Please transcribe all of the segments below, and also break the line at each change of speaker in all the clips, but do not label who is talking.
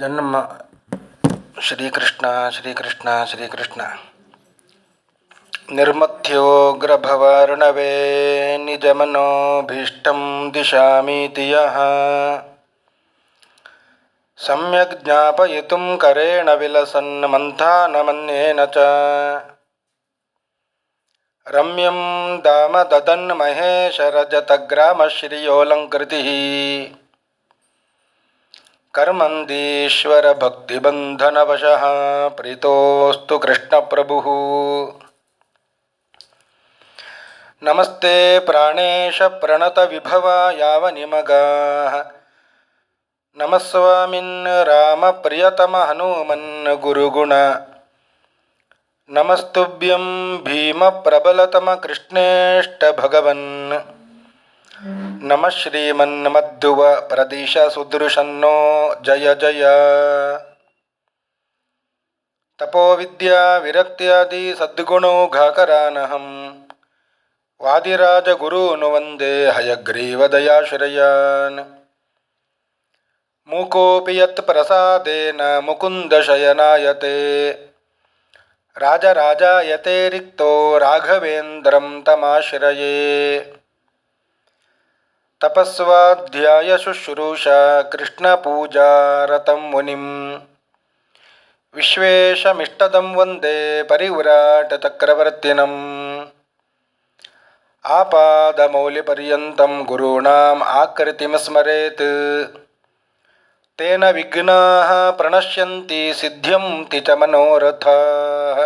ಜನ್ಮ ಶ್ರೀಕೃಷ್ಣ ಶ್ರೀಕೃಷ್ಣ ಶ್ರೀಕೃಷ್ಣ ನಿರ್ಮಥ್ಯೋಗ್ರಭವಾರ್ಣವೇ ನಿಜಮನೋಭೀಷ್ಟಂ ದಿಶಾಮೀತಿ ಯಃ ಸಮ್ಯಕ್ ಜ್ಞಾಪಯಿತುಂ ಕರೇಣ ವಿಲಸನ್ ಮಂಥಾನಮನ್ಯೇನ ಚ ರಮ್ಯಂ ಧಾಮ ದದನ್ ಮಹೇಶರಜತಗ್ರಾಮಶ್ರಿಯೋಲಂಕೃತಿಃ ಕರ್ಮಂದೀಶ್ವರ ಭಕ್ತಿಬಂಧನವಶಃ ಪ್ರೀತೋಸ್ತು ಕೃಷ್ಣ ಪ್ರಭುಃ. ನಮಸ್ತೆ ಪ್ರಾಣೇಶ ಪ್ರಣತ ವಿಭವ ಯಾವ ನಿಮಗಾಃ ನಮಸ್ವಾಮಿನ್ ರಾಮ ಪ್ರಿಯತಮ ಹನುಮನ್ ಗುರುಗುಣ ನಮಸ್ತುಭ್ಯಂ ಭೀಮ ಪ್ರಬಲತಮ ಕೃಷ್ಣೇಷ್ಟ ಭಗವನ್ ನಮಃ ಶ್ರೀಮನ್ಮಧ್ಯುವ ಪ್ರದಿಶ ಸುದೃಶನ್ನೋ ಜಯ ಜಯ. ತಪೋವಿದ್ಯಾ ವಿರಕ್ತ್ಯಾದಿ ಸದ್ಗುಣೌಘಾಕರಾನಹಂ ವಾದಿರಾಜಗುರೂನ್ ವಂದೇ ಹಯಗ್ರೀವದಯಾಶ್ರಯಾನ್. ಮೂಕೋಪಿ ಯತ್ ಪ್ರಸಾದೇನ ಮುಕುಂದಶಯನಾಯತೆ ರಾಜರಾಜಾಯತೆ ರಿಕ್ತೋ ರಾಘವೇಂದ್ರಂ ತಮಾಶ್ರಯೇ. ತಪಸ್ವಾಧ್ಯಾಯ ಶುಶ್ರೂಷಾ ಕೃಷ್ಣಪೂಜಾರತಂ ಮುನಿಂ ವಿಶ್ವೇಶಮಿಷ್ಟದಂ ವಂದೇ ಪರಿವ್ರಾಟ್ ಚಕ್ರವರ್ತಿನಂ. ಆಪಾದಮೌಲಿಪರ್ಯಂತಂ ಗುರುಣಾಂ ಆಕೃತಿಂ ಸ್ಮರೇತ್ ತೇನ ವಿಘ್ನಾಃ ಪ್ರಣಶ್ಯಂತಿ ಸಿದ್ಧ್ಯಂತಿ ಚ ಮನೋರಥಾಃ.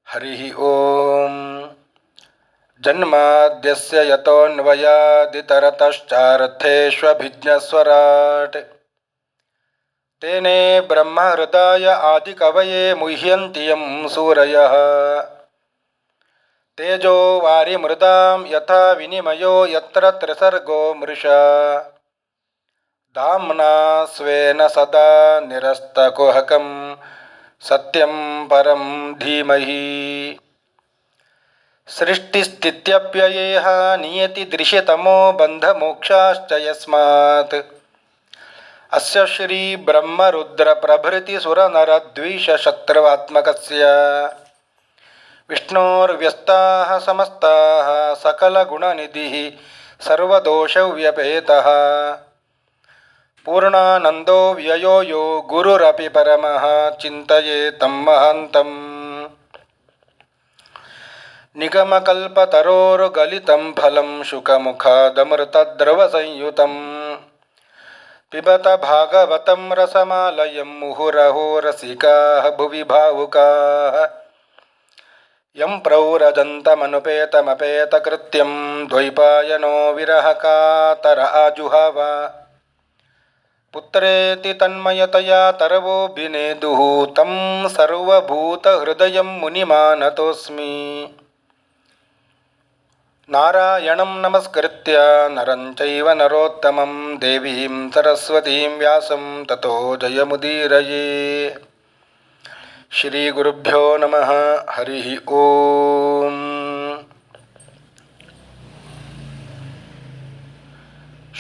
ಹರಿ ಓಂ. ಜನ್ಮಾದ್ಯಸ್ಯ ಯತೋನ್ವಯಾದಿತರತಶ್ಚಾರ್ಥೇಷ್ವಭಿಜ್ಞಸ್ವರಾಟ್ ತೇನೇ ಬ್ರಹ್ಮಹೃದಾಯ ಆದಿಕವಯೇ ಮುಹ್ಯಂತಿ ಯಂ ಸೂರಯಃ. ತೇಜೋ ವಾರಿಮೃದಾಂ ಯಥಾ ವಿನಿಮಯೋ ಯತ್ರ ತ್ರಿಸರ್ಗೋ ಮೃಷಾ ಧಾಮ್ನಾ ಸ್ವೇನ ಸದಾ ನಿರಸ್ತಕುಹಕಂ ಸತ್ಯಂ ಪರಂ ಧೀಮಹಿ. ಸೃಷ್ಟಿಸ್ಥಿತ್ಯಪ್ಯಯೇಹ ನಿಯತಿ ದೃಶ್ಯತಮೋ ಬಂಧಮೋಕ್ಷಾಶ್ಚ ಯಸ್ಮಾತ್ ಅಸ್ಯ ಶ್ರೀ ಬ್ರಹ್ಮರುದ್ರ ಪ್ರಭೃತಿ ಸುರನರದ್ವೀಷ ಶತ್ರುವಾತ್ಮಕಸ್ಯ ವಿಷ್ಣೋರ್ವ್ಯಸ್ತಾಃ ಸಮಸ್ತಾಃ ಸಕಲಗುಣನಿಧಿಃ ಸರ್ವದೋಷವ್ಯಪೇತಃ ಪೂರ್ಣಾನಂದೋ ವ್ಯಯೋ ಯೋ ಗುರುರಪಿ ಪರಮಃ ಚಿಂತಯೇತಂ ಮಹಾಂತಂ. ನಿಗಮಕಲ್ಪತರೋರ್ಗಲಿತಂ ಫಲಂ ಶುಕಮುಖಾದಮೃತದ್ರವಸಂಯುತಂ ಪಿಬತ ಭಾಗವತಂ ರಸಮಾಲಯಂ ಮುಹುರಹೋ ರಸಿಕಾಃ ಭುವಿ ಭಾವುಕಾಃ. ಯಂ ಪ್ರವ್ರಜन्तಮನುಪೇತಮಪೇತಕೃತ್ಯಂ ದ್ವೈಪಾಯನೋ ವಿರಹಕಾತರ ಆಜುಹಾವ ಪುತ್ರೇತಿ ತನ್ಮಯತಯಾ ತರವೋಭಿನೇದುಃ ತಂ ಸರ್ವಭೂತಹೃದಯಂ ಮುನಿಮಾನತೋಸ್ಮಿ. ನಾರಾಯಣಂ ನಮಸ್ಕೃತ್ಯ ನರಂ ಚೈವ ನರೋತ್ತಮಂ ದೇವೀಂ ಸರಸ್ವತೀಂ ವ್ಯಾಸಂ ತತೋ ಜಯಮುದೀರಯೇ. ಶ್ರೀ ಗುರುಭ್ಯೋ ನಮಃ. ಹರಿ ಓಂ.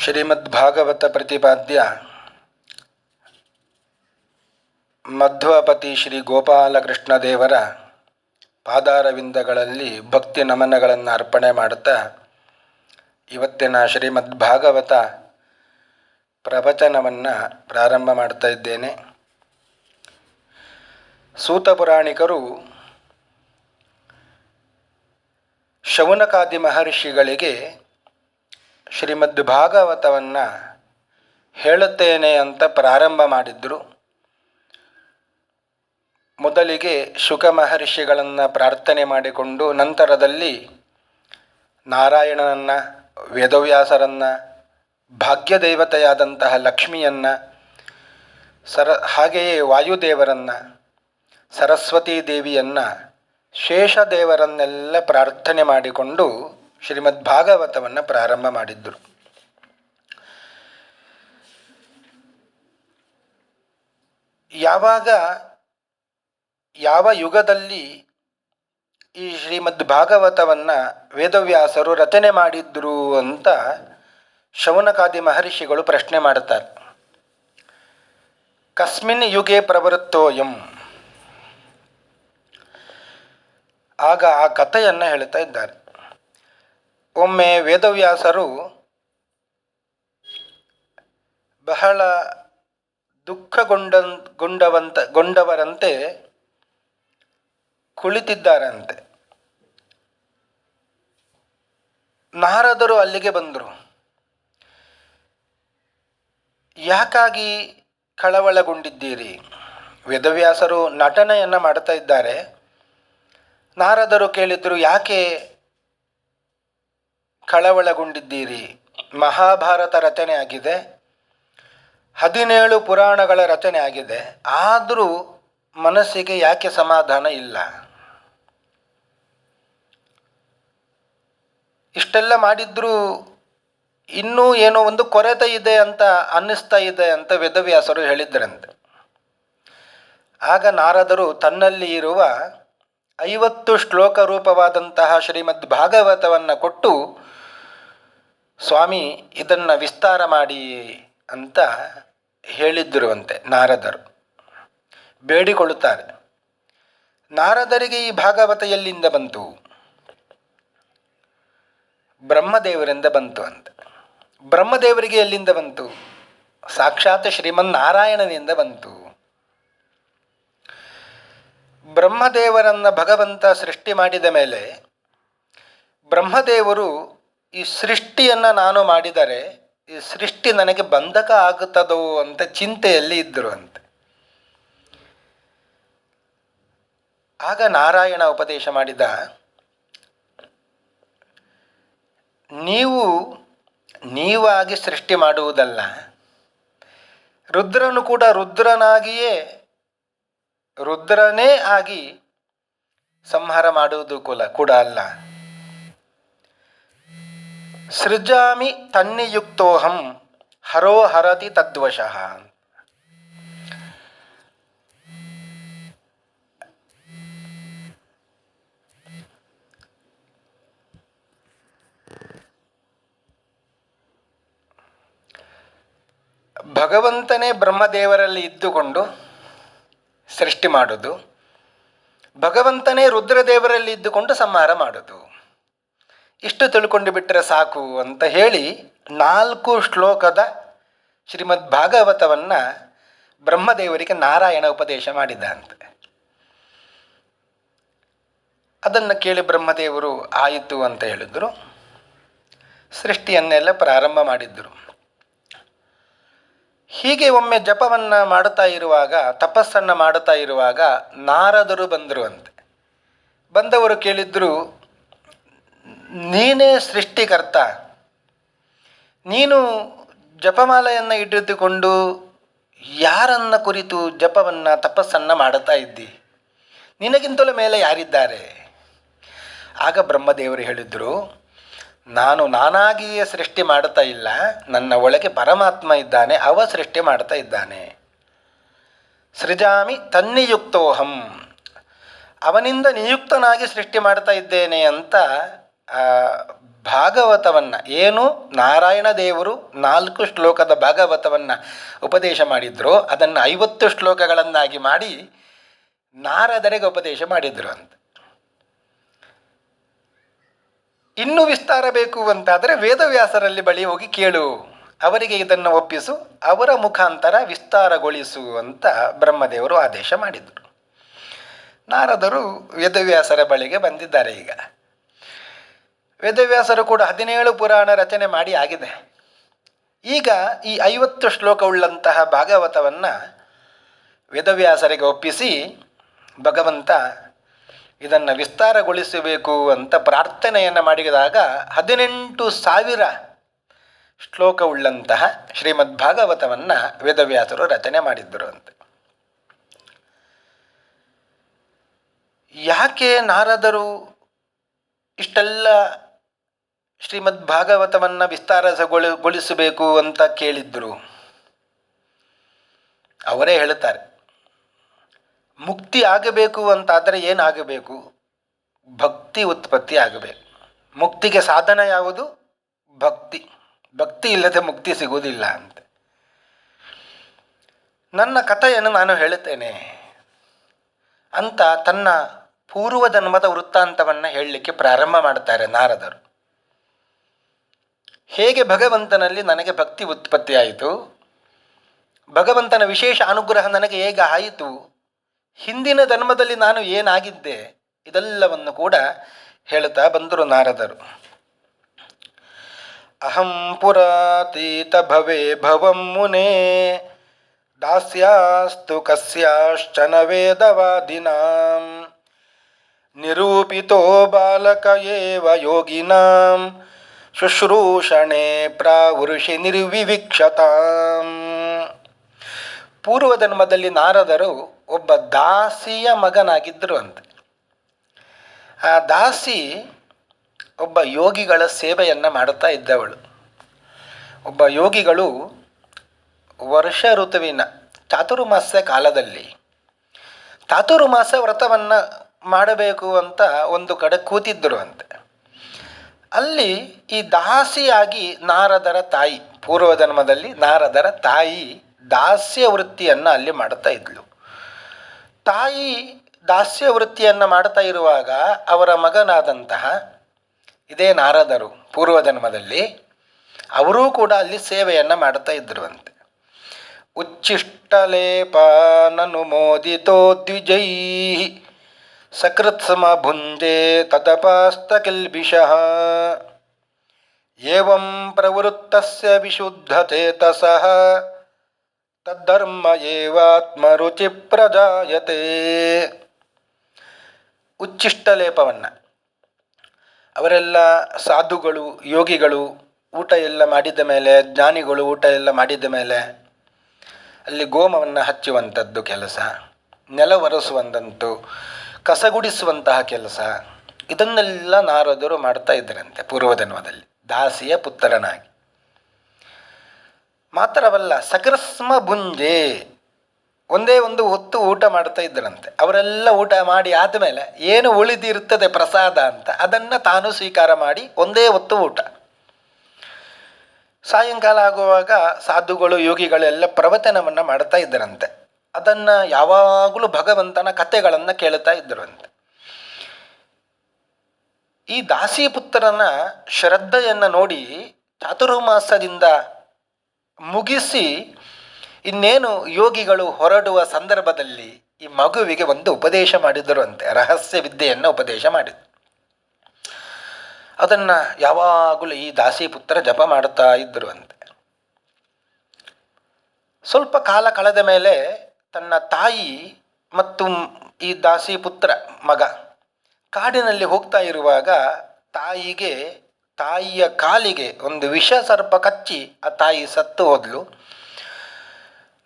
ಶ್ರೀಮದ್ಭಾಗವತ ಪ್ರತಿಪಾದ್ಯ ಮಧ್ವಪತಿ ಶ್ರೀ ಗೋಪಾಲಕೃಷ್ಣ ದೇವರ ಪಾದಾರವಿಂದಗಳಲ್ಲಿ ಭಕ್ತಿ ನಮನಗಳನ್ನು ಅರ್ಪಣೆ ಮಾಡುತ್ತಾ ಇವತ್ತಿನ ಶ್ರೀಮದ್ಭಾಗವತ ಪ್ರವಚನವನ್ನು ಪ್ರಾರಂಭ ಮಾಡ್ತಾ ಇದ್ದೇನೆ. ಸೂತ ಪುರಾಣಿಕರು ಶೌನಕಾದಿ ಮಹರ್ಷಿಗಳಿಗೆ ಶ್ರೀಮದ್ ಭಾಗವತವನ್ನು ಹೇಳುತ್ತೇನೆ ಅಂತ ಪ್ರಾರಂಭ ಮಾಡಿದ್ರು. ಮೊದಲಿಗೆ ಶುಕ ಮಹರ್ಷಿಗಳನ್ನು ಪ್ರಾರ್ಥನೆ ಮಾಡಿಕೊಂಡು ನಂತರದಲ್ಲಿ ನಾರಾಯಣನನ್ನು, ವೇದವ್ಯಾಸರನ್ನು, ಭಾಗ್ಯದೇವತೆಯಾದಂತಹ ಲಕ್ಷ್ಮಿಯನ್ನು, ಹಾಗೆಯೇ ವಾಯುದೇವರನ್ನು, ಸರಸ್ವತೀ ದೇವಿಯನ್ನು, ಶೇಷದೇವರನ್ನೆಲ್ಲ ಪ್ರಾರ್ಥನೆ ಮಾಡಿಕೊಂಡು ಶ್ರೀಮದ್ಭಾಗವತವನ್ನು ಪ್ರಾರಂಭ ಮಾಡಿದ್ದರು. ಯಾವಾಗ ಯಾವ ಯುಗದಲ್ಲಿ ಈ ಶ್ರೀಮದ್ ಭಾಗವತವನ್ನು ವೇದವ್ಯಾಸರು ರಚನೆ ಮಾಡಿದ್ರು ಅಂತ ಶೌನಕಾದಿ ಮಹರ್ಷಿಗಳು ಪ್ರಶ್ನೆ ಮಾಡುತ್ತಾರೆ. ಕಸ್ಮಿನ್ ಯುಗೆ ಪ್ರವೃತ್ತೋಯಂ. ಆಗ ಆ ಕಥೆಯನ್ನು ಹೇಳ್ತಾ ಇದ್ದಾರೆ. ಒಮ್ಮೆ ವೇದವ್ಯಾಸರು ಬಹಳ ಗೊಂಡವರಂತೆ ಕುಳಿತಿದ್ದಾರಂತೆ. ನಾರದರು ಅಲ್ಲಿಗೆ ಬಂದರು. ಯಾಕಾಗಿ ಕಳವಳಗೊಂಡಿದ್ದೀರಿ? ವೇದವ್ಯಾಸರು ನಟನೆಯನ್ನು ಮಾಡ್ತಾ ಇದ್ದಾರೆ. ನಾರದರು ಕೇಳಿದರು, ಯಾಕೆ ಕಳವಳಗೊಂಡಿದ್ದೀರಿ? ಮಹಾಭಾರತ ರಚನೆ ಆಗಿದೆ, 17 ಪುರಾಣಗಳ ರಚನೆ ಆಗಿದೆ, ಆದರೂ ಮನಸ್ಸಿಗೆ ಯಾಕೆ ಸಮಾಧಾನ ಇಲ್ಲ? ಇಷ್ಟೆಲ್ಲ ಮಾಡಿದ್ರೂ ಇನ್ನೂ ಏನೋ ಒಂದು ಕೊರತೆ ಇದೆ ಅಂತ ಅನ್ನಿಸ್ತಾ ಇದೆ ಅಂತ ವೇದವ್ಯಾಸರು ಹೇಳಿದ್ರಂತೆ. ಆಗ ನಾರದರು ತನ್ನಲ್ಲಿ ಇರುವ 50 ಶ್ಲೋಕ ರೂಪವಾದಂತಹ ಶ್ರೀಮದ್ ಭಾಗವತವನ್ನು ಕೊಟ್ಟು, ಸ್ವಾಮಿ ಇದನ್ನು ವಿಸ್ತಾರ ಮಾಡಿ ಅಂತ ಹೇಳಿದ್ರುವಂತೆ. ನಾರದರು ಬೇಡಿಕೊಳ್ಳುತ್ತಾರೆ. ನಾರದರಿಗೆ ಈ ಭಾಗವತ ಎಲ್ಲಿಂದ ಬಂತು? ಬ್ರಹ್ಮದೇವರಿಂದ ಬಂತು ಅಂತ. ಬ್ರಹ್ಮದೇವರಿಗೆ ಎಲ್ಲಿಂದ ಬಂತು? ಸಾಕ್ಷಾತ್ ಶ್ರೀಮನ್ನಾರಾಯಣನಿಂದ ಬಂತು. ಬ್ರಹ್ಮದೇವರನ್ನು ಭಗವಂತ ಸೃಷ್ಟಿ ಮಾಡಿದ ಮೇಲೆ ಬ್ರಹ್ಮದೇವರು ಈ ಸೃಷ್ಟಿಯನ್ನು ನಾನು ಮಾಡಿದರೆ ಈ ಸೃಷ್ಟಿ ನನಗೆ ಬಂಧಕ ಆಗುತ್ತದೋ ಅಂತ ಚಿಂತೆಯಲ್ಲಿ ಇದ್ದರು ಅಂತೆ. ಆಗ ನಾರಾಯಣ ಉಪದೇಶ ಮಾಡಿದ, ನೀವಾಗಿ ಸೃಷ್ಟಿ ಮಾಡುವುದಲ್ಲ, ರುದ್ರನು ಕೂಡ ರುದ್ರನೇ ಆಗಿ ಸಂಹಾರ ಮಾಡುವುದು ಕೂಡ ಅಲ್ಲ. ಸೃಜಾಮಿ ತನ್ನಿಯುಕ್ತೋಹಂ ಹರೋ ಹರತಿ ತದ್ವಶಃ. ಭಗವಂತನೇ ಬ್ರಹ್ಮದೇವರಲ್ಲಿ ಇದ್ದುಕೊಂಡು ಸೃಷ್ಟಿ ಮಾಡೋದು, ಭಗವಂತನೇ ರುದ್ರದೇವರಲ್ಲಿ ಇದ್ದುಕೊಂಡು ಸಂಹಾರ ಮಾಡೋದು. ಇಷ್ಟು ತಿಳ್ಕೊಂಡು ಬಿಟ್ಟರೆ ಸಾಕು ಅಂತ ಹೇಳಿ 4 ಶ್ಲೋಕದ ಶ್ರೀಮದ್ ಭಾಗವತವನ್ನು ಬ್ರಹ್ಮದೇವರಿಗೆ ನಾರಾಯಣ ಉಪದೇಶ ಮಾಡಿದ ಅಂತೆ. ಅದನ್ನು ಕೇಳಿ ಬ್ರಹ್ಮದೇವರು ಆಯಿತು ಅಂತ ಹೇಳಿದರು. ಸೃಷ್ಟಿಯನ್ನೆಲ್ಲ ಪ್ರಾರಂಭ ಮಾಡಿದ್ದರು. ಹೀಗೆ ಒಮ್ಮೆ ಜಪವನ್ನು ಮಾಡುತ್ತಾ ಇರುವಾಗ, ತಪಸ್ಸನ್ನು ಮಾಡುತ್ತಾ ಇರುವಾಗ ನಾರದರು ಬಂದರು ಅಂತೆ. ಬಂದವರು ಕೇಳಿದ್ರು, ನೀನೇ ಸೃಷ್ಟಿಕರ್ತ, ನೀನು ಜಪಮಾಲೆಯನ್ನು ಹಿಡಿದುಕೊಂಡು ಯಾರನ್ನ ಕುರಿತು ಜಪವನ್ನು ತಪಸ್ಸನ್ನು ಮಾಡುತ್ತಾ ಇದ್ದಿ? ನಿನಗಿಂತಲೂ ಮೇಲೆ ಯಾರಿದ್ದಾರೆ? ಆಗ ಬ್ರಹ್ಮದೇವರು ಹೇಳಿದರು, ನಾನಾಗಿಯೇ ಸೃಷ್ಟಿ ಮಾಡ್ತಾ ಇಲ್ಲ, ನನ್ನ ಒಳಗೆ ಪರಮಾತ್ಮ ಇದ್ದಾನೆ, ಅವ ಸೃಷ್ಟಿ ಮಾಡ್ತಾ ಇದ್ದಾನೆ. ಸೃಜಾಮಿ ತನ್ನಿಯುಕ್ತೋಹಂ, ಅವನಿಂದ ನಿಯುಕ್ತನಾಗಿ ಸೃಷ್ಟಿ ಮಾಡ್ತಾ ಇದ್ದೇನೆ ಅಂತ ಭಾಗವತವನ್ನು, ಏನು ನಾರಾಯಣ ದೇವರು 4 ಶ್ಲೋಕದ ಭಾಗವತವನ್ನು ಉಪದೇಶ ಮಾಡಿದ್ರು, ಅದನ್ನು 50 ಶ್ಲೋಕಗಳನ್ನಾಗಿ ಮಾಡಿ ನಾರದರಿಗೆ ಉಪದೇಶ ಮಾಡಿದರು ಅಂತ. ಇನ್ನೂ ವಿಸ್ತಾರ ಬೇಕು ಅಂತಾದರೆ ವೇದವ್ಯಾಸರಲ್ಲಿ ಬಳಿ ಹೋಗಿ ಕೇಳು, ಅವರಿಗೆ ಇದನ್ನು ಒಪ್ಪಿಸು, ಅವರ ಮುಖಾಂತರ ವಿಸ್ತಾರಗೊಳಿಸು ಅಂತ ಬ್ರಹ್ಮದೇವರು ಆದೇಶ ಮಾಡಿದರು. ನಾರದರು ವೇದವ್ಯಾಸರ ಬಳಿಗೆ ಬಂದಿದ್ದಾರೆ. ಈಗ ವೇದವ್ಯಾಸರು ಕೂಡ 17 ಪುರಾಣ ರಚನೆ ಮಾಡಿ ಆಗಿದೆ. ಈಗ ಈ 50 ಶ್ಲೋಕವುಳ್ಳಂತಹ ಭಾಗವತವನ್ನು ವೇದವ್ಯಾಸರಿಗೆ ಒಪ್ಪಿಸಿ ಭಗವಂತ ಇದನ್ನು ವಿಸ್ತಾರಗೊಳಿಸಬೇಕು ಅಂತ ಪ್ರಾರ್ಥನೆಯನ್ನು ಮಾಡಿದಾಗ 18,000 ಶ್ಲೋಕವುಳ್ಳಂತಹ ಶ್ರೀಮದ್ ಭಾಗವತವನ್ನು ವೇದವ್ಯಾಸರು ರಚನೆ ಮಾಡಿದ್ದರು ಅಂತ. ಯಾಕೆ ನಾರದರು ಇಷ್ಟೆಲ್ಲ ಶ್ರೀಮದ್ ಭಾಗವತವನ್ನು ವಿಸ್ತಾರಗೊಳಿಸಬೇಕು ಅಂತ ಕೇಳಿದ್ರು? ಅವರೇ ಹೇಳುತ್ತಾರೆ, ಮುಕ್ತಿ ಆಗಬೇಕು ಅಂತಾದರೆ ಏನಾಗಬೇಕು? ಭಕ್ತಿ ಉತ್ಪತ್ತಿ ಆಗಬೇಕು. ಮುಕ್ತಿಗೆ ಸಾಧನ ಯಾವುದು? ಭಕ್ತಿ. ಭಕ್ತಿ ಇಲ್ಲದೆ ಮುಕ್ತಿ ಸಿಗುವುದಿಲ್ಲ ಅಂತ. ನನ್ನ ಕಥೆಯನ್ನು ನಾನು ಹೇಳುತ್ತೇನೆ ಅಂತ ತನ್ನ ಪೂರ್ವ ಜನ್ಮದ ವೃತ್ತಾಂತವನ್ನು ಹೇಳಲಿಕ್ಕೆ ಪ್ರಾರಂಭ ಮಾಡ್ತಾರೆ ನಾರದರು. ಹೇಗೆ ಭಗವಂತನಲ್ಲಿ ನನಗೆ ಭಕ್ತಿ ಉತ್ಪತ್ತಿಯಾಯಿತು, ಭಗವಂತನ ವಿಶೇಷ ಅನುಗ್ರಹ ನನಗೆ ಹೇಗೆ ಆಯಿತು, ಹಿಂದಿನ ಜನ್ಮದಲ್ಲಿ ನಾನು ಏನಾಗಿದ್ದೆ, ಇದೆಲ್ಲವನ್ನು ಕೂಡ ಹೇಳುತ್ತಾ ಬಂದರು ನಾರದರು. ಅಹಂ ಪುರಾತೀತ ಭವೇ ಭವಂ ಮುನೇ ದಾಸ್ಯಾಸ್ತು ಕಸ್ಯಾಶ್ಚನ ವೇದವಾದಿನಾಂ ನಿರೂಪಿತೋ ಬಾಲಕ ಏವ ಯೋಗಿನಾಂ ಶುಶ್ರೂಷಣೆ ಪ್ರಾವೃಷಿ ನಿರ್ವಿವಿಕ್ಷತಾಂ. ಪೂರ್ವ ಜನ್ಮದಲ್ಲಿ ನಾರದರು ಒಬ್ಬ ದಾಸಿಯ ಮಗನಾಗಿದ್ದರು ಅಂತೆ. ಆ ದಾಸಿ ಒಬ್ಬ ಯೋಗಿಗಳ ಸೇವೆಯನ್ನು ಮಾಡುತ್ತಾ ಇದ್ದವಳು. ಒಬ್ಬ ಯೋಗಿಗಳು ವರ್ಷ ಋತುವಿನ ಚಾತುರ್ಮಾಸ್ಯ ಕಾಲದಲ್ಲಿ ಚಾತುರ್ಮಾಸ ವ್ರತವನ್ನು ಮಾಡಬೇಕು ಅಂತ ಒಂದು ಕಡೆ ಕೂತಿದ್ದರು ಅಂತೆ. ಅಲ್ಲಿ ಈ ದಾಸಿಯಾಗಿ ನಾರದರ ತಾಯಿ, ಪೂರ್ವ ಜನ್ಮದಲ್ಲಿ ನಾರದರ ತಾಯಿ ದಾಸ್ಯ ವೃತ್ತಿಯನ್ನು ಅಲ್ಲಿ ಮಾಡ್ತಾ ಇದ್ಲು. ತಾಯಿ ದಾಸ್ಯ ವೃತ್ತಿಯನ್ನು ಮಾಡ್ತಾ ಇರುವಾಗ ಅವರ ಮಗನಾದಂತಹ ಇದೇ ನಾರದರು ಪೂರ್ವ ಜನ್ಮದಲ್ಲಿ ಅವರೂ ಕೂಡ ಅಲ್ಲಿ ಸೇವೆಯನ್ನು ಮಾಡ್ತಾ ಇದ್ದರು ಅಂತೆ. ಉಚ್ಚಿಷ್ಟಲೇಪಾನನುಮೋದಿತೋ ದ್ವಿಜೈ ಸಕೃತ್ಸಮ ಭುಂಜೆ ತದಪಾಸ್ತಕಿಲ್ಬಿಷಃ ಏವಂ ಪ್ರವೃತ್ತಸ್ಯ ವಿಶುದ್ಧಚೇತಸಃ ತದ್ಧರ್ಮ ಏವಾತ್ಮರುಚಿ ಪ್ರಜಾಯತೆ. ಉಚ್ಚಿಷ್ಟಲೇಪವನ್ನು ಅವರೆಲ್ಲ ಸಾಧುಗಳು, ಯೋಗಿಗಳು ಊಟ ಎಲ್ಲ ಮಾಡಿದ ಮೇಲೆ, ಜ್ಞಾನಿಗಳು ಊಟ ಎಲ್ಲ ಮಾಡಿದ ಮೇಲೆ ಅಲ್ಲಿ ಗೋಮವನ್ನು ಹಚ್ಚುವಂಥದ್ದು ಕೆಲಸ, ನೆಲ ಒರೆಸುವಂಥದ್ದು, ಕಸಗುಡಿಸುವಂತಹ ಕೆಲಸ, ಇದನ್ನೆಲ್ಲ ನಾರದರು ಮಾಡ್ತಾ ಇದ್ದರಂತೆ ಪೂರ್ವಜನ್ಮದಲ್ಲಿ ದಾಸಿಯ ಪುತ್ರನಾಗಿ. ಮಾತ್ರವಲ್ಲ, ಸಕೃತ್ಸ್ಮ ಭುಂಜೆ, ಒಂದೇ ಒಂದು ಹೊತ್ತು ಊಟ ಮಾಡ್ತಾ ಇದ್ದರಂತೆ. ಅವರೆಲ್ಲ ಊಟ ಮಾಡಿ ಆದಮೇಲೆ ಏನು ಉಳಿದಿರ್ತದೆ ಪ್ರಸಾದ ಅಂತ ಅದನ್ನು ತಾನು ಸ್ವೀಕಾರ ಮಾಡಿ ಒಂದೇ ಹೊತ್ತು ಊಟ. ಸಾಯಂಕಾಲ ಆಗುವಾಗ ಸಾಧುಗಳು, ಯೋಗಿಗಳೆಲ್ಲ ಪ್ರವಚನವನ್ನು ಮಾಡ್ತಾ ಇದ್ದರಂತೆ. ಅದನ್ನು ಯಾವಾಗಲೂ ಭಗವಂತನ ಕಥೆಗಳನ್ನು ಕೇಳ್ತಾ ಇದ್ದರಂತೆ. ಈ ದಾಸಿಪುತ್ರನ ಶ್ರದ್ಧೆಯನ್ನು ನೋಡಿ ಚಾತುರ್ಮಾಸದಿಂದ ಮುಗಿಸಿ ಇನ್ನೇನು ಯೋಗಿಗಳು ಹೊರಡುವ ಸಂದರ್ಭದಲ್ಲಿ ಈ ಮಗುವಿಗೆ ಒಂದು ಉಪದೇಶ ಮಾಡಿದರು ಅಂತೆ, ರಹಸ್ಯ ವಿದ್ಯೆಯನ್ನು ಉಪದೇಶ ಮಾಡಿದರು. ಅದನ್ನು ಯಾವಾಗಲೂ ಈ ದಾಸಿಪುತ್ರ ಜಪ ಮಾಡುತ್ತಾ ಇದ್ದರು ಅಂತೆ. ಸ್ವಲ್ಪ ಕಾಲ ಕಳೆದ ಮೇಲೆ ತನ್ನ ತಾಯಿ ಮತ್ತು ಈ ದಾಸಿಪುತ್ರ ಮಗ ಕಾಡಿನಲ್ಲಿ ಹೋಗ್ತಾ ಇರುವಾಗ ತಾಯಿಯ ಕಾಲಿಗೆ ಒಂದು ವಿಷ ಸರ್ಪ ಕಚ್ಚಿ ಆ ತಾಯಿ ಸತ್ತು ಹೋದ್ಲು.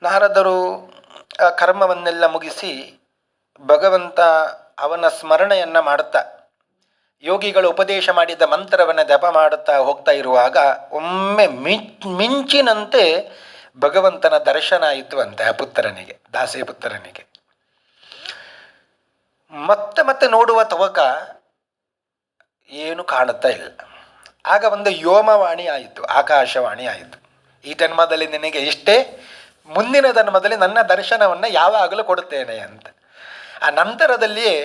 ನಾರದರು ಆ ಕರ್ಮವನ್ನೆಲ್ಲ ಮುಗಿಸಿ ಭಗವಂತ ಅವನ ಸ್ಮರಣೆಯನ್ನು ಮಾಡುತ್ತಾ ಯೋಗಿಗಳು ಉಪದೇಶ ಮಾಡಿದ ಮಂತ್ರವನ್ನು ಜಪ ಮಾಡುತ್ತಾ ಹೋಗ್ತಾ ಇರುವಾಗ ಒಮ್ಮೆ ಮಿಂಚಿನಂತೆ ಭಗವಂತನ ದರ್ಶನ ಆಯಿತು ಅಂತೆ ಆ ಪುತ್ರನಿಗೆ, ದಾಸಿ ಪುತ್ರನಿಗೆ. ಮತ್ತೆ ಮತ್ತೆ ನೋಡುವ ತವಕ ಏನು ಕಾಣುತ್ತಾ ಇಲ್ಲ. ಆಗ ಒಂದು ವ್ಯೋಮವಾಣಿ ಆಯಿತು, ಆಕಾಶವಾಣಿ ಆಯಿತು. ಈ ಜನ್ಮದಲ್ಲಿ ನಿನಗೆ ಇಷ್ಟೇ, ಮುಂದಿನ ಜನ್ಮದಲ್ಲಿ ನನ್ನ ದರ್ಶನವನ್ನು ಯಾವಾಗಲೂ ಕೊಡುತ್ತೇನೆ ಅಂತ. ಆ ನಂತರದಲ್ಲಿಯೇ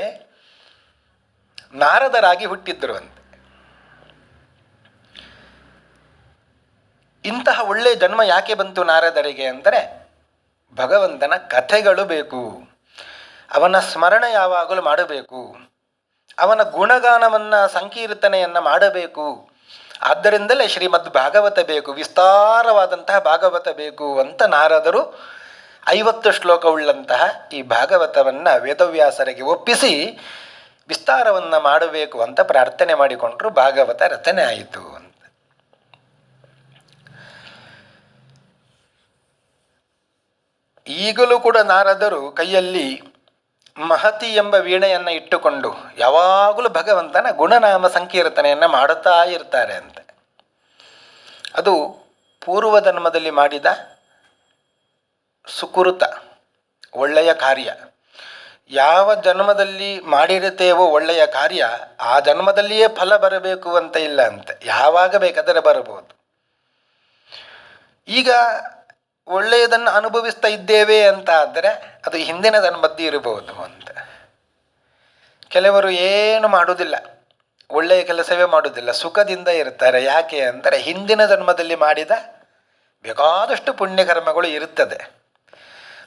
ನಾರದರಾಗಿ ಹುಟ್ಟಿದ್ದರು ಅಂತ. ಇಂತಹ ಒಳ್ಳೆಯ ಜನ್ಮ ಯಾಕೆ ಬಂತು ನಾರದರಿಗೆ ಅಂದರೆ, ಭಗವಂತನ ಕಥೆಗಳು ಬೇಕು, ಅವನ ಸ್ಮರಣೆ ಯಾವಾಗಲೂ ಮಾಡಬೇಕು, ಅವನ ಗುಣಗಾನವನ್ನು ಸಂಕೀರ್ತನೆಯನ್ನು ಮಾಡಬೇಕು. ಆದ್ದರಿಂದಲೇ ಶ್ರೀಮದ್ ಭಾಗವತ ಬೇಕು, ವಿಸ್ತಾರವಾದಂತಹ ಭಾಗವತ ಬೇಕು ಅಂತ ನಾರದರು 50 ಶ್ಲೋಕವುಳ್ಳಂತಹ ಈ ಭಾಗವತವನ್ನು ವೇದವ್ಯಾಸರಿಗೆ ಒಪ್ಪಿಸಿ ವಿಸ್ತಾರವನ್ನು ಮಾಡಬೇಕು ಅಂತ ಪ್ರಾರ್ಥನೆ ಮಾಡಿಕೊಂಡರು. ಭಾಗವತ ರಚನೆ ಆಯಿತು ಅಂತ. ಈಗಲೂ ಕೂಡ ನಾರದರು ಕೈಯಲ್ಲಿ ಮಹತಿ ಎಂಬ ವೀಣೆಯನ್ನು ಇಟ್ಟುಕೊಂಡು ಯಾವಾಗಲೂ ಭಗವಂತನ ಗುಣನಾಮ ಸಂಕೀರ್ತನೆಯನ್ನು ಮಾಡುತ್ತಾ ಇರ್ತಾರೆ ಅಂತೆ. ಅದು ಪೂರ್ವ ಜನ್ಮದಲ್ಲಿ ಮಾಡಿದ ಸುಕೃತ, ಒಳ್ಳೆಯ ಕಾರ್ಯ. ಯಾವ ಜನ್ಮದಲ್ಲಿ ಮಾಡಿರುತ್ತೇವೋ ಒಳ್ಳೆಯ ಕಾರ್ಯ ಆ ಜನ್ಮದಲ್ಲಿಯೇ ಫಲ ಬರಬೇಕು ಅಂತ ಇಲ್ಲ ಅಂತೆ, ಯಾವಾಗ ಬೇಕಾದರೆ ಬರಬಹುದು. ಈಗ ಒಳ್ಳೆಯದನ್ನು ಅನುಭವಿಸ್ತಾ ಇದ್ದೇವೆ ಅಂತ ಆದರೆ ಅದು ಹಿಂದಿನ ಜನ್ಮದ್ದು ಇರಬಹುದು ಅಂತ. ಕೆಲವರು ಏನು ಮಾಡುವುದಿಲ್ಲ, ಒಳ್ಳೆಯ ಕೆಲಸವೇ ಮಾಡುವುದಿಲ್ಲ, ಸುಖದಿಂದ ಇರ್ತಾರೆ. ಯಾಕೆ ಅಂದರೆ ಹಿಂದಿನ ಜನ್ಮದಲ್ಲಿ ಮಾಡಿದ ಬೇಕಾದಷ್ಟು ಪುಣ್ಯಕರ್ಮಗಳು ಇರುತ್ತದೆ.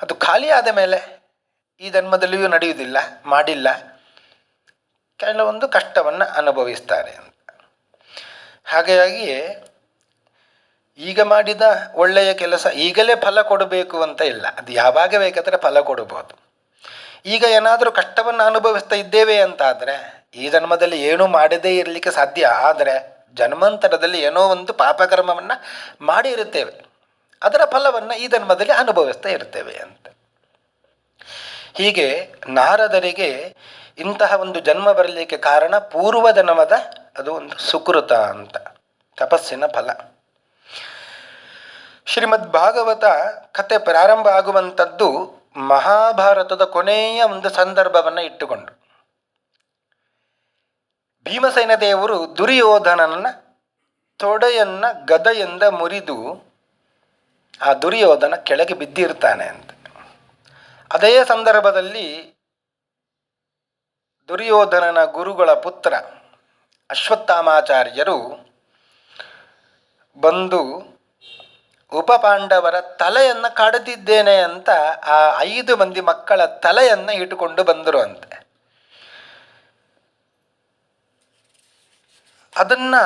ಅದು ಖಾಲಿಯಾದ ಮೇಲೆ ಈ ಜನ್ಮದಲ್ಲಿಯೂ ನಡೆಯುವುದಿಲ್ಲ, ಮಾಡಿಲ್ಲ, ಕೆಲವೊಂದು ಕಷ್ಟವನ್ನು ಅನುಭವಿಸ್ತಾರೆ ಅಂತ. ಹಾಗಾಗಿ ಈಗ ಮಾಡಿದ ಒಳ್ಳೆಯ ಕೆಲಸ ಈಗಲೇ ಫಲ ಕೊಡಬೇಕು ಅಂತ ಇಲ್ಲ, ಅದು ಯಾವಾಗ ಬೇಕಾದರೆ ಫಲ ಕೊಡಬಹುದು. ಈಗ ಏನಾದರೂ ಕಷ್ಟವನ್ನು ಅನುಭವಿಸ್ತಾ ಇದ್ದೇವೆ ಅಂತಾದರೆ ಈ ಜನ್ಮದಲ್ಲಿ ಏನೂ ಮಾಡದೇ ಇರಲಿಕ್ಕೆ ಸಾಧ್ಯ, ಆದರೆ ಜನ್ಮಾಂತರದಲ್ಲಿ ಏನೋ ಒಂದು ಪಾಪಕರ್ಮವನ್ನು ಮಾಡಿರುತ್ತೇವೆ, ಅದರ ಫಲವನ್ನು ಈ ಜನ್ಮದಲ್ಲಿ ಅನುಭವಿಸ್ತಾ ಇರ್ತೇವೆ ಅಂತ. ಹೀಗೆ ನಾರದರಿಗೆ ಇಂತಹ ಒಂದು ಜನ್ಮ ಬರಲಿಕ್ಕೆ ಕಾರಣ ಪೂರ್ವ ಜನ್ಮದ ಅದು ಒಂದು ಸುಕೃತ ಅಂತ, ತಪಸ್ಸಿನ ಫಲ. ಶ್ರೀಮದ್ ಭಾಗವತ ಕಥೆ ಪ್ರಾರಂಭ ಆಗುವಂಥದ್ದು ಮಹಾಭಾರತದ ಕೊನೆಯ ಒಂದು ಸಂದರ್ಭವನ್ನು ಇಟ್ಟುಕೊಂಡು. ಭೀಮಸೇನ ದೇವರು ದುರ್ಯೋಧನನ ತೊಡೆಯನ್ನು ಗದೆಯಿಂದ ಮುರಿದು ಆ ದುರ್ಯೋಧನ ಕೆಳಗೆ ಬಿದ್ದಿರ್ತಾನೆ ಅಂತ. ಅದೇ ಸಂದರ್ಭದಲ್ಲಿ ದುರ್ಯೋಧನನ ಗುರುಗಳ ಪುತ್ರ ಅಶ್ವತ್ಥಾಮಾಚಾರ್ಯರು ಬಂದು ಉಪಪಾಂಡವರ ತಲೆಯನ್ನು ಕಡಿದಿದ್ದೇನೆ ಅಂತ ಆ 5 ಮಂದಿ ಮಕ್ಕಳ ತಲೆಯನ್ನು ಇಟ್ಟುಕೊಂಡು ಬಂದರು ಅಂತೆ. ಅದನ್ನು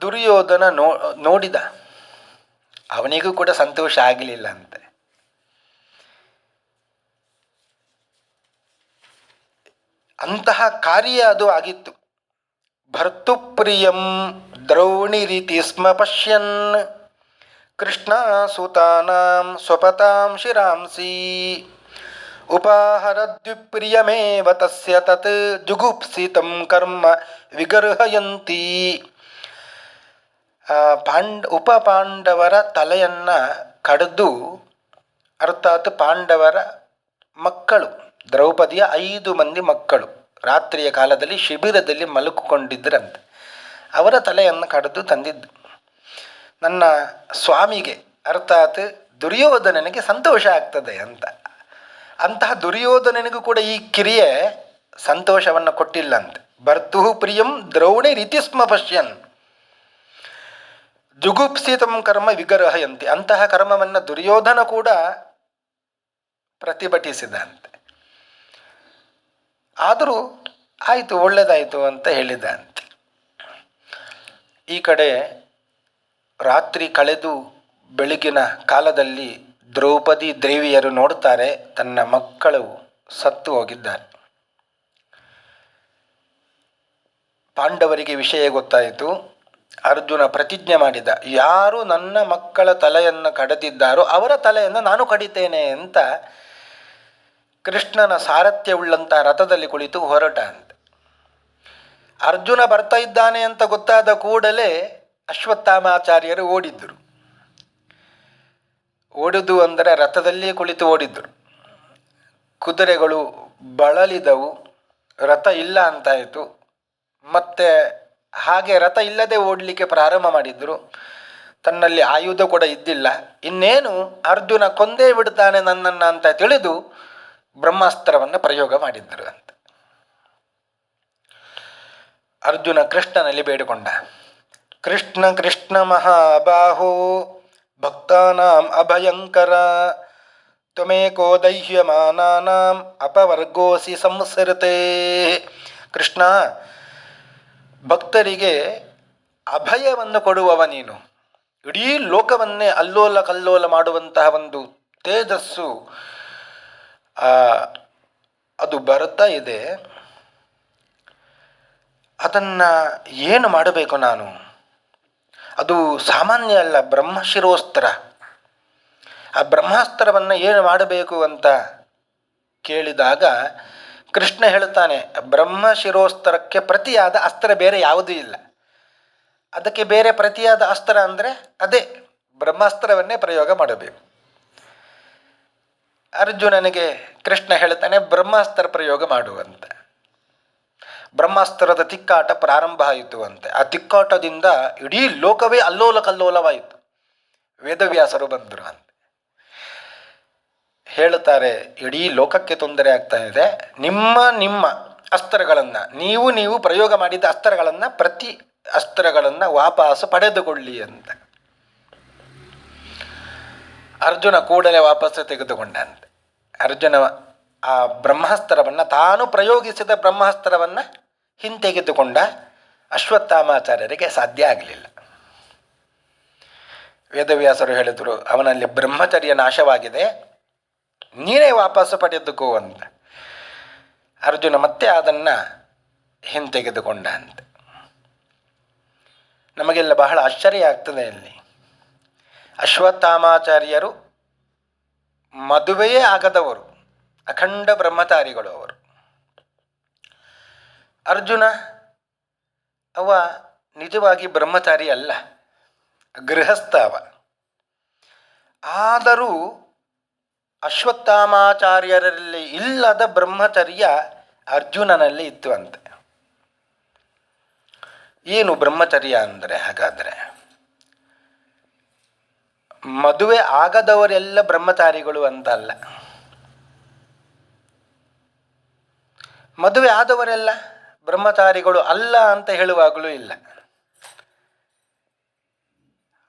ದುರ್ಯೋಧನ ನೋಡಿದ, ಅವನಿಗೂ ಕೂಡ ಸಂತೋಷ ಆಗಲಿಲ್ಲ ಅಂತೆ. ಅಂತಹ ಕಾರ್ಯ ಅದು ಆಗಿತ್ತು. ಭರ್ತುಪ್ರಿಯಂ ದ್ರೌಣಿರಿತಿ ಸ್ಮ ಪಶ್ಯನ್ ಕೃಷ್ಣ ಸುತಾನಾಂ ಸ್ವಪತಾಂ ಶಿರಾಂಸಿ ಉಪಾಹರದ್ವಿಪ್ರಿಯಮೇವ ತಸ್ಯ ತತ್ ಜುಗುಪ್ಸಿತಂ ಕರ್ಮ ವಿಗರ್ಹಯಂತಿ. ಉಪಪಾಂಡವರ ತಲೆಯನ್ನು ಕಡಿದು, ಅರ್ಥಾತ್ ಪಾಂಡವರ ಮಕ್ಕಳು ದ್ರೌಪದಿಯ 5 ಮಂದಿ ಮಕ್ಕಳು ರಾತ್ರಿಯ ಕಾಲದಲ್ಲಿ ಶಿಬಿರದಲ್ಲಿ ಮಲಗಿಕೊಂಡಿದ್ದರಂತೆ. ಅವರ ತಲೆಯನ್ನು ಕಡಿದು ತಂದಿದ್ದು ನನ್ನ ಸ್ವಾಮಿಗೆ, ಅರ್ಥಾತ್ ದುರ್ಯೋಧನನಿಗೆ ಸಂತೋಷ ಆಗ್ತದೆ ಅಂತ. ಅಂತಹ ದುರ್ಯೋಧನನಿಗೂ ಕೂಡ ಈ ಕ್ರಿಯೆ ಸಂತೋಷವನ್ನು ಕೊಟ್ಟಿಲ್ಲಂತೆ. ಭರ್ತು ಪ್ರಿಯಂ ದ್ರೌಣಿ ರೀತಿ ಸ್ಮ ಪಶ್ಯನ್ ಜುಗುಪ್ಸಿತಂ ಕರ್ಮ ವಿಗರ್ಹಯಂತಿ. ಅಂತಹ ಕರ್ಮವನ್ನು ದುರ್ಯೋಧನ ಕೂಡ ಪ್ರತಿಭಟಿಸಿದಂತೆ. ಆದರೂ ಆಯಿತು, ಒಳ್ಳೆಯದಾಯಿತು ಅಂತ ಹೇಳಿದಂತೆ. ಈ ಕಡೆ ರಾತ್ರಿ ಕಳೆದು ಬೆಳಗಿನ ಕಾಲದಲ್ಲಿ ದ್ರೌಪದಿ ದೇವಿಯರು ನೋಡ್ತಾರೆ, ತನ್ನ ಮಕ್ಕಳು ಸತ್ತು ಹೋಗಿದ್ದಾರೆ. ಪಾಂಡವರಿಗೆ ವಿಷಯ ಗೊತ್ತಾಯಿತು. ಅರ್ಜುನ ಪ್ರತಿಜ್ಞೆ ಮಾಡಿದ, ಯಾರು ನನ್ನ ಮಕ್ಕಳ ತಲೆಯನ್ನು ಕಡಿದಿದ್ದಾರೋ ಅವರ ತಲೆಯನ್ನು ನಾನು ಕಡಿತೇನೆ ಅಂತ ಕೃಷ್ಣನ ಸಾರಥ್ಯವುಳ್ಳಂಥ ರಥದಲ್ಲಿ ಕುಳಿತು ಹೊರಟ ಅಂತ. ಅರ್ಜುನ ಬರ್ತಾ ಇದ್ದಾನೆ ಅಂತ ಗೊತ್ತಾದ ಕೂಡಲೇ ಅಶ್ವತ್ಥಾಮಾಚಾರ್ಯರು ಓಡಿದ್ದರು. ಓಡುದು ಅಂದರೆ ರಥದಲ್ಲಿಯೇ ಕುಳಿತು ಓಡಿದ್ದರು. ಕುದುರೆಗಳು ಬಳಲಿದವು, ರಥ ಇಲ್ಲ ಅಂತಾಯಿತು. ಮತ್ತೆ ಹಾಗೆ ರಥ ಇಲ್ಲದೆ ಓಡಲಿಕ್ಕೆ ಪ್ರಾರಂಭ ಮಾಡಿದ್ರು. ತನ್ನಲ್ಲಿ ಆಯುಧ ಕೂಡ ಇದ್ದಿಲ್ಲ. ಇನ್ನೇನು ಅರ್ಜುನ ಕೊಂದೇ ಬಿಡ್ತಾನೆ ನನ್ನನ್ನು ಅಂತ ತಿಳಿದು ಬ್ರಹ್ಮಾಸ್ತ್ರವನ್ನು ಪ್ರಯೋಗ ಮಾಡಿದ್ದರು ಅಂತ. ಅರ್ಜುನ ಕೃಷ್ಣನಲ್ಲಿ ಬೇಡಿಕೊಂಡ, ಕೃಷ್ಣ ಕೃಷ್ಣ ಮಹಾಬಾಹೋ ಭಕ್ತಾನಾಂ ಅಭಯಂಕರ ತ್ವಮೇಕೋ ದಹ್ಯಮಾನಾನಾಂ ಅಪವರ್ಗೋಸಿ ಸಂಸೃತೆ. ಕೃಷ್ಣ, ಭಕ್ತರಿಗೆ ಅಭಯವನ್ನು ಕೊಡುವವ ನೀನು. ಇಡೀ ಲೋಕವನ್ನೇ ಅಲ್ಲೋಲ ಕಲ್ಲೋಲ ಮಾಡುವಂತಹ ಒಂದು ತೇಜಸ್ಸು ಅದು ಬರ್ತಾ ಇದೆ. ಅದನ್ನು ಏನು ಮಾಡಬೇಕು ನಾನು? ಅದು ಸಾಮಾನ್ಯ ಅಲ್ಲ, ಬ್ರಹ್ಮಶಿರೋಸ್ತ್ರ. ಆ ಬ್ರಹ್ಮಾಸ್ತ್ರವನ್ನು ಏನು ಮಾಡಬೇಕು ಅಂತ ಕೇಳಿದಾಗ ಕೃಷ್ಣ ಹೇಳ್ತಾನೆ, ಬ್ರಹ್ಮಶಿರೋಸ್ತ್ರಕ್ಕೆ ಪ್ರತಿಯಾದ ಅಸ್ತ್ರ ಬೇರೆ ಯಾವುದೂ ಇಲ್ಲ. ಅದಕ್ಕೆ ಬೇರೆ ಪ್ರತಿಯಾದ ಅಸ್ತ್ರ ಅಂದರೆ ಅದೇ ಬ್ರಹ್ಮಾಸ್ತ್ರವನ್ನೇ ಪ್ರಯೋಗ ಮಾಡಬೇಕು. ಅರ್ಜುನನಿಗೆ ಕೃಷ್ಣ ಹೇಳ್ತಾನೆ, ಬ್ರಹ್ಮಾಸ್ತ್ರ ಪ್ರಯೋಗ ಮಾಡುವಂತ. ಬ್ರಹ್ಮಾಸ್ತ್ರದ ತಿಕ್ಕಾಟ ಪ್ರಾರಂಭ ಆಯಿತು ಅಂತೆ. ಆ ತಿಕ್ಕಾಟದಿಂದ ಇಡೀ ಲೋಕವೇ ಅಲ್ಲೋಲ ಕಲ್ಲೋಲವಾಯಿತು. ವೇದವ್ಯಾಸರು ಬಂದರು ಅಂತ. ಹೇಳುತ್ತಾರೆ, ಇಡೀ ಲೋಕಕ್ಕೆ ತೊಂದರೆ ಆಗ್ತಾ ಇದೆ, ನಿಮ್ಮ ನಿಮ್ಮ ಅಸ್ತ್ರಗಳನ್ನು ನೀವು ಪ್ರಯೋಗ ಮಾಡಿದ ಅಸ್ತ್ರಗಳನ್ನು ಪ್ರತಿ ಅಸ್ತ್ರಗಳನ್ನು ವಾಪಸ್ ಪಡೆದುಕೊಳ್ಳಿ ಅಂತ. ಅರ್ಜುನ ಕೂಡಲೇ ವಾಪಸ್ಸು ತೆಗೆದುಕೊಂಡಂತೆ. ಅರ್ಜುನ ಆ ಬ್ರಹ್ಮಾಸ್ತ್ರವನ್ನು, ತಾನು ಪ್ರಯೋಗಿಸಿದ ಬ್ರಹ್ಮಾಸ್ತ್ರವನ್ನು ಹಿಂತೆಗೆದುಕೊಂಡ. ಅಶ್ವತ್ಥಾಮಾಚಾರ್ಯರಿಗೆ ಸಾಧ್ಯ ಆಗಲಿಲ್ಲ. ವೇದವ್ಯಾಸರು ಹೇಳಿದರು, ಅವನಲ್ಲಿ ಬ್ರಹ್ಮಚರ್ಯ ನಾಶವಾಗಿದೆ, ನೀನೇ ವಾಪಸ್ಸು ಪಡೆದುಕೋ ಅಂತ. ಅರ್ಜುನ ಮತ್ತೆ ಅದನ್ನು ಹಿಂತೆಗೆದುಕೊಂಡ ಅಂತ. ನಮಗೆಲ್ಲ ಬಹಳ ಆಶ್ಚರ್ಯ ಆಗ್ತದೆ ಇಲ್ಲಿ. ಅಶ್ವತ್ಥಾಮಾಚಾರ್ಯರು ಮದುವೆಯೇ ಆಗದವರು, ಅಖಂಡ ಬ್ರಹ್ಮಚಾರಿಗಳು ಅವರು. ಅರ್ಜುನ ಅವ ನಿಜವಾಗಿ ಬ್ರಹ್ಮಚಾರಿ ಅಲ್ಲ, ಗೃಹಸ್ಥ ಅವ. ಆದರೂ ಅಶ್ವತ್ಥಾಮಾಚಾರ್ಯರಲ್ಲಿ ಇಲ್ಲದ ಬ್ರಹ್ಮಚರ್ಯ ಅರ್ಜುನನಲ್ಲಿ ಇತ್ತು ಅಂತೆ. ಏನು ಬ್ರಹ್ಮಚರ್ಯ ಅಂದರೆ? ಹಾಗಾದರೆ ಮದುವೆ ಆಗದವರೆಲ್ಲ ಬ್ರಹ್ಮಚಾರಿಗಳು ಅಂತ ಅಲ್ಲ, ಮದುವೆ ಆದವರೆಲ್ಲ ಬ್ರಹ್ಮಚಾರಿಗಳು ಅಲ್ಲ ಅಂತ ಹೇಳುವಾಗಲೂ ಇಲ್ಲ.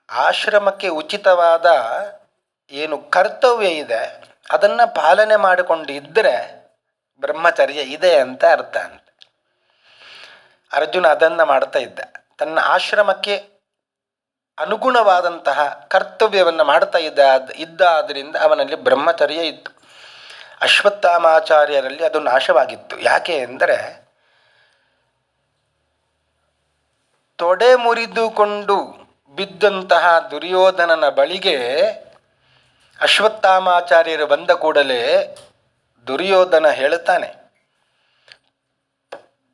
ಆಶ್ರಮಕ್ಕೆ ಉಚಿತವಾದ ಏನು ಕರ್ತವ್ಯ ಇದೆ ಅದನ್ನು ಪಾಲನೆ ಮಾಡಿಕೊಂಡು ಇದ್ದರೆ ಬ್ರಹ್ಮಚರ್ಯ ಇದೆ ಅಂತ ಅರ್ಥ ಅಂತ. ಅರ್ಜುನ ಅದನ್ನು ಮಾಡ್ತಾ ಇದ್ದ. ತನ್ನ ಆಶ್ರಮಕ್ಕೆ ಅನುಗುಣವಾದಂತಹ ಕರ್ತವ್ಯವನ್ನು ಮಾಡ್ತಾ ಇದ್ದಾದ್ದರಿಂದ ಅವನಲ್ಲಿ ಬ್ರಹ್ಮಚರ್ಯ ಇತ್ತು. ಅಶ್ವತ್ಥಾಮಾಚಾರ್ಯರಲ್ಲಿ ಅದು ನಾಶವಾಗಿತ್ತು. ಯಾಕೆ ಎಂದರೆ, ತೊಡೆ ಮುರಿದುಕೊಂಡು ಬಿದ್ದಂತಹ ದುರ್ಯೋಧನನ ಬಳಿಗೆ ಅಶ್ವತ್ಥಾಮಾಚಾರ್ಯರು ಬಂದ ಕೂಡಲೇ ದುರ್ಯೋಧನ ಹೇಳುತ್ತಾನೆ,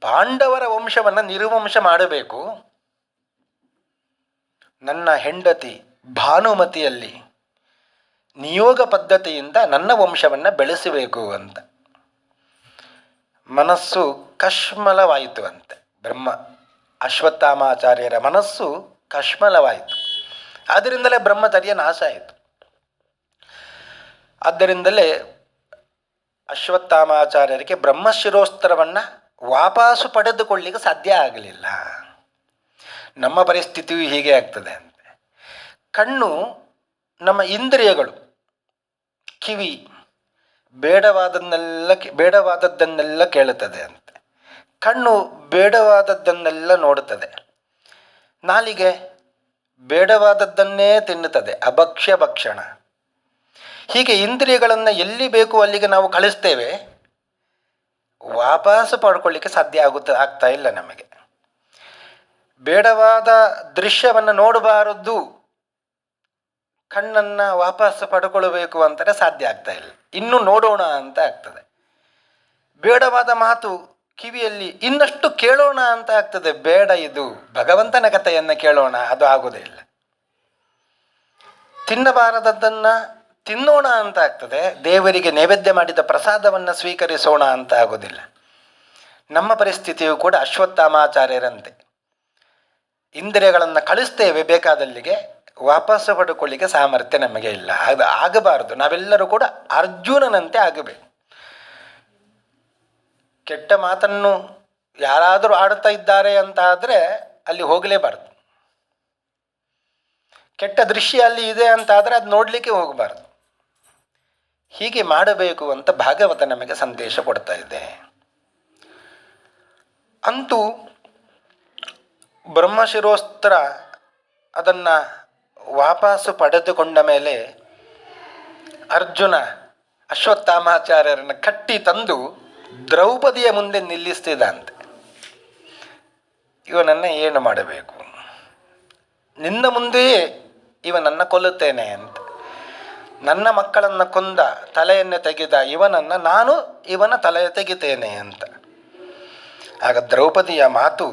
ಪಾಂಡವರ ವಂಶವನ್ನು ನಿರ್ವಂಶ ಮಾಡಬೇಕು, ನನ್ನ ಹೆಂಡತಿ ಭಾನುಮತಿಯಲ್ಲಿ ನಿಯೋಗ ಪದ್ಧತಿಯಿಂದ ನನ್ನ ವಂಶವನ್ನು ಬೆಳೆಸಬೇಕು ಅಂತ. ಮನಸ್ಸು ಕಶ್ಮಲವಾಯಿತು ಅಂತೆ. ಅಶ್ವತ್ಥಾಮಾಚಾರ್ಯರ ಮನಸ್ಸು ಕಶ್ಮಲವಾಯಿತು. ಆದ್ದರಿಂದಲೇ ಬ್ರಹ್ಮಚರ್ಯ ನಾಶ ಆಯಿತು. ಆದ್ದರಿಂದಲೇ ಅಶ್ವತ್ಥಾಮಾಚಾರ್ಯರಿಗೆ ಬ್ರಹ್ಮಶಿರೋಸ್ತ್ರವನ್ನು ವಾಪಸ್ಸು ಪಡೆದುಕೊಳ್ಳಿಕ್ಕೆ ಸಾಧ್ಯ ಆಗಲಿಲ್ಲ. ನಮ್ಮ ಪರಿಸ್ಥಿತಿಯು ಹೀಗೆ ಆಗ್ತದೆ ಅಂತೆ. ಕಣ್ಣು ನಮ್ಮ ಇಂದ್ರಿಯಗಳು, ಕಿವಿ ಬೇಡವಾದದ್ದನ್ನೆಲ್ಲ ಕೇಳುತ್ತದೆ ಅಂತೆ. ಕಣ್ಣು ಬೇಡವಾದದ್ದನ್ನೆಲ್ಲ ನೋಡುತ್ತದೆ. ನಾಲಿಗೆ ಬೇಡವಾದದ್ದನ್ನೇ ತಿನ್ನುತ್ತದೆ, ಅಭಕ್ಷ್ಯ ಭಕ್ಷಣ. ಹೀಗೆ ಇಂದ್ರಿಯಗಳನ್ನು ಎಲ್ಲಿ ಬೇಕು ಅಲ್ಲಿಗೆ ನಾವು ಕಳಿಸ್ತೇವೆ, ವಾಪಸ್ ಪಡ್ಕೊಳ್ಳಿಕ್ಕೆ ಸಾಧ್ಯ ಆಗ್ತಾ ಇಲ್ಲ ನಮಗೆ. ಬೇಡವಾದ ದೃಶ್ಯವನ್ನು ನೋಡಬಾರದು, ಕಣ್ಣನ್ನು ವಾಪಸ್ ಪಡ್ಕೊಳ್ಬೇಕು ಅಂತಾರೆ, ಸಾಧ್ಯ ಆಗ್ತಾ ಇಲ್ಲ. ಇನ್ನೂ ನೋಡೋಣ ಅಂತ ಆಗ್ತದೆ. ಬೇಡವಾದ ಮಾತು ಕಿವಿಯಲ್ಲಿ ಇನ್ನಷ್ಟು ಕೇಳೋಣ ಅಂತ ಆಗ್ತದೆ. ಬೇಡ, ಇದು ಭಗವಂತನ ಕಥೆಯನ್ನು ಕೇಳೋಣ, ಅದು ಆಗೋದೇ ಇಲ್ಲ. ತಿನ್ನಬಾರದದ್ದನ್ನು ತಿನ್ನೋಣ ಅಂತ ಆಗ್ತದೆ. ದೇವರಿಗೆ ನೈವೇದ್ಯ ಮಾಡಿದ ಪ್ರಸಾದವನ್ನು ಸ್ವೀಕರಿಸೋಣ ಅಂತ ಆಗೋದಿಲ್ಲ. ನಮ್ಮ ಪರಿಸ್ಥಿತಿಯು ಕೂಡ ಅಶ್ವತ್ಥಾಮಾಚಾರ್ಯರಂತೆ. ಇಂದ್ರಿಯಗಳನ್ನು ಕಳಿಸ್ತೇವೆ ಬೇಕಾದಲ್ಲಿಗೆ, ವಾಪಸ್ಸು ಪಡ್ಕೊಳ್ಳಿಕ್ಕೆ ಸಾಮರ್ಥ್ಯ ನಮಗೆ ಇಲ್ಲ. ಅದು ಆಗಬಾರದು. ನಾವೆಲ್ಲರೂ ಕೂಡ ಅರ್ಜುನನಂತೆ ಆಗಬೇಕು. ಕೆಟ್ಟ ಮಾತನ್ನು ಯಾರಾದರೂ ಆಡ್ತಾ ಇದ್ದಾರೆ ಅಂತ ಆದರೆ ಅಲ್ಲಿ ಹೋಗಲೇಬಾರ್ದು. ಕೆಟ್ಟ ದೃಶ್ಯ ಅಲ್ಲಿ ಇದೆ ಅಂತ ಆದರೆ ಅದು ನೋಡಲಿಕ್ಕೆ ಹೋಗಬಾರ್ದು. ಹೀಗೆ ಮಾಡಬೇಕು ಅಂತ ಭಾಗವತ ನಮಗೆ ಸಂದೇಶ ಕೊಡ್ತಾ ಇದೆ. ಅಂತೂ ಬ್ರಹ್ಮಶಿರೋಸ್ತ್ರ ಅದನ್ನು ವಾಪಸ್ಸು ಪಡೆದುಕೊಂಡ ಮೇಲೆ ಅರ್ಜುನ ಅಶ್ವತ್ಥಾಮಾಚಾರ್ಯರನ್ನು ಕಟ್ಟಿ ತಂದು ದ್ರೌಪದಿಯ ಮುಂದೆ ನಿಲ್ಲಿಸ್ತಿದ್ದಂತೆ. ಇವನನ್ನು ಏನು ಮಾಡಬೇಕು? ನಿನ್ನ ಮುಂದೆಯೇ ಇವನನ್ನು ಕೊಲ್ಲುತ್ತೇನೆ ಅಂತ. ನನ್ನ ಮಕ್ಕಳನ್ನು ಕೊಂದ, ತಲೆಯನ್ನು ತೆಗೆದ ಇವನನ್ನು ಇವನ ತಲೆ ತೆಗಿತೇನೆ ಅಂತ. ಆಗ ದ್ರೌಪದಿಯ ಮಾತು,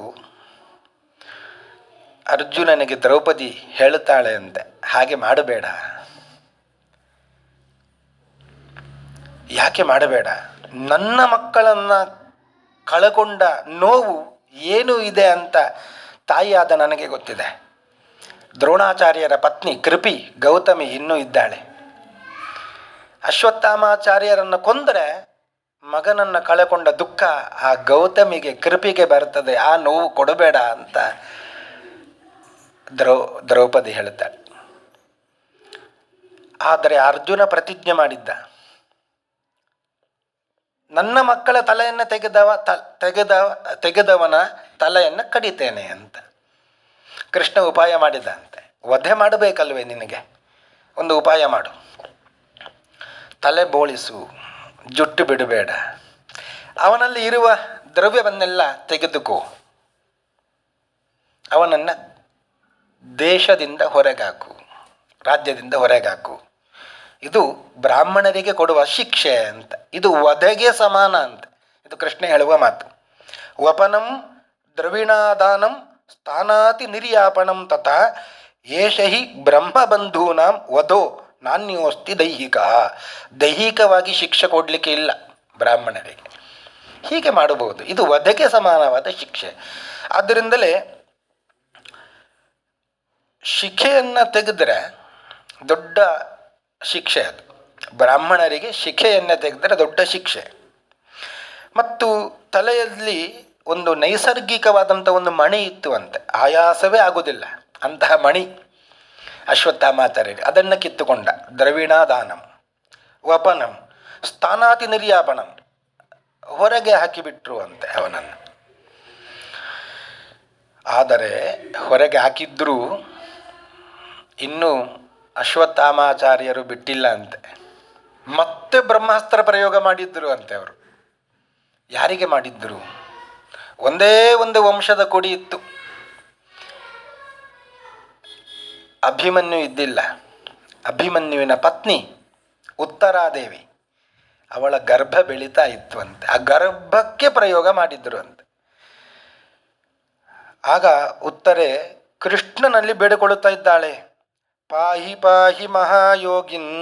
ಅರ್ಜುನನಿಗೆ ದ್ರೌಪದಿ ಹೇಳುತ್ತಾಳೆ ಅಂತೆ, ಹಾಗೆ ಮಾಡಬೇಡ. ಯಾಕೆ ಮಾಡಬೇಡ? ನನ್ನ ಮಕ್ಕಳನ್ನು ಕಳಕೊಂಡ ನೋವು ಏನು ಇದೆ ಅಂತ ತಾಯಿಯಾದ ನನಗೆ ಗೊತ್ತಿದೆ. ದ್ರೋಣಾಚಾರ್ಯರ ಪತ್ನಿ ಕೃಪಿ, ಗೌತಮಿ ಇನ್ನೂ ಇದ್ದಾಳೆ. ಅಶ್ವತ್ಥಾಮಾಚಾರ್ಯರನ್ನು ಕೊಂದರೆ ಮಗನನ್ನು ಕಳೆಕೊಂಡ ದುಃಖ ಆ ಗೌತಮಿಗೆ ಕೃಪಿಗೆ ಬರ್ತದೆ, ಆ ನೋವು ಕೊಡಬೇಡ ಅಂತ ದ್ರೌಪದಿ ಹೇಳ್ತಾಳೆ. ಆದರೆ ಅರ್ಜುನ ಪ್ರತಿಜ್ಞೆ ಮಾಡಿದ್ದ, ನನ್ನ ಮಕ್ಕಳ ತಲೆಯನ್ನು ತೆಗೆದವನ ತಲೆಯನ್ನು ಕಡಿತೇನೆ ಅಂತ. ಕೃಷ್ಣ ಉಪಾಯ ಮಾಡಿದ ಅಂತೆ. ವಧೆ ಮಾಡಬೇಕಲ್ವೇ ನಿನಗೆ, ಒಂದು ಉಪಾಯ ಮಾಡು, ತಲೆ ಬೋಳಿಸು, ಜುಟ್ಟು ಬಿಡಬೇಡ, ಅವನಲ್ಲಿ ಇರುವ ದ್ರವ್ಯವನ್ನೆಲ್ಲ ತೆಗೆದುಕೋ, ಅವನನ್ನು ದೇಶದಿಂದ ಹೊರಗಾಕು, ರಾಜ್ಯದಿಂದ ಹೊರಗಾಕು. ಇದು ಬ್ರಾಹ್ಮಣರಿಗೆ ಕೊಡುವ ಶಿಕ್ಷೆ ಅಂತ. ಇದು ವಧೆಗೆ ಸಮಾನ ಅಂತ. ಇದು ಕೃಷ್ಣ ಹೇಳುವ ಮಾತು. ವಪನಂ ದ್ರವಿಣಾದಾನಂ ಸ್ಥಾನಾತಿ ನಿರ್ಯಾಪಣಂ ತಥಾ ಏಷ ಹಿ ಬ್ರಹ್ಮಬಂಧೂನಾಂ ವಧೋ ನಾಣ್ಯೋಸ್ತಿ ದೈಹಿಕ. ದೈಹಿಕವಾಗಿ ಶಿಕ್ಷೆ ಕೊಡಲಿಕ್ಕೆ ಇಲ್ಲ ಬ್ರಾಹ್ಮಣರಿಗೆ, ಹೀಗೆ ಮಾಡಬಹುದು. ಇದು ವಧೆಗೆ ಸಮಾನವಾದ ಶಿಕ್ಷೆ. ಆದ್ದರಿಂದಲೇ ಶಿಖೆಯನ್ನು ತೆಗೆದರೆ ದೊಡ್ಡ ಶಿಕ್ಷೆ ಅದು. ಬ್ರಾಹ್ಮಣರಿಗೆ ಶಿಖೆಯನ್ನು ತೆಗೆದರೆ ದೊಡ್ಡ ಶಿಕ್ಷೆ. ಮತ್ತು ತಲೆಯಲ್ಲಿ ಒಂದು ನೈಸರ್ಗಿಕವಾದಂಥ ಒಂದು ಮಣಿ ಇತ್ತು ಅಂತೆ, ಆಯಾಸವೇ ಆಗುವುದಿಲ್ಲ ಅಂತಹ ಮಣಿ ಅಶ್ವತ್ಥಾಮಾಚಾರ್ಯರಿಗೆ. ಅದನ್ನು ಕಿತ್ತುಕೊಂಡ. ದ್ರವಿಣಾದಾನಂ ವಪನಂ ಸ್ಥಾನಾತಿ ನಿರ್ಯಾಪಣಂ, ಹೊರಗೆ ಹಾಕಿಬಿಟ್ರು ಅಂತೆ ಅವನನ್ನು. ಆದರೆ ಹೊರಗೆ ಹಾಕಿದ್ರೂ ಇನ್ನೂ ಅಶ್ವತ್ಥಾಮಾಚಾರ್ಯರು ಬಿಟ್ಟಿಲ್ಲ ಅಂತೆ. ಮತ್ತೆ ಬ್ರಹ್ಮಾಸ್ತ್ರ ಪ್ರಯೋಗ ಮಾಡಿದ್ದರು ಅಂತೆ ಅವರು. ಯಾರಿಗೆ ಮಾಡಿದ್ದರು? ಒಂದೇ ಒಂದು ವಂಶದ ಕೊಡಿ ಇತ್ತು, ಅಭಿಮನ್ಯು ಇದ್ದಿಲ್ಲ. ಅಭಿಮನ್ಯುವಿನ ಪತ್ನಿ ಉತ್ತರಾದೇವಿ, ಅವಳ ಗರ್ಭ ಬೆಳೀತಾ ಇತ್ತು ಅಂತೆ. ಆ ಗರ್ಭಕ್ಕೆ ಪ್ರಯೋಗ ಮಾಡಿದ್ದರು ಅಂತೆ. ಆಗ ಉತ್ತರೆ ಕೃಷ್ಣನಲ್ಲಿ ಬೇಡಿಕೊಳ್ಳುತ್ತಾ ಇದ್ದಾಳೆ, ಪಾಹಿ ಪಾಹಿ ಮಹಾಯೋಗಿನ್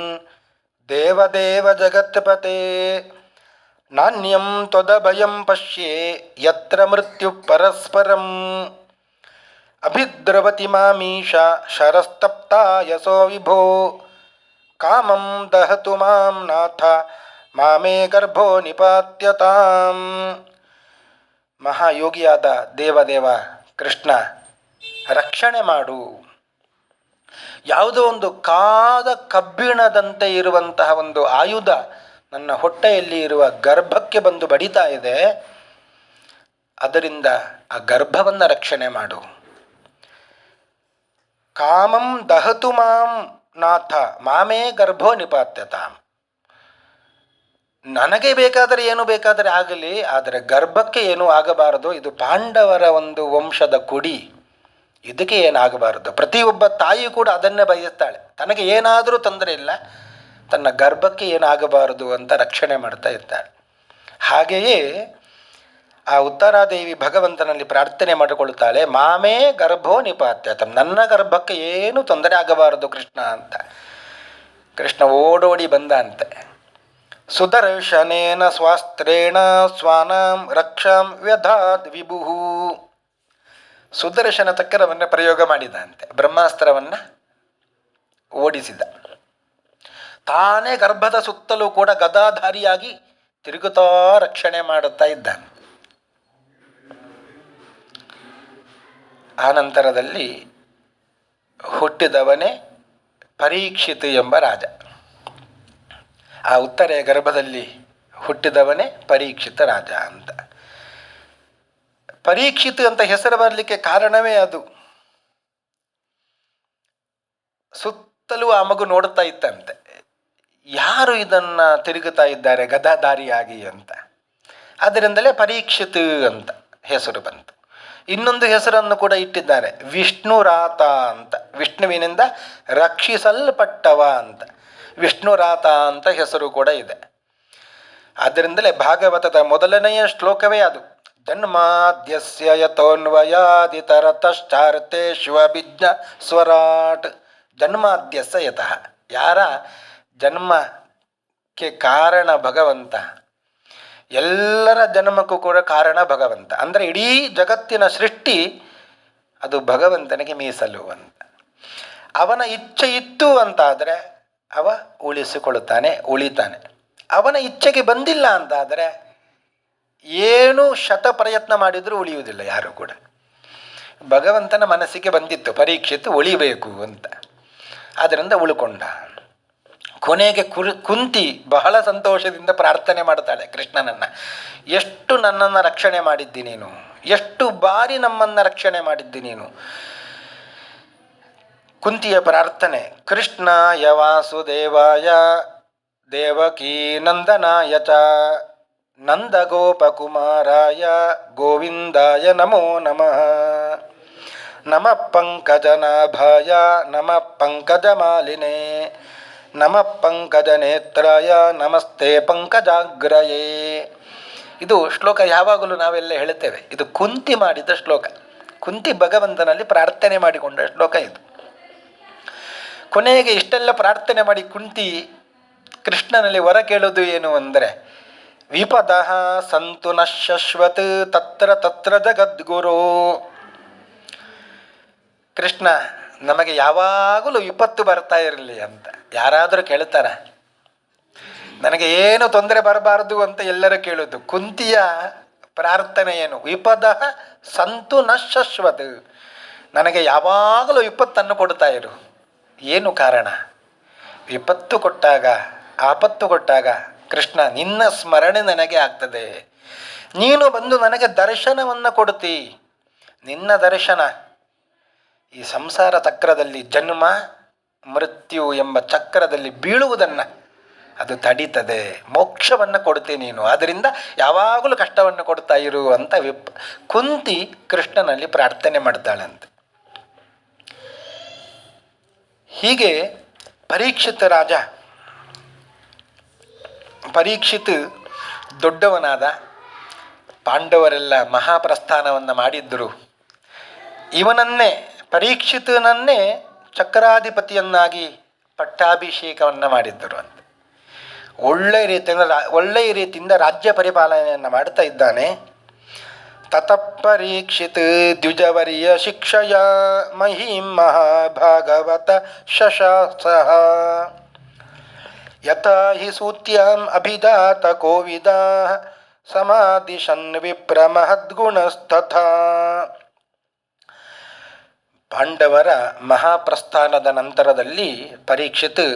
ದೇವದೇವ ಜಗತ್ಪತೆ ನಾಣ್ಯಂ ತ್ವದಭಯಂ ಪಶ್ಯೆ ಯತ್ರ ಮೃತ್ಯು ಪರಸ್ಪರಂ ಅಭಿದ್ರವತಿ ಮಾಮೀಶ ಶರಸ್ತಪ್ತಾಯಸೋ ವಿಭೋ ಕಾಮಂ ದಹತು ಮಾಂ ನಾಥ ಮಾಮೇ ಗರ್ಭೋ ನಿಪಾತ್ಯತಾಂ. ಮಹಾಯೋಗಿಯಾದ ದೇವದೇವ ಕೃಷ್ಣ, ರಕ್ಷಣೆ ಮಾಡು. ಯಾವುದೋ ಒಂದು ಕಾದ ಕಬ್ಬಿಣದಂತೆ ಇರುವಂತಹ ಒಂದು ಆಯುಧ ನನ್ನ ಹೊಟ್ಟೆಯಲ್ಲಿ ಇರುವ ಗರ್ಭಕ್ಕೆ ಬಂದು ಬಡಿತಾ ಇದೆ, ಅದರಿಂದ ಆ ಗರ್ಭವನ್ನು ರಕ್ಷಣೆ ಮಾಡು. ಕಾಮಂ ದಹತು ಮಾಂ ನಾಥ ಮಾಮೇ ಗರ್ಭೋ ನಿಪಾತ್ಯತಾಂ. ನನಗೆ ಬೇಕಾದರೆ ಏನು ಬೇಕಾದರೆ ಆಗಲಿ, ಆದರೆ ಗರ್ಭಕ್ಕೆ ಏನೂ ಆಗಬಾರದು. ಇದು ಪಾಂಡವರ ಒಂದು ವಂಶದ ಕುಡಿ, ಇದಕ್ಕೆ ಏನಾಗಬಾರದು. ಪ್ರತಿಯೊಬ್ಬ ತಾಯಿ ಕೂಡ ಅದನ್ನೇ ಬಯಸ್ತಾಳೆ, ತನಗೆ ಏನಾದರೂ ತೊಂದರೆ ಇಲ್ಲ, ತನ್ನ ಗರ್ಭಕ್ಕೆ ಏನಾಗಬಾರದು ಅಂತ ರಕ್ಷಣೆ ಮಾಡ್ತಾ ಇರ್ತಾಳೆ. ಹಾಗೆಯೇ ಆ ಉತ್ತರಾದೇವಿ ಭಗವಂತನಲ್ಲಿ ಪ್ರಾರ್ಥನೆ ಮಾಡಿಕೊಳ್ತಾಳೆ, ಮಾಮೇ ಗರ್ಭೋ ನಿಪಾತ್ಯತಂ, ನನ್ನ ಗರ್ಭಕ್ಕೆ ಏನು ತೊಂದರೆ ಆಗಬಾರದು ಕೃಷ್ಣ ಅಂತ. ಕೃಷ್ಣ ಓಡೋಡಿ ಬಂದ ಅಂತೆ. ಸುದರ್ಶನೇನ ಸ್ವಾಸ್ತ್ರೇಣ ಸ್ವಾನಾಂ ರಕ್ಷಾಂ ವ್ಯಧಾದ್ ವಿಭುಃ. ಸುದರ್ಶನ ಚಕ್ರವನ್ನು ಪ್ರಯೋಗ ಮಾಡಿದ ಅಂತೆ, ಬ್ರಹ್ಮಾಸ್ತ್ರವನ್ನು ಓಡಿಸಿದ. ತಾನೇ ಗರ್ಭದ ಸುತ್ತಲೂ ಕೂಡ ಗದಾಧಾರಿಯಾಗಿ ತಿರುಗುತ್ತಾ ರಕ್ಷಣೆ ಮಾಡುತ್ತಾ ಇದ್ದಾನೆ. ಆನಂತರದಲ್ಲಿ ಹುಟ್ಟಿದವನೇ ಪರೀಕ್ಷಿತ್ ಎಂಬ ರಾಜ. ಆ ಉತ್ತರೆಯ ಗರ್ಭದಲ್ಲಿ ಹುಟ್ಟಿದವನೇ ಪರೀಕ್ಷಿತ ರಾಜ ಅಂತ. ಪರೀಕ್ಷಿತ್ ಅಂತ ಹೆಸರು ಬರಲಿಕ್ಕೆ ಕಾರಣವೇ ಅದು. ಸುತ್ತಲೂ ಆ ಮಗು ನೋಡುತ್ತಾ ಇತ್ತಂತೆ, ಯಾರು ಇದನ್ನು ತಿರುಗುತ್ತಾ ಇದ್ದಾರೆ ಗದಾಧಾರಿಯಾಗಿ ಅಂತ. ಅದರಿಂದಲೇ ಪರೀಕ್ಷಿತ್ ಅಂತ ಹೆಸರು ಬಂತು. ಇನ್ನೊಂದು ಹೆಸರನ್ನು ಕೂಡ ಇಟ್ಟಿದ್ದಾರೆ, ವಿಷ್ಣುರಾತ ಅಂತ. ವಿಷ್ಣುವಿನಿಂದ ರಕ್ಷಿಸಲ್ಪಟ್ಟವ ಅಂತ, ವಿಷ್ಣುರಾತ ಅಂತ ಹೆಸರು ಕೂಡ ಇದೆ. ಆದ್ದರಿಂದಲೇ ಭಾಗವತದ ಮೊದಲನೆಯ ಶ್ಲೋಕವೇ ಅದು. ಜನ್ಮಾದ್ಯಸ್ಯ ಯತೋನ್ವಯಾದಿತರತಶ್ಚಾರ್ಥೇಷ್ವಭಿಜ್ಞ ಸ್ವರಾಟ್. ಜನ್ಮಾದ್ಯಸ್ಯ ಯತಃ, ಯಾರ ಜನ್ಮಕ್ಕೆ ಕಾರಣ ಭಗವಂತ, ಎಲ್ಲರ ಜನ್ಮಕ್ಕೂ ಕೂಡ ಕಾರಣ ಭಗವಂತ. ಅಂದರೆ ಇಡೀ ಜಗತ್ತಿನ ಸೃಷ್ಟಿ ಅದು ಭಗವಂತನಿಗೆ ಮೀಸಲು ಅಂತ. ಅವನ ಇಚ್ಛೆ ಇತ್ತು ಅಂತಾದರೆ ಅವ ಉಳಿತಾನೆ. ಅವನ ಇಚ್ಛೆಗೆ ಬಂದಿಲ್ಲ ಅಂತಾದರೆ ಏನು ಶತ ಪ್ರಯತ್ನ ಮಾಡಿದರೂ ಉಳಿಯುವುದಿಲ್ಲ ಯಾರು ಕೂಡ. ಭಗವಂತನ ಮನಸ್ಸಿಗೆ ಬಂದಿತ್ತು ಪರೀಕ್ಷಿತ್ ಉಳಿಬೇಕು ಅಂತ, ಆದ್ದರಿಂದ ಉಳ್ಕೊಂಡ. ಕೊನೆಗೆ ಕುಂತಿ ಬಹಳ ಸಂತೋಷದಿಂದ ಪ್ರಾರ್ಥನೆ ಮಾಡ್ತಾಳೆ ಕೃಷ್ಣನನ್ನು, ಎಷ್ಟು ನನ್ನನ್ನು ರಕ್ಷಣೆ ಮಾಡಿದ್ದಿ ನೀನು, ಎಷ್ಟು ಬಾರಿ ನಮ್ಮನ್ನು ರಕ್ಷಣೆ ಮಾಡಿದ್ದಿ ನೀನು. ಕುಂತಿಯ ಪ್ರಾರ್ಥನೆ: ಕೃಷ್ಣಾಯ ವಾಸುದೇವಾಯ ದೇವಕೀ ನಂದನಾಯ ಚ ನಂದಗೋಪಕುಮಾರಾಯ ಗೋವಿಂದಾಯ ನಮೋ ನಮಃ. ನಮಃ ಪಂಕಜನಾಭಾಯ ನಮಃ ಪಂಕಜಮಾಲಿನೇ ನಮಃ ಪಂಕಜನೇತ್ರಾಯ ನಮಸ್ತೆ ಪಂಕಜಾಗ್ರಯೇ. ಇದು ಶ್ಲೋಕ ಯಾವಾಗಲೂ ನಾವೆಲ್ಲ ಹೇಳ್ತೇವೆ. ಇದು ಕುಂತಿ ಮಾಡಿದ ಶ್ಲೋಕ. ಕುಂತಿ ಭಗವಂತನಲ್ಲಿ ಪ್ರಾರ್ಥನೆ ಮಾಡಿಕೊಂಡ ಶ್ಲೋಕ ಇದು. ಕೊನೆಗೆ ಇಷ್ಟೆಲ್ಲ ಪ್ರಾರ್ಥನೆ ಮಾಡಿ ಕುಂತಿ ಕೃಷ್ಣನಲ್ಲಿ ವರ ಕೇಳೋದು ಏನು ಅಂದರೆ, ವಿಪದಃ ಸಂತು ನ ಶಶ್ವತ್ ತತ್ರ ತತ್ರ ಜಗದ್ಗುರು. ಕೃಷ್ಣ, ನಮಗೆ ಯಾವಾಗಲೂ ವಿಪತ್ತು ಬರ್ತಾ ಇರಲಿ ಅಂತ ಯಾರಾದರೂ ಕೇಳ್ತಾರ? ನನಗೆ ಏನು ತೊಂದರೆ ಬರಬಾರದು ಅಂತ ಎಲ್ಲರೂ ಕೇಳೋದು. ಕುಂತಿಯ ಪ್ರಾರ್ಥನೆ ಏನು? ವಿಪದಃ ಸಂತು ನ ಶಶ್ವತ್, ನನಗೆ ಯಾವಾಗಲೂ ವಿಪತ್ತನ್ನು ಕೊಡ್ತಾ ಇರು. ಏನು ಕಾರಣ? ವಿಪತ್ತು ಕೊಟ್ಟಾಗ, ಆಪತ್ತು ಕೊಟ್ಟಾಗ ಕೃಷ್ಣ ನಿನ್ನ ಸ್ಮರಣೆ ನನಗೆ ಆಗ್ತದೆ, ನೀನು ಬಂದು ನನಗೆ ದರ್ಶನವನ್ನು ಕೊಡ್ತಿ. ನಿನ್ನ ದರ್ಶನ ಈ ಸಂಸಾರ ಚಕ್ರದಲ್ಲಿ, ಜನ್ಮ ಮೃತ್ಯು ಎಂಬ ಚಕ್ರದಲ್ಲಿ ಬೀಳುವುದನ್ನು ಅದು ತಡೀತದೆ, ಮೋಕ್ಷವನ್ನು ಕೊಡ್ತೀನಿ ನೀನು, ಆದ್ದರಿಂದ ಯಾವಾಗಲೂ ಕಷ್ಟವನ್ನು ಕೊಡ್ತಾ ಇರು ಅಂತ ಕುಂತಿ ಕೃಷ್ಣನಲ್ಲಿ ಪ್ರಾರ್ಥನೆ ಮಾಡ್ತಾಳಂತೆ. ಹೀಗೆ ಪರೀಕ್ಷಿತ್ ದೊಡ್ಡವನಾದ. ಪಾಂಡವರೆಲ್ಲ ಮಹಾಪ್ರಸ್ಥಾನವನ್ನು ಮಾಡಿದ್ದರು. ಇವನನ್ನೇ, ಪರೀಕ್ಷಿತನನ್ನೇ ಚಕ್ರಾಧಿಪತಿಯನ್ನಾಗಿ ಪಟ್ಟಾಭಿಷೇಕವನ್ನು ಮಾಡಿದ್ದರು ಅಂತ. ಒಳ್ಳೆಯ ರೀತಿಯಿಂದ ರಾಜ್ಯ ಪರಿಪಾಲನೆಯನ್ನು ಮಾಡ್ತಾ ಇದ್ದಾನೆ. ತತಃ ಪರೀಕ್ಷಿತ್ ದ್ವಿಜವರ್ಯ ಶಿಕ್ಷಯ ಮಹೀಂ ಮಹಾಭಾಗವತ ಶಶಾಸಃ ಯಥಾ ಹಿ ಸೂತ್ಯಾಂ ಅಭಿಜಾತ ಕೋವಿದಃ ಸಮಾದಿಶನ್ ವಿಪ್ರ ಮಹದ್ಗುಣಸ್ತಥಾ. ಪಾಂಡವರ ಮಹಾಪ್ರಸ್ಥಾನದ ನಂತರದಲ್ಲಿ ಪರೀಕ್ಷಿತ್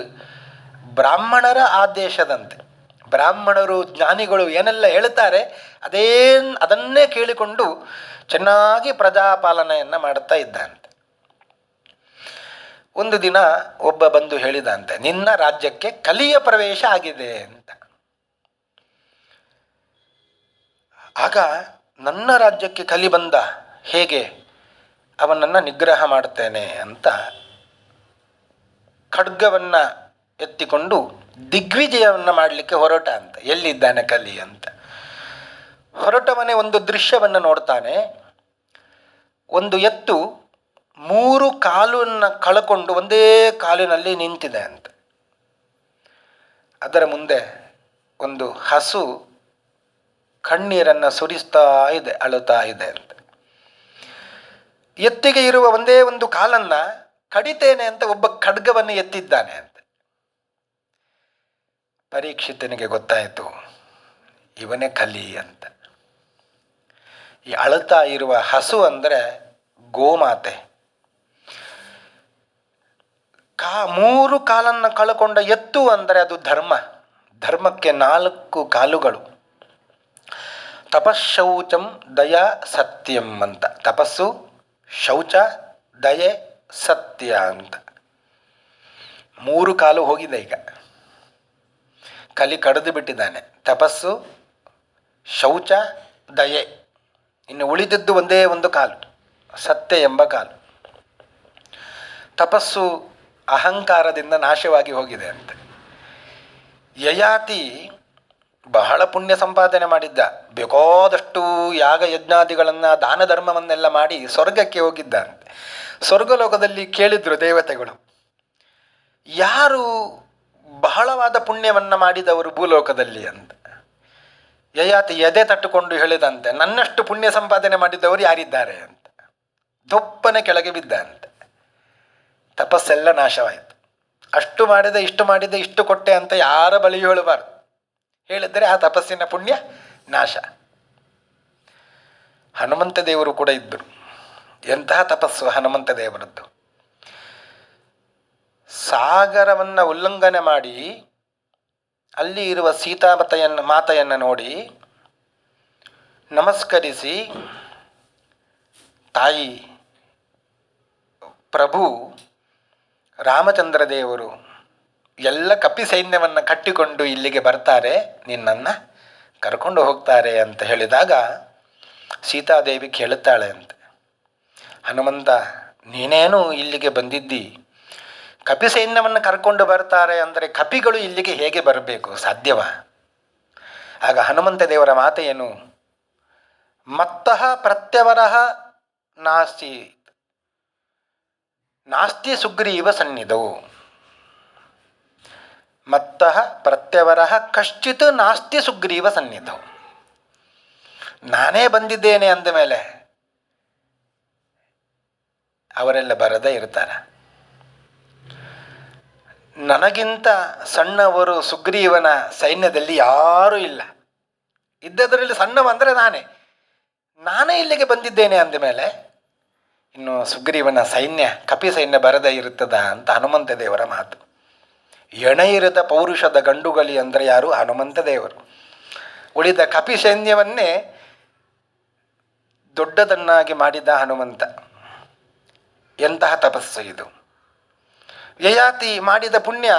ಬ್ರಾಹ್ಮಣರ ಆದೇಶದಂತೆ, ಬ್ರಾಹ್ಮಣರು ಜ್ಞಾನಿಗಳು ಏನೆಲ್ಲ ಹೇಳ್ತಾರೆ ಅದನ್ನೇ ಕೇಳಿಕೊಂಡು ಚೆನ್ನಾಗಿ ಪ್ರಜಾಪಾಲನೆಯನ್ನು ಮಾಡ್ತಾ ಇದ್ದಂತೆ. ಒಂದು ದಿನ ಒಬ್ಬ ಬಂದು ಹೇಳಿದಂತೆ, ನಿನ್ನ ರಾಜ್ಯಕ್ಕೆ ಕಲಿಯ ಪ್ರವೇಶ ಆಗಿದೆ ಅಂತ. ಆಗ ನನ್ನ ರಾಜ್ಯಕ್ಕೆ ಕಲಿ ಬಂದ, ಹೇಗೆ? ಅವನನ್ನು ನಿಗ್ರಹ ಮಾಡ್ತೇನೆ ಅಂತ ಖಡ್ಗವನ್ನು ಎತ್ತಿಕೊಂಡು ದಿಗ್ವಿಜಯವನ್ನು ಮಾಡಲಿಕ್ಕೆ ಹೊರಟ ಅಂತ. ಎಲ್ಲಿದ್ದಾನೆ ಕಲಿ ಅಂತ ಹೊರಟವನೇ ಒಂದು ದೃಶ್ಯವನ್ನು ನೋಡ್ತಾನೆ. ಒಂದು ಎತ್ತು 3 ಕಾಲನ್ನು ಕಳ್ಕೊಂಡು ಒಂದೇ ಕಾಲಿನಲ್ಲಿ ನಿಂತಿದೆ ಅಂತ. ಅದರ ಮುಂದೆ ಒಂದು ಹಸು ಕಣ್ಣೀರನ್ನು ಸುರಿಸ್ತಾ ಇದೆ, ಅಳುತ್ತಾ ಇದೆ ಅಂತ. ಎತ್ತಿಗೆ ಇರುವ ಒಂದೇ ಒಂದು ಕಾಲನ್ನು ಕಡಿತೇನೆ ಅಂತ ಒಬ್ಬ ಖಡ್ಗವನ್ನು ಎತ್ತಿದ್ದಾನೆ ಅಂತ. ಪರೀಕ್ಷಿತನಿಗೆ ಗೊತ್ತಾಯಿತು, ಇವನೇ ಕಲಿ ಅಂತ. ಈ ಅಳುತ್ತಾ ಇರುವ ಹಸು ಅಂದರೆ ಗೋಮಾತೆ. 3 ಕಾಲನ್ನು ಕಳ್ಕೊಂಡ ಎತ್ತು ಅಂದರೆ ಅದು ಧರ್ಮಕ್ಕೆ 4 ಕಾಲುಗಳು. ತಪಶೌಚಂ ದಯಾ ಸತ್ಯಂ ಅಂತ. ತಪಸ್ಸು, ಶೌಚ, ದಯೆ, ಸತ್ಯ ಅಂತ 3 ಕಾಲು ಹೋಗಿದೆ. ಈಗ ಕಲಿ ಕಡಿದು ಬಿಟ್ಟಿದ್ದಾನೆ. ತಪಸ್ಸು, ಶೌಚ, ದಯೆ, ಇನ್ನು ಉಳಿದದ್ದು ಒಂದೇ ಒಂದು ಕಾಲು, ಸತ್ಯ ಎಂಬ ಕಾಲು. ತಪಸ್ಸು ಅಹಂಕಾರದಿಂದ ನಾಶವಾಗಿ ಹೋಗಿದೆ ಅಂತ. ಯಯಾತಿ ಬಹಳ ಪುಣ್ಯ ಸಂಪಾದನೆ ಮಾಡಿದ್ದ, ಬೇಕಾದಷ್ಟು ಯಾಗ ಯಜ್ಞಾದಿಗಳನ್ನು, ದಾನ ಧರ್ಮವನ್ನೆಲ್ಲ ಮಾಡಿ ಸ್ವರ್ಗಕ್ಕೆ ಹೋಗಿದ್ದಂತೆ. ಸ್ವರ್ಗಲೋಕದಲ್ಲಿ ಕೇಳಿದ್ರು ದೇವತೆಗಳು, ಯಾರು ಬಹಳವಾದ ಪುಣ್ಯವನ್ನು ಮಾಡಿದವರು ಭೂಲೋಕದಲ್ಲಿ ಅಂತ. ಯಯಾತಿ ಎದೆ ತಟ್ಟುಕೊಂಡು ಹೇಳಿದಂತೆ, ನನ್ನಷ್ಟು ಪುಣ್ಯ ಸಂಪಾದನೆ ಮಾಡಿದವರು ಯಾರಿದ್ದಾರೆ ಅಂತ. ದೊಪ್ಪನೆ ಕೆಳಗೆ ಬಿದ್ದಂತೆ. ತಪಸ್ಸೆಲ್ಲ ನಾಶವಾಯಿತು. ಅಷ್ಟು ಮಾಡಿದೆ, ಇಷ್ಟು ಮಾಡಿದೆ, ಇಷ್ಟು ಕೊಟ್ಟೆ ಅಂತ ಯಾರ ಬಳಿಯೂ ಹೇಳಬಾರ್ದು. ಹೇಳಿದರೆ ಆ ತಪಸ್ಸಿನ ಪುಣ್ಯ ನಾಶ. ಹನುಮಂತ ದೇವರು ಕೂಡ ಇದ್ದರು. ಎಂತಹ ತಪಸ್ಸು ಹನುಮಂತ ದೇವರದ್ದು! ಸಾಗರವನ್ನು ಉಲ್ಲಂಘನೆ ಮಾಡಿ ಅಲ್ಲಿ ಇರುವ ಮಾತೆಯನ್ನು ನೋಡಿ ನಮಸ್ಕರಿಸಿ, ತಾಯಿ ಪ್ರಭು ರಾಮಚಂದ್ರ ದೇವರು ಎಲ್ಲ ಕಪಿ ಸೈನ್ಯವನ್ನು ಕಟ್ಟಿಕೊಂಡು ಇಲ್ಲಿಗೆ ಬರ್ತಾರೆ, ನಿನ್ನನ್ನು ಕರ್ಕೊಂಡು ಹೋಗ್ತಾರೆ ಅಂತ ಹೇಳಿದಾಗ ಸೀತಾದೇವಿ ಕೇಳುತ್ತಾಳೆ ಅಂತೆ, ಹನುಮಂತ, ನೀನೇನು ಇಲ್ಲಿಗೆ ಬಂದಿದ್ದಿ? ಕಪಿ ಸೈನ್ಯವನ್ನು ಕರ್ಕೊಂಡು ಬರ್ತಾರೆ ಅಂದರೆ ಕಪಿಗಳು ಇಲ್ಲಿಗೆ ಹೇಗೆ ಬರಬೇಕು? ಸಾಧ್ಯವ? ಆಗ ಹನುಮಂತ ದೇವರ ಮಾತೆ ಏನು? ಮತ್ತಃ ಪ್ರತ್ಯವರಃ ನಾಸ್ತಿ ನಾಸ್ತಿ ಸುಗ್ರೀವ ಸನ್ನಿಧೌ. ಮತ್ತಃ ಪ್ರತ್ಯವರಃ ಕಶ್ಚಿತ್ ನಾಸ್ತಿ ಸುಗ್ರೀವ ಸನ್ನಿಧೌ. ನಾನೇ ಬಂದಿದ್ದೇನೆ ಅಂದ ಮೇಲೆ ಅವರೆಲ್ಲ ಬರದೇ ಇರ್ತಾರೆ. ನನಗಿಂತ ಸಣ್ಣವರು ಸುಗ್ರೀವನ ಸೈನ್ಯದಲ್ಲಿ ಯಾರೂ ಇಲ್ಲ. ಇದ್ದದರಲ್ಲಿ ಸಣ್ಣವಂದರೆ ನಾನೇ ಇಲ್ಲಿಗೆ ಬಂದಿದ್ದೇನೆ ಅಂದ ಮೇಲೆ ಇನ್ನು ಸುಗ್ರೀವನ ಸೈನ್ಯ, ಕಪಿ ಸೈನ್ಯ ಬರದೇ ಇರುತ್ತದ ಅಂತ ಹನುಮಂತ ದೇವರ ಮಾತು. ಎಣೆಯಿರದ ಪೌರುಷದ ಗಂಡುಗಲಿ ಅಂದರೆ ಯಾರು? ಹನುಮಂತ ದೇವರು. ಉಳಿದ ಕಪಿ ಸೈನ್ಯವನ್ನೇ ದೊಡ್ಡದನ್ನಾಗಿ ಮಾಡಿದ ಹನುಮಂತ. ಎಂತಹ ತಪಸ್ಸು ಇದು! ಯಯಾತಿ ಮಾಡಿದ ಪುಣ್ಯ,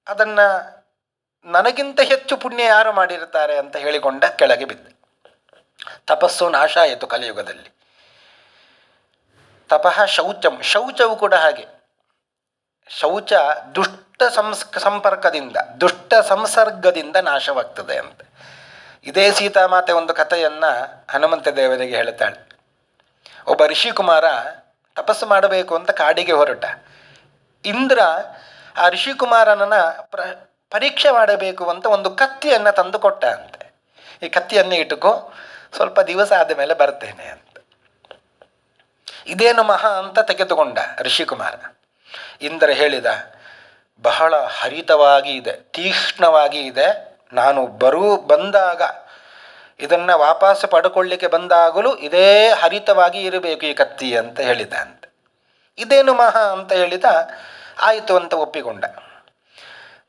ಅದನ್ನು ನನಗಿಂತ ಹೆಚ್ಚು ಪುಣ್ಯ ಯಾರು ಮಾಡಿರ್ತಾರೆ ಅಂತ ಹೇಳಿಕೊಂಡ ಕೆಳಗೆ ಬಿದ್ದ. ತಪಸ್ಸು ನಾಶ ಆಯಿತು ಕಲಿಯುಗದಲ್ಲಿ. ತಪಃ ಶೌಚಂ. ಶೌಚವು ಕೂಡ ಹಾಗೆ. ಶೌಚ ದುಷ್ಟ ಸಂಪರ್ಕದಿಂದ, ದುಷ್ಟ ಸಂಸರ್ಗದಿಂದ ನಾಶವಾಗ್ತದೆ ಅಂತ. ಇದೇ ಸೀತಾಮಾತೆ ಒಂದು ಕಥೆಯನ್ನು ಹನುಮಂತ ದೇವರಿಗೆ ಹೇಳ್ತಾಳೆ. ಒಬ್ಬ ಋಷಿಕುಮಾರ ತಪಸ್ಸು ಮಾಡಬೇಕು ಅಂತ ಕಾಡಿಗೆ ಹೊರಟ. ಇಂದ್ರ ಆ ಋಷಿಕುಮಾರನನ್ನು ಪರೀಕ್ಷೆ ಮಾಡಬೇಕು ಅಂತ ಒಂದು ಕತ್ತಿಯನ್ನು ತಂದು ಕೊಟ್ಟ ಅಂತೆ. ಈ ಕತ್ತಿಯನ್ನು ಇಟ್ಟುಕೋ, ಸ್ವಲ್ಪ ದಿವಸ ಆದ ಮೇಲೆ ಬರ್ತೇನೆ ಅಂತ. ಇದೇನು ಮಹಾ ಅಂತ ತೆಗೆದುಕೊಂಡ ಋಷಿಕುಮಾರ. ಇಂದ್ರ ಹೇಳಿದ, ಬಹಳ ಹರಿತವಾಗಿ ಇದೆ, ತೀಕ್ಷ್ಣವಾಗಿ ಇದೆ, ನಾನು ಬಂದಾಗ ಇದನ್ನು ವಾಪಸ್ ಪಡ್ಕೊಳ್ಳಿಕ್ಕೆ ಬಂದಾಗಲೂ ಇದೇ ಹರಿತವಾಗಿ ಇರಬೇಕು ಈ ಕತ್ತಿ ಅಂತ ಹೇಳಿದ ಅಂತೆ. ಇದೇನು ಮಹಾ ಅಂತ ಹೇಳಿದ. ಆಯಿತು ಅಂತ ಒಪ್ಪಿಕೊಂಡ.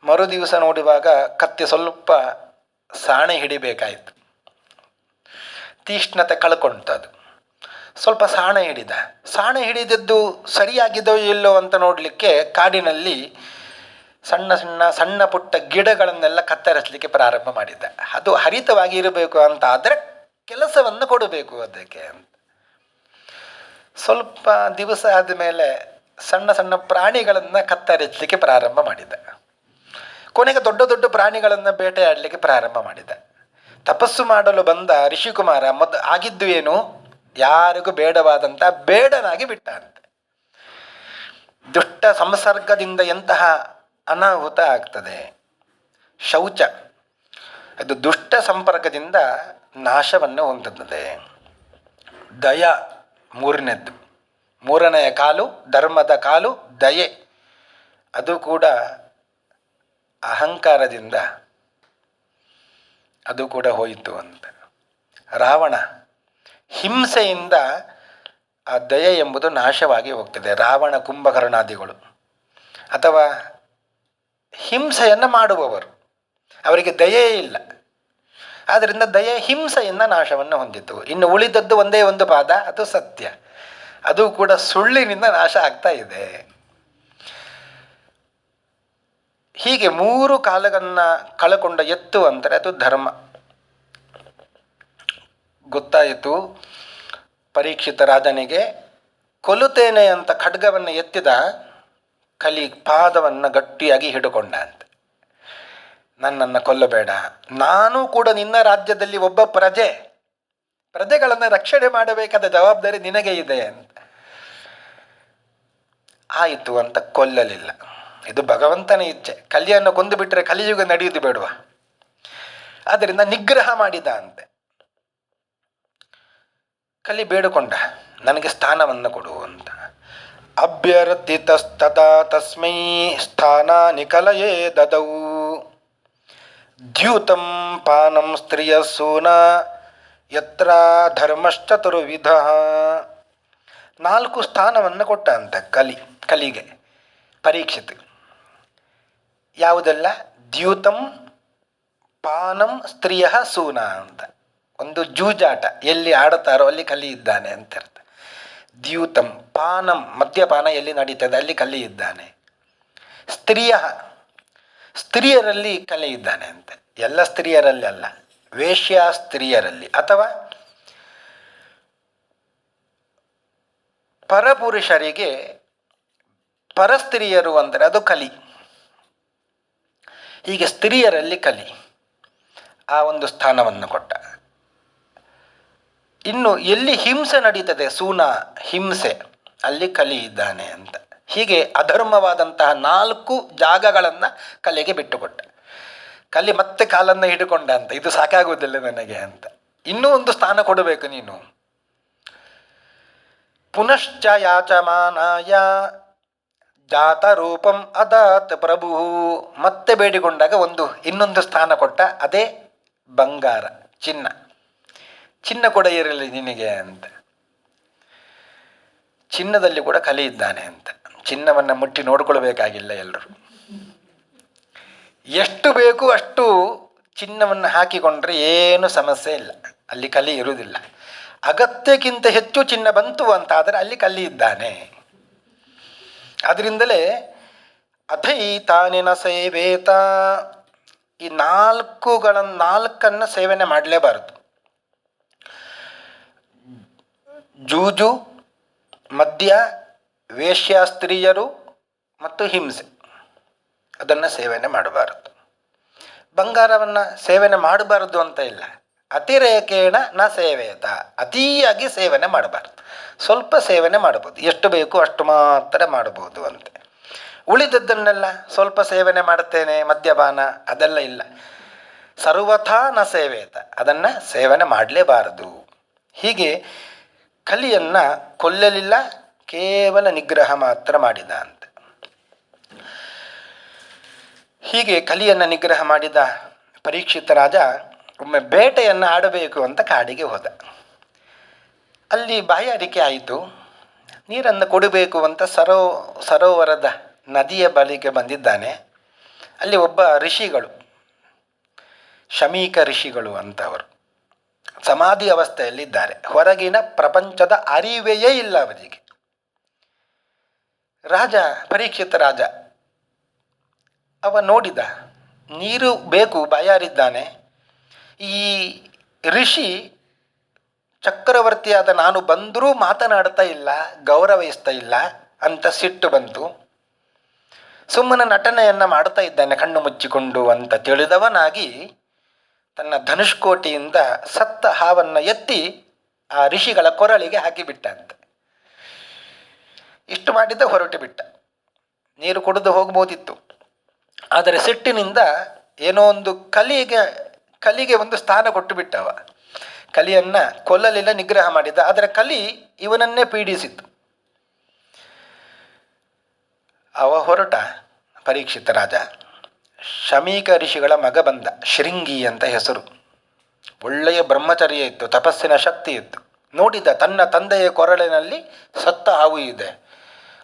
ಮರುದಿವಸ ನೋಡುವಾಗ ಕತ್ತಿ ಸ್ವಲ್ಪ ಸಾಣೆ ಹಿಡಿಬೇಕಾಯಿತು. ತೀಕ್ಷ್ಣತೆ ಕಳ್ಕೊಂತದು. ಸ್ವಲ್ಪ ಸಾಣೆ ಹಿಡಿದ. ಸಾಣೆ ಹಿಡಿದದ್ದು ಸರಿಯಾಗಿದೋ ಇಲ್ಲೋ ಅಂತ ನೋಡಲಿಕ್ಕೆ ಕಾಡಿನಲ್ಲಿ ಸಣ್ಣ ಪುಟ್ಟ ಗಿಡಗಳನ್ನೆಲ್ಲ ಕತ್ತರಿಸಲಿಕ್ಕೆ ಪ್ರಾರಂಭ ಮಾಡಿದ್ದ. ಅದು ಹರಿತವಾಗಿ ಇರಬೇಕು ಅಂತ ಆದರೆ ಕೆಲಸವನ್ನು ಕೊಡಬೇಕು ಅದಕ್ಕೆ ಅಂತ. ಸ್ವಲ್ಪ ದಿವಸ ಆದಮೇಲೆ ಸಣ್ಣ ಪ್ರಾಣಿಗಳನ್ನು ಕತ್ತರಿಸಲಿಕ್ಕೆ ಪ್ರಾರಂಭ ಮಾಡಿದ. ಕೊನೆಗೆ ದೊಡ್ಡ ಪ್ರಾಣಿಗಳನ್ನು ಬೇಟೆಯಾಡಲಿಕ್ಕೆ ಪ್ರಾರಂಭ ಮಾಡಿದ. ತಪಸ್ಸು ಮಾಡಲು ಬಂದ ಋಷಿಕುಮಾರ ಆಗಿದ್ದು ಏನು? ಯಾರಿಗೂ ಬೇಡವಾದಂಥ ಬೇಡನಾಗಿ ಬಿಟ್ಟ ಅಂತೆ. ದುಷ್ಟ ಸಂಸರ್ಗದಿಂದ ಎಂತಹ ಅನಾಹುತ ಆಗ್ತದೆ! ಶೌಚ ಅದು ದುಷ್ಟ ಸಂಪರ್ಕದಿಂದ ನಾಶವನ್ನು ಹೊಂದುತ್ತದೆ. ದಯ ಮೂರನೇದ್ದು. ಮೂರನೆಯ ಕಾಲು, ಧರ್ಮದ ಕಾಲು ದಯೆ. ಅದು ಕೂಡ ಅಹಂಕಾರದಿಂದ ಅದು ಕೂಡ ಹೋಯಿತು ಅಂತ. ರಾವಣ ಹಿಂಸೆಯಿಂದ ಆ ದಯೆ ಎಂಬುದು ನಾಶವಾಗಿ ಹೋಗ್ತದೆ. ರಾವಣ, ಕುಂಭಕರ್ಣಾದಿಗಳು ಅಥವಾ ಹಿಂಸೆಯನ್ನು ಮಾಡುವವರು, ಅವರಿಗೆ ದಯೆ ಇಲ್ಲ. ಆದ್ದರಿಂದ ದಯೆ ಹಿಂಸೆಯಿಂದ ನಾಶವನ್ನು ಹೊಂದಿತು. ಇನ್ನು ಉಳಿದದ್ದು ಒಂದೇ ಒಂದು ಪಾದ, ಅದು ಸತ್ಯ. ಅದು ಕೂಡ ಸುಳ್ಳಿನಿಂದ ನಾಶ ಆಗ್ತಾ ಇದೆ. ಹೀಗೆ ಮೂರು ಕಾಲಗಳನ್ನು ಕಳಕೊಂಡ ಎತ್ತು ಅಂದರೆ ಅದು ಧರ್ಮ. ಗೊತ್ತಾಯಿತು ಪರೀಕ್ಷಿತ ರಾಜನಿಗೆ. ಕೊಲ್ಲುತ್ತೇನೆ ಅಂತ ಖಡ್ಗವನ್ನು ಎತ್ತಿದ ಕಲಿ ಪಾದವನ್ನು ಗಟ್ಟಿಯಾಗಿ ಹಿಡುಕೊಂಡ ಅಂತ. ನನ್ನನ್ನು ಕೊಲ್ಲಬೇಡ, ನಾನು ಕೂಡ ನಿನ್ನ ರಾಜ್ಯದಲ್ಲಿ ಒಬ್ಬ ಪ್ರಜೆಗಳನ್ನು ರಕ್ಷಣೆ ಮಾಡಬೇಕಾದ ಜವಾಬ್ದಾರಿ ನಿನಗೆ ಇದೆ ಅಂತ. ಆಯಿತು ಅಂತ ಕೊಲ್ಲಲಿಲ್ಲ. ಇದು ಭಗವಂತನ ಇಚ್ಛೆ. ಕಲಿಯನ್ನು ಕೊಂದು ಬಿಟ್ಟರೆ ಕಲಿಯುಗ ನಡೆಯುವುದು ಬೇಡವ. ಆದ್ದರಿಂದ ನಿಗ್ರಹ ಮಾಡಿದ ಅಂತೆ. ಕಲಿ ಬೇಡಿಕೊಂಡ, ನನಗೆ ಸ್ಥಾನವನ್ನು ಕೊಡು ಅಂತ. ಅಭ್ಯರ್ಥಿತಸ್ತದಾ ತಸ್ಮೈ ಸ್ಥಾನಾನಿ ಕಲಯೇ ದದೌ ದ್ಯೂತಂ ಪಾನಂ ಸ್ತ್ರೀಯಸೂನ ಯತ್ರ ಧರ್ಮಶ್ಚತುರ್ವಿಧ. 4 ಸ್ಥಾನವನ್ನು ಕೊಟ್ಟ ಅಂತ ಕಲಿಗೆ ಪರೀಕ್ಷಿತ್. ಯಾವುದೆಲ್ಲ? ದ್ಯೂತಂ ಪಾನಂ ಸ್ತ್ರೀಯ ಸೂನ ಅಂತ. ಒಂದು ಜೂಜಾಟ ಎಲ್ಲಿ ಆಡುತ್ತಾರೋ ಅಲ್ಲಿ ಕಲಿ ಇದ್ದಾನೆ ಅಂತ ಅರ್ಥ. ದ್ಯೂತಂ ಪಾನಂ ಮದ್ಯಪಾನ ಎಲ್ಲಿ ನಡೀತದೆ ಅಲ್ಲಿ ಕಲಿ ಇದ್ದಾನೆ. ಸ್ತ್ರೀಯರಲ್ಲಿ ಕಲೆ ಇದ್ದಾನೆ ಅಂತ. ಎಲ್ಲ ಸ್ತ್ರೀಯರಲ್ಲಿ ಅಲ್ಲ, ವೇಶ್ಯ ಸ್ತ್ರೀಯರಲ್ಲಿ ಅಥವಾ ಪರಪುರುಷರಿಗೆ ಪರಸ್ತ್ರೀಯರು ಅಂದರೆ ಅದು ಕಲಿ. ಹೀಗೆ ಸ್ತ್ರೀಯರಲ್ಲಿ ಕಲಿ, ಆ ಒಂದು ಸ್ಥಾನವನ್ನು ಕೊಟ್ಟ. ಇನ್ನು ಎಲ್ಲಿ ಹಿಂಸೆ ನಡೀತದೆ, ಸೂನ ಹಿಂಸೆ, ಅಲ್ಲಿ ಕಲಿ ಇದ್ದಾನೆ ಅಂತ. ಹೀಗೆ ಅಧರ್ಮವಾದಂತಹ 4 ಜಾಗಗಳನ್ನು ಕಲೆಗೆ ಬಿಟ್ಟುಕೊಟ್ಟ. ಕಲಿ ಮತ್ತೆ ಕಾಲನ್ನು ಹಿಡ್ಕೊಂಡ ಅಂತ, ಇದು ಸಾಕಾಗುವುದಿಲ್ಲ ನನಗೆ ಅಂತ. ಇನ್ನೂ ಒಂದು ಸ್ಥಾನ ಕೊಡಬೇಕು ನೀನು. ಪುನಶ್ಚ ಯಾಚಮಾನಾಯ ಜಾತರೂಪಂ ಅದಾತ್ ಪ್ರಭು. ಮತ್ತೆ ಬೇಡಿಕೊಂಡಾಗ ಇನ್ನೊಂದು ಸ್ಥಾನ ಕೊಟ್ಟ. ಅದೇ ಬಂಗಾರ, ಚಿನ್ನ ಕೂಡ ಇರಲಿ ನಿನಗೆ ಅಂತ. ಚಿನ್ನದಲ್ಲಿ ಕೂಡ ಕಲಿ ಇದ್ದಾನೆ ಅಂತ. ಚಿನ್ನವನ್ನು ಮುಟ್ಟಿ ನೋಡ್ಕೊಳ್ಬೇಕಾಗಿಲ್ಲ ಎಲ್ಲರೂ. ಎಷ್ಟು ಬೇಕು ಅಷ್ಟು ಚಿನ್ನವನ್ನು ಹಾಕಿಕೊಂಡ್ರೆ ಏನು ಸಮಸ್ಯೆ ಇಲ್ಲ, ಅಲ್ಲಿ ಕಲಿ ಇರುವುದಿಲ್ಲ. ಅಗತ್ಯಕ್ಕಿಂತ ಹೆಚ್ಚು ಚಿನ್ನ ಬಂತು ಅಂತಾದರೆ ಅಲ್ಲಿ ಕಲಿ ಇದ್ದಾನೆ. ಅದರಿಂದಲೇ ಅಥೈತಾನಿನ ಸೇವೇತ, ಈ 4ನ್ನು ಸೇವನೆ ಮಾಡಲೇಬಾರದು. ಜೂಜು, ಮದ್ಯ, ವೇಶ್ಯಾಸ್ತ್ರೀಯರು ಮತ್ತು ಹಿಂಸೆ, ಅದನ್ನು ಸೇವನೆ ಮಾಡಬಾರದು. ಬಂಗಾರವನ್ನು ಸೇವನೆ ಮಾಡಬಾರದು ಅಂತ ಇಲ್ಲ, ಅತಿರೇಕೇಣ ನ ಸೇವೇತ, ಅತಿಯಾಗಿ ಸೇವನೆ ಮಾಡಬಾರ್ದು. ಸ್ವಲ್ಪ ಸೇವನೆ ಮಾಡಬಹುದು, ಎಷ್ಟು ಬೇಕು ಅಷ್ಟು ಮಾತ್ರ ಮಾಡಬಹುದು ಅಂತೆ. ಉಳಿದದ್ದನ್ನೆಲ್ಲ ಸ್ವಲ್ಪ ಸೇವನೆ ಮಾಡುತ್ತೇನೆ, ಮದ್ಯಪಾನ ಅದೆಲ್ಲ ಇಲ್ಲ. ಸರ್ವಥಾ ನ ಸೇವೇತ, ಅದನ್ನು ಸೇವನೆ ಮಾಡಲೇಬಾರದು. ಹೀಗೆ ಕಲಿಯನ್ನು ಕೊಲ್ಲಲಿಲ್ಲ, ಕೇವಲ ನಿಗ್ರಹ ಮಾತ್ರ ಮಾಡಿದ ಅಂತ. ಹೀಗೆ ಕಲಿಯನ್ನು ನಿಗ್ರಹ ಮಾಡಿದ ಪರೀಕ್ಷಿತ ರಾಜ ಒಮ್ಮೆ ಬೇಟೆಯನ್ನು ಆಡಬೇಕು ಅಂತ ಕಾಡಿಗೆ ಹೋದ. ಅಲ್ಲಿ ಬಾಯಾರಿಕೆ ಆಯಿತು, ನೀರನ್ನು ಕೊಡಬೇಕು ಅಂತ ಸರೋವರದ ನದಿಯ ಬಳಿಗೆ ಬಂದಿದ್ದಾನೆ. ಅಲ್ಲಿ ಒಬ್ಬ ಋಷಿಗಳು, ಶಮೀಕ ಋಷಿಗಳು ಅಂತವರು, ಸಮಾಧಿ ಅವಸ್ಥೆಯಲ್ಲಿದ್ದಾರೆ. ಹೊರಗಿನ ಪ್ರಪಂಚದ ಅರಿವೆಯೇ ಇಲ್ಲ ಅವರಿಗೆ. ಪರೀಕ್ಷಿತ ರಾಜ ಅವ ನೋಡಿದ, ನೀರು ಬೇಕು, ಬಾಯಾರಿದ್ದಾನೆ. ಈ ಋಷಿ ಚಕ್ರವರ್ತಿಯಾದ ನಾನು ಬಂದರೂ ಮಾತನಾಡ್ತಾ ಇಲ್ಲ, ಗೌರವಿಸ್ತಾ ಇಲ್ಲ ಅಂತ ಸಿಟ್ಟು ಬಂತು. ಸುಮ್ಮನೆ ನಟನೆಯನ್ನು ಮಾಡ್ತಾ ಇದ್ದಾನೆ ಕಣ್ಣು ಮುಚ್ಚಿಕೊಂಡು ಅಂತ ತಿಳಿದವನಾಗಿ ತನ್ನ ಧನುಷ್ಕೋಟಿಯಿಂದ ಸತ್ತ ಹಾವನ್ನು ಎತ್ತಿ ಆ ಋಷಿಗಳ ಕೊರಳಿಗೆ ಹಾಕಿಬಿಟ್ಟಂತೆ. ಇಷ್ಟು ಮಾಡಿದ್ದ ಹೊರಟು ಬಿಟ್ಟ. ನೀರು ಕುಡಿದು ಹೋಗ್ಬೋದಿತ್ತು, ಆದರೆ ಸಿಟ್ಟಿನಿಂದ ಏನೋ ಒಂದು ಕಲಿಗೆ ಒಂದು ಸ್ಥಾನ ಕೊಟ್ಟು ಬಿಟ್ಟವ. ಕಲಿಯನ್ನು ಕೊಲ್ಲಲಿಲ್ಲ, ನಿಗ್ರಹ ಮಾಡಿದ. ಆದರೆ ಕಲಿ ಇವನನ್ನೇ ಪೀಡಿಸಿತು. ಅವ ಹೊರಟ ಪರೀಕ್ಷಿತ ರಾಜ. ಶಮೀಕ ಋಷಿಗಳ ಮಗ ಬಂದ, ಶೃಂಗಿ ಅಂತ ಹೆಸರು. ಒಳ್ಳೆಯ ಬ್ರಹ್ಮಚರ್ಯ ಇತ್ತು, ತಪಸ್ಸಿನ ಶಕ್ತಿ ಇತ್ತು. ನೋಡಿದ, ತನ್ನ ತಂದೆಯ ಕೊರಳಿನಲ್ಲಿ ಸತ್ತ ಹಾವು ಇದೆ.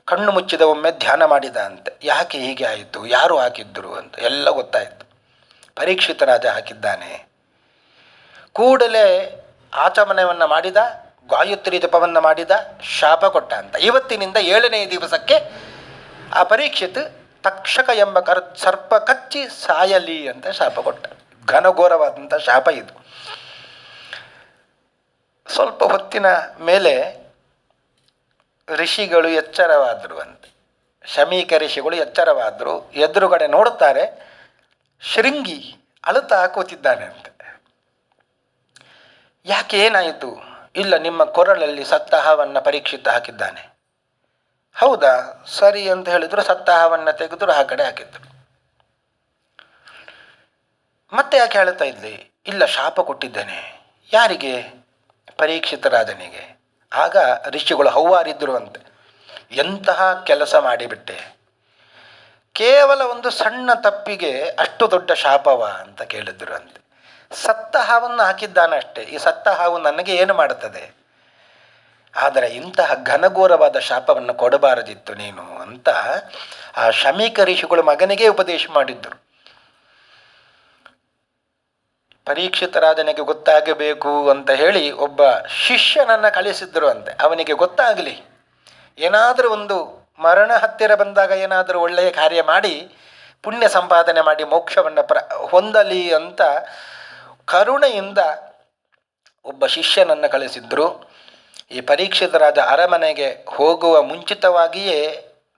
ಕಣ್ಣು ಮುಚ್ಚಿದ ಒಮ್ಮೆ ಧ್ಯಾನ ಮಾಡಿದ ಅಂತೆ. ಯಾಕೆ ಹೀಗೆ ಆಯಿತು, ಯಾರು ಹಾಕಿದ್ದರು ಅಂತ ಎಲ್ಲ ಗೊತ್ತಾಯಿತು. ಪರೀಕ್ಷಿತ ರಾಜ ಹಾಕಿದ್ದಾನೆ. ಕೂಡಲೇ ಆಚಮನವನ್ನು ಮಾಡಿದ, ಗಾಯತ್ರಿ ಜಪವನ್ನು ಮಾಡಿದ, ಶಾಪ ಕೊಟ್ಟ ಅಂತ. ಇವತ್ತಿನಿಂದ 7ನೇ ದಿವಸಕ್ಕೆ ಆ ಪರೀಕ್ಷಿತ್ ತಕ್ಷಕ ಎಂಬ ಸರ್ಪ ಕಚ್ಚಿ ಸಾಯಲಿ ಅಂತ ಶಾಪ ಕೊಟ್ಟ. ಘನಘೋರವಾದಂಥ ಶಾಪ ಇದು. ಸ್ವಲ್ಪ ಹೊತ್ತಿನ ಮೇಲೆ ಋಷಿಗಳು ಎಚ್ಚರವಾದರು ಅಂತ. ಶಮೀಕ ಋಷಿಗಳು ಎಚ್ಚರವಾದರು. ಎದುರುಗಡೆ ನೋಡುತ್ತಾರೆ, ಶೃಂಗಿ ಅಳುತ್ತಾ ಕೂತಿದ್ದಾನೆ ಅಂತ. ಯಾಕೆ, ಏನಾಯಿತು? ಇಲ್ಲ, ನಿಮ್ಮ ಕೊರಳಲ್ಲಿ ಸತ್ತ ಹಾವನ್ನು ಪರೀಕ್ಷಿತ ಹಾಕಿದ್ದಾನೆ. ಹೌದಾ, ಸರಿ ಅಂತ ಹೇಳಿದ್ರು. ಸತ್ತ ಹಾವನ್ನು ತೆಗೆದ್ರು, ಆ ಕಡೆ ಹಾಕಿದ್ರು. ಮತ್ತೆ ಯಾಕೆ ಹೇಳ್ತಾ ಇದ್ಲಿ? ಇಲ್ಲ, ಶಾಪ ಕೊಟ್ಟಿದ್ದೇನೆ. ಯಾರಿಗೆ? ಪರೀಕ್ಷಿತ ರಾಜನಿಗೆ. ಆಗ ಋಷಿಗಳು ಹೌವಾರಿದ್ರು ಅಂತೆ. ಎಂತಹ ಕೆಲಸ ಮಾಡಿಬಿಟ್ಟೆ, ಕೇವಲ ಒಂದು ಸಣ್ಣ ತಪ್ಪಿಗೆ ಅಷ್ಟು ದೊಡ್ಡ ಶಾಪವ ಅಂತ ಕೇಳಿದ್ರು ಅಂತೆ. ಸತ್ತ ಹಾವನ್ನು ಹಾಕಿದ್ದಾನೆ ಅಷ್ಟೇ, ಈ ಸತ್ತ ಹಾವು ನನಗೆ ಏನು ಮಾಡುತ್ತದೆ, ಆದರೆ ಇಂತಹ ಘನಘೋರವಾದ ಶಾಪವನ್ನು ಕೊಡಬಾರದಿತ್ತು ನೀನು ಅಂತ ಆ ಶಮೀಕ ಋಷಿಗಳು ಮಗನಿಗೆ ಉಪದೇಶ ಮಾಡಿದ್ದರು. ಪರೀಕ್ಷಿತ ರಾಜನಿಗೆ ಗೊತ್ತಾಗಬೇಕು ಅಂತ ಹೇಳಿ ಒಬ್ಬ ಶಿಷ್ಯನನ್ನು ಕಳಿಸಿದ್ರು ಅಂತೆ. ಅವನಿಗೆ ಗೊತ್ತಾಗಲಿ, ಏನಾದರೂ ಒಂದು ಮರಣ ಹತ್ತಿರ ಬಂದಾಗ ಏನಾದರೂ ಒಳ್ಳೆಯ ಕಾರ್ಯ ಮಾಡಿ ಪುಣ್ಯ ಸಂಪಾದನೆ ಮಾಡಿ ಮೋಕ್ಷವನ್ನು ಹೊಂದಲಿ ಅಂತ ಕರುಣೆಯಿಂದ ಒಬ್ಬ ಶಿಷ್ಯನನ್ನು ಕಳಿಸಿದ್ರು. ಈ ಪರೀಕ್ಷಿತ ರಾಜ ಅರಮನೆಗೆ ಹೋಗುವ ಮುಂಚಿತವಾಗಿಯೇ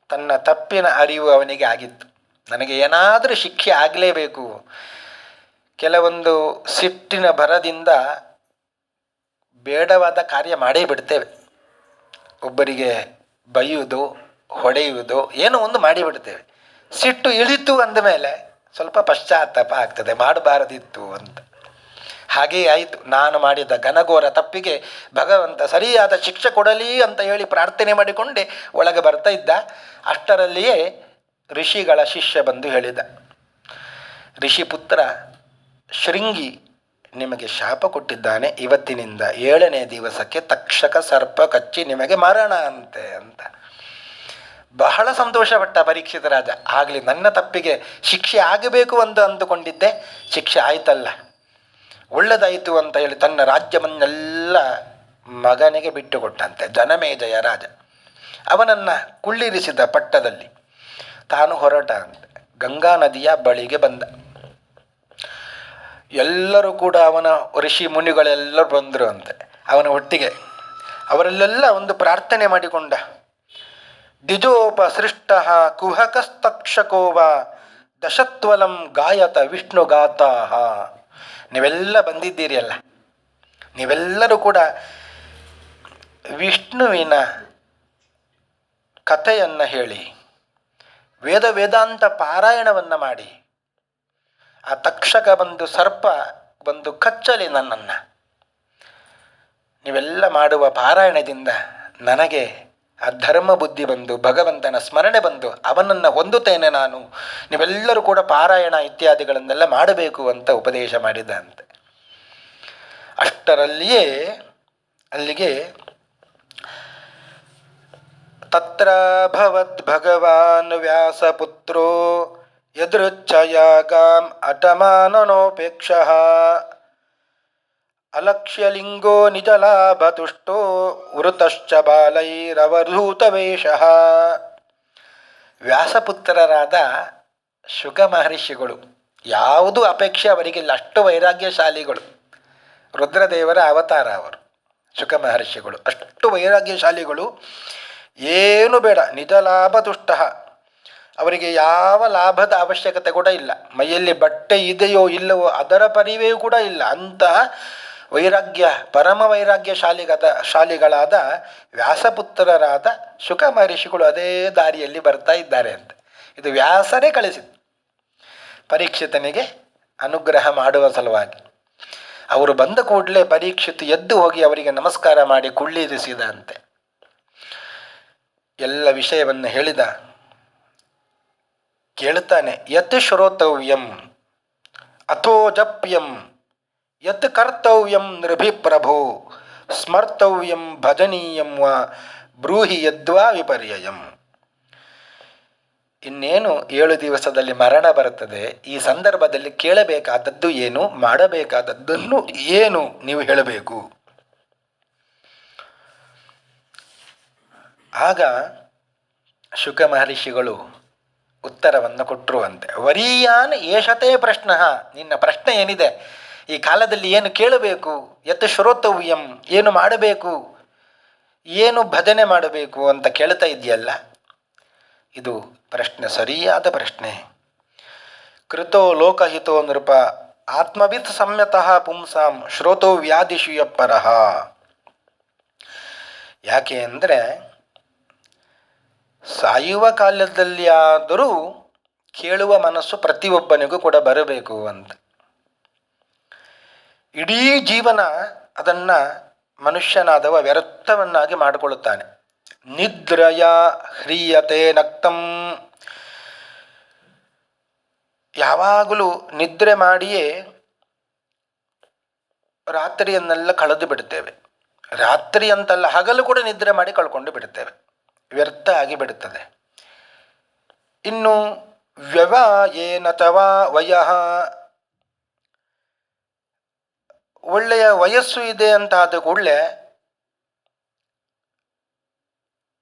ತನ್ನ ತಪ್ಪಿನ ಅರಿವು ಅವನಿಗೆ ಆಗಿತ್ತು. ನನಗೆ ಏನಾದರೂ ಶಿಕ್ಷೆ ಆಗಲೇಬೇಕು, ಕೆಲವೊಂದು ಸಿಟ್ಟಿನ ಭರದಿಂದ ಬೇಡವಾದ ಕಾರ್ಯ ಮಾಡೇ ಬಿಡ್ತೇವೆ. ಒಬ್ಬರಿಗೆ ಬೈಯುವುದು, ಹೊಡೆಯುವುದು, ಏನೋ ಒಂದು ಮಾಡಿಬಿಡ್ತೇವೆ. ಸಿಟ್ಟು ಇಳಿತು ಅಂದಮೇಲೆ ಸ್ವಲ್ಪ ಪಶ್ಚಾತ್ತಾಪ ಆಗ್ತದೆ, ಮಾಡಬಾರದಿತ್ತು ಅಂತ. ಹಾಗೆಯೇ ಆಯಿತು. ನಾನು ಮಾಡಿದ ಘನಘೋರ ತಪ್ಪಿಗೆ ಭಗವಂತ ಸರಿಯಾದ ಶಿಕ್ಷೆ ಕೊಡಲಿ ಅಂತ ಹೇಳಿ ಪ್ರಾರ್ಥನೆ ಮಾಡಿಕೊಂಡೆ ಒಳಗೆ ಬರ್ತಾ ಇದ್ದ. ಅಷ್ಟರಲ್ಲಿಯೇ ಋಷಿಗಳ ಶಿಷ್ಯ ಬಂದು ಹೇಳಿದ, ಋಷಿಪುತ್ರ ಶೃಂಗಿ ನಿಮಗೆ ಶಾಪ ಕೊಟ್ಟಿದ್ದಾನೆ, ಇವತ್ತಿನಿಂದ 7ನೇ ದಿವಸಕ್ಕೆ ತಕ್ಷಕ ಸರ್ಪ ಕಚ್ಚಿ ನಿಮಗೆ ಮರಣ ಅಂತೆ ಅಂತ. ಬಹಳ ಸಂತೋಷಪಟ್ಟ ಪರೀಕ್ಷಿತ ರಾಜ. ಆಗಲಿ, ನನ್ನ ತಪ್ಪಿಗೆ ಶಿಕ್ಷೆ ಆಗಬೇಕು ಅಂತ ಅಂದುಕೊಂಡಿದ್ದೆ, ಶಿಕ್ಷೆ ಆಯ್ತಲ್ಲ, ಒಳ್ಳೆದಾಯಿತು ಅಂತ ಹೇಳಿ ತನ್ನ ರಾಜ್ಯವನ್ನೆಲ್ಲ ಮಗನಿಗೆ ಬಿಟ್ಟುಕೊಟ್ಟಂತೆ. ಜನಮೇಜಯ ರಾಜ ಅವನನ್ನು ಕುಳ್ಳಿರಿಸಿದ ಪಟ್ಟದಲ್ಲಿ. ತಾನು ಹೊರಟ ಅಂತೆ. ಗಂಗಾ ನದಿಯ ಬಳಿಗೆ ಬಂದ. ಎಲ್ಲರೂ ಕೂಡ ಅವನ ಋಷಿ ಮುನಿಗಳೆಲ್ಲರೂ ಬಂದರು ಅಂತೆ ಅವನ ಒಟ್ಟಿಗೆ. ಅವರಲ್ಲೆಲ್ಲ ಒಂದು ಪ್ರಾರ್ಥನೆ ಮಾಡಿಕೊಂಡ. ದ್ವಿಜೋಪಸೃಷ್ಟ ಕುಹಕಸ್ತಕ್ಷಕೋವ ದಶತ್ವಲಂ ಗಾಯತ ವಿಷ್ಣುಗಾತಾ. ನೀವೆಲ್ಲ ಬಂದಿದ್ದೀರಿ ಅಲ್ಲ, ನೀವೆಲ್ಲರೂ ಕೂಡ ವಿಷ್ಣುವಿನ ಕಥೆಯನ್ನು ಹೇಳಿ ವೇದಾಂತ ಪಾರಾಯಣವನ್ನು ಮಾಡಿ, ಆ ತಕ್ಷಕ ಬಂದು ಸರ್ಪ ಬಂದು ಕಚ್ಚಲಿ ನನ್ನನ್ನು. ನೀವೆಲ್ಲ ಮಾಡುವ ಪಾರಾಯಣದಿಂದ ನನಗೆ ಆ ಧರ್ಮ ಬುದ್ಧಿ ಬಂದು ಭಗವಂತನ ಸ್ಮರಣೆ ಬಂದು ಅವನನ್ನು ಹೊಂದುತ್ತೇನೆ ನಾನು. ನೀವೆಲ್ಲರೂ ಕೂಡ ಪಾರಾಯಣ ಇತ್ಯಾದಿಗಳನ್ನೆಲ್ಲ ಮಾಡಬೇಕು ಅಂತ ಉಪದೇಶ ಮಾಡಿದಂತೆ. ಅಷ್ಟರಲ್ಲಿಯೇ ಅಲ್ಲಿಗೆ ತತ್ರ ಭವದ್ ಭಗವಾನ್ ವ್ಯಾಸಪುತ್ರೋ ಯದೃಚ್ಛಯಾಗಾಂ ಅಟಮಾನನೋಪೇಕ್ಷಃ ಅಲಕ್ಷ್ಯಲಿಂಗೋ ನಿಜಲಾಭತುಷ್ಟೋ ವೃತಶ್ಚ ಬಾಲೈರವಧೂತವೇಷಃ. ವ್ಯಾಸಪುತ್ರರಾದ ಶುಕ ಮಹರ್ಷಿಗಳು, ಯಾವುದೂ ಅಪೇಕ್ಷೆ ಅವರಿಗಿಲ್ಲ, ಅಷ್ಟು ವೈರಾಗ್ಯಶಾಲಿಗಳು. ರುದ್ರದೇವರ ಅವತಾರ ಅವರು ಶುಕ ಮಹರ್ಷಿಗಳು, ಅಷ್ಟು ವೈರಾಗ್ಯಶಾಲಿಗಳು. ಏನು ಬೇಡ, ನಿಜ ಲಾಭ ತುಷ್ಟ. ಅವರಿಗೆ ಯಾವ ಲಾಭದ ಅವಶ್ಯಕತೆ ಕೂಡ ಇಲ್ಲ. ಮೈಯಲ್ಲಿ ಬಟ್ಟೆ ಇದೆಯೋ ಇಲ್ಲವೋ ಅದರ ಪರಿವೆಯೂ ಕೂಡ ಇಲ್ಲ. ಅಂತಹ ವೈರಾಗ್ಯ, ಪರಮ ವೈರಾಗ್ಯ ಶಾಲಿಗಳಾದ ವ್ಯಾಸಪುತ್ರರಾದ ಶುಕ ಮಹರ್ಷಿಗಳು ಅದೇ ದಾರಿಯಲ್ಲಿ ಬರ್ತಾ ಇದ್ದಾರೆ ಅಂತ. ಇದು ವ್ಯಾಸರೇ ಕಳಿಸಿದ್ದು ಪರೀಕ್ಷಿತನಿಗೆ ಅನುಗ್ರಹ ಮಾಡುವ ಸಲುವಾಗಿ. ಅವರು ಬಂದ ಕೂಡಲೇ ಪರೀಕ್ಷಿತ್ ಎದ್ದು ಹೋಗಿ ಅವರಿಗೆ ನಮಸ್ಕಾರ ಮಾಡಿ ಕುಳ್ಳಿರಿಸಿದ ಅಂತೆ. ಎಲ್ಲ ವಿಷಯವನ್ನು ಹೇಳಿದ. ಕೇಳುತ್ತಾನೆ, ಯತ್ ಶ್ರೋತವ್ಯಂ ಅಥೋ ಜಪ್ಯಂ ಯತ್ ಕರ್ತವ್ಯಂ ನೃಭಿಪ್ರಭೋ ಸ್ಮರ್ತವ್ಯಂ ಭಜನೀಯಂ ವಾ ಬ್ರೂಹಿ ಯದ್ವಾ ವಿಪರ್ಯಯಂ. ಇನ್ನೇನು 7 ದಿವಸದಲ್ಲಿ ಮರಣ ಬರುತ್ತದೆ. ಈ ಸಂದರ್ಭದಲ್ಲಿ ಕೇಳಬೇಕಾದದ್ದು ಏನು, ಮಾಡಬೇಕಾದದ್ದನ್ನು ಏನು ನೀವು ಹೇಳಬೇಕು. ಆಗ ಶುಕ ಮಹರ್ಷಿಗಳು ಉತ್ತರವನ್ನು ಕೊಟ್ಟರು ಅಂತೆ. ವರೀಯಾನ್ ಏಷತೆ ಪ್ರಶ್ನ, ನಿನ್ನ ಪ್ರಶ್ನೆ ಏನಿದೆ, ಈ ಕಾಲದಲ್ಲಿ ಏನು ಕೇಳಬೇಕು, ಯತ್ ಶ್ರೋತವ್ಯಂ ಏನು ಮಾಡಬೇಕು, ಏನು ಭಜನೆ ಮಾಡಬೇಕು ಅಂತ ಕೇಳ್ತಾ ಇದೆಯಲ್ಲ, ಇದು ಪ್ರಶ್ನೆ ಸರಿಯಾದ ಪ್ರಶ್ನೆ. ಕೃತೋ ಲೋಕಹಿತೋ ನೃಪ ಆತ್ಮವಿತ್ ಸಂಯತಃ ಪುಂಸಾಂ ಶ್ರೋತೋ ವ್ಯಾಧಿಷು ಯಪ್ಪರಃ. ಯಾಕೆ ಅಂದರೆ ಸಾಯುವ ಕಾಲದಲ್ಲಿ ಆದರೂ ಕೇಳುವ ಮನಸ್ಸು ಪ್ರತಿಯೊಬ್ಬನಿಗೂ ಕೂಡ ಬರಬೇಕು ಅಂತ. ಇಡೀ ಜೀವನ ಅದನ್ನು ಮನುಷ್ಯನಾದವ ವ್ಯರ್ಥವನ್ನಾಗಿ ಮಾಡಿಕೊಳ್ಳುತ್ತಾನೆ. ನಿದ್ರಯ ಹ್ರೀಯತೆ ನಕ್ತಂ. ಯಾವಾಗಲೂ ನಿದ್ರೆ ಮಾಡಿಯೇ ರಾತ್ರಿಯನ್ನೆಲ್ಲ ಕಳೆದು ಬಿಡುತ್ತೇವೆ. ರಾತ್ರಿ ಅಂತಲ್ಲ, ಹಗಲು ಕೂಡ ನಿದ್ರೆ ಮಾಡಿ ಕಳ್ಕೊಂಡು ಬಿಡುತ್ತೇವೆ, ವ್ಯರ್ಥ ಆಗಿ ಬಿಡುತ್ತದೆ. ಇನ್ನು ವ್ಯವಾಯೇನ ತವಾ ವಯಃ, ಒಳ್ಳೆಯ ವಯಸ್ಸು ಇದೆ ಅಂತಾದ ಕೂಡಲೇ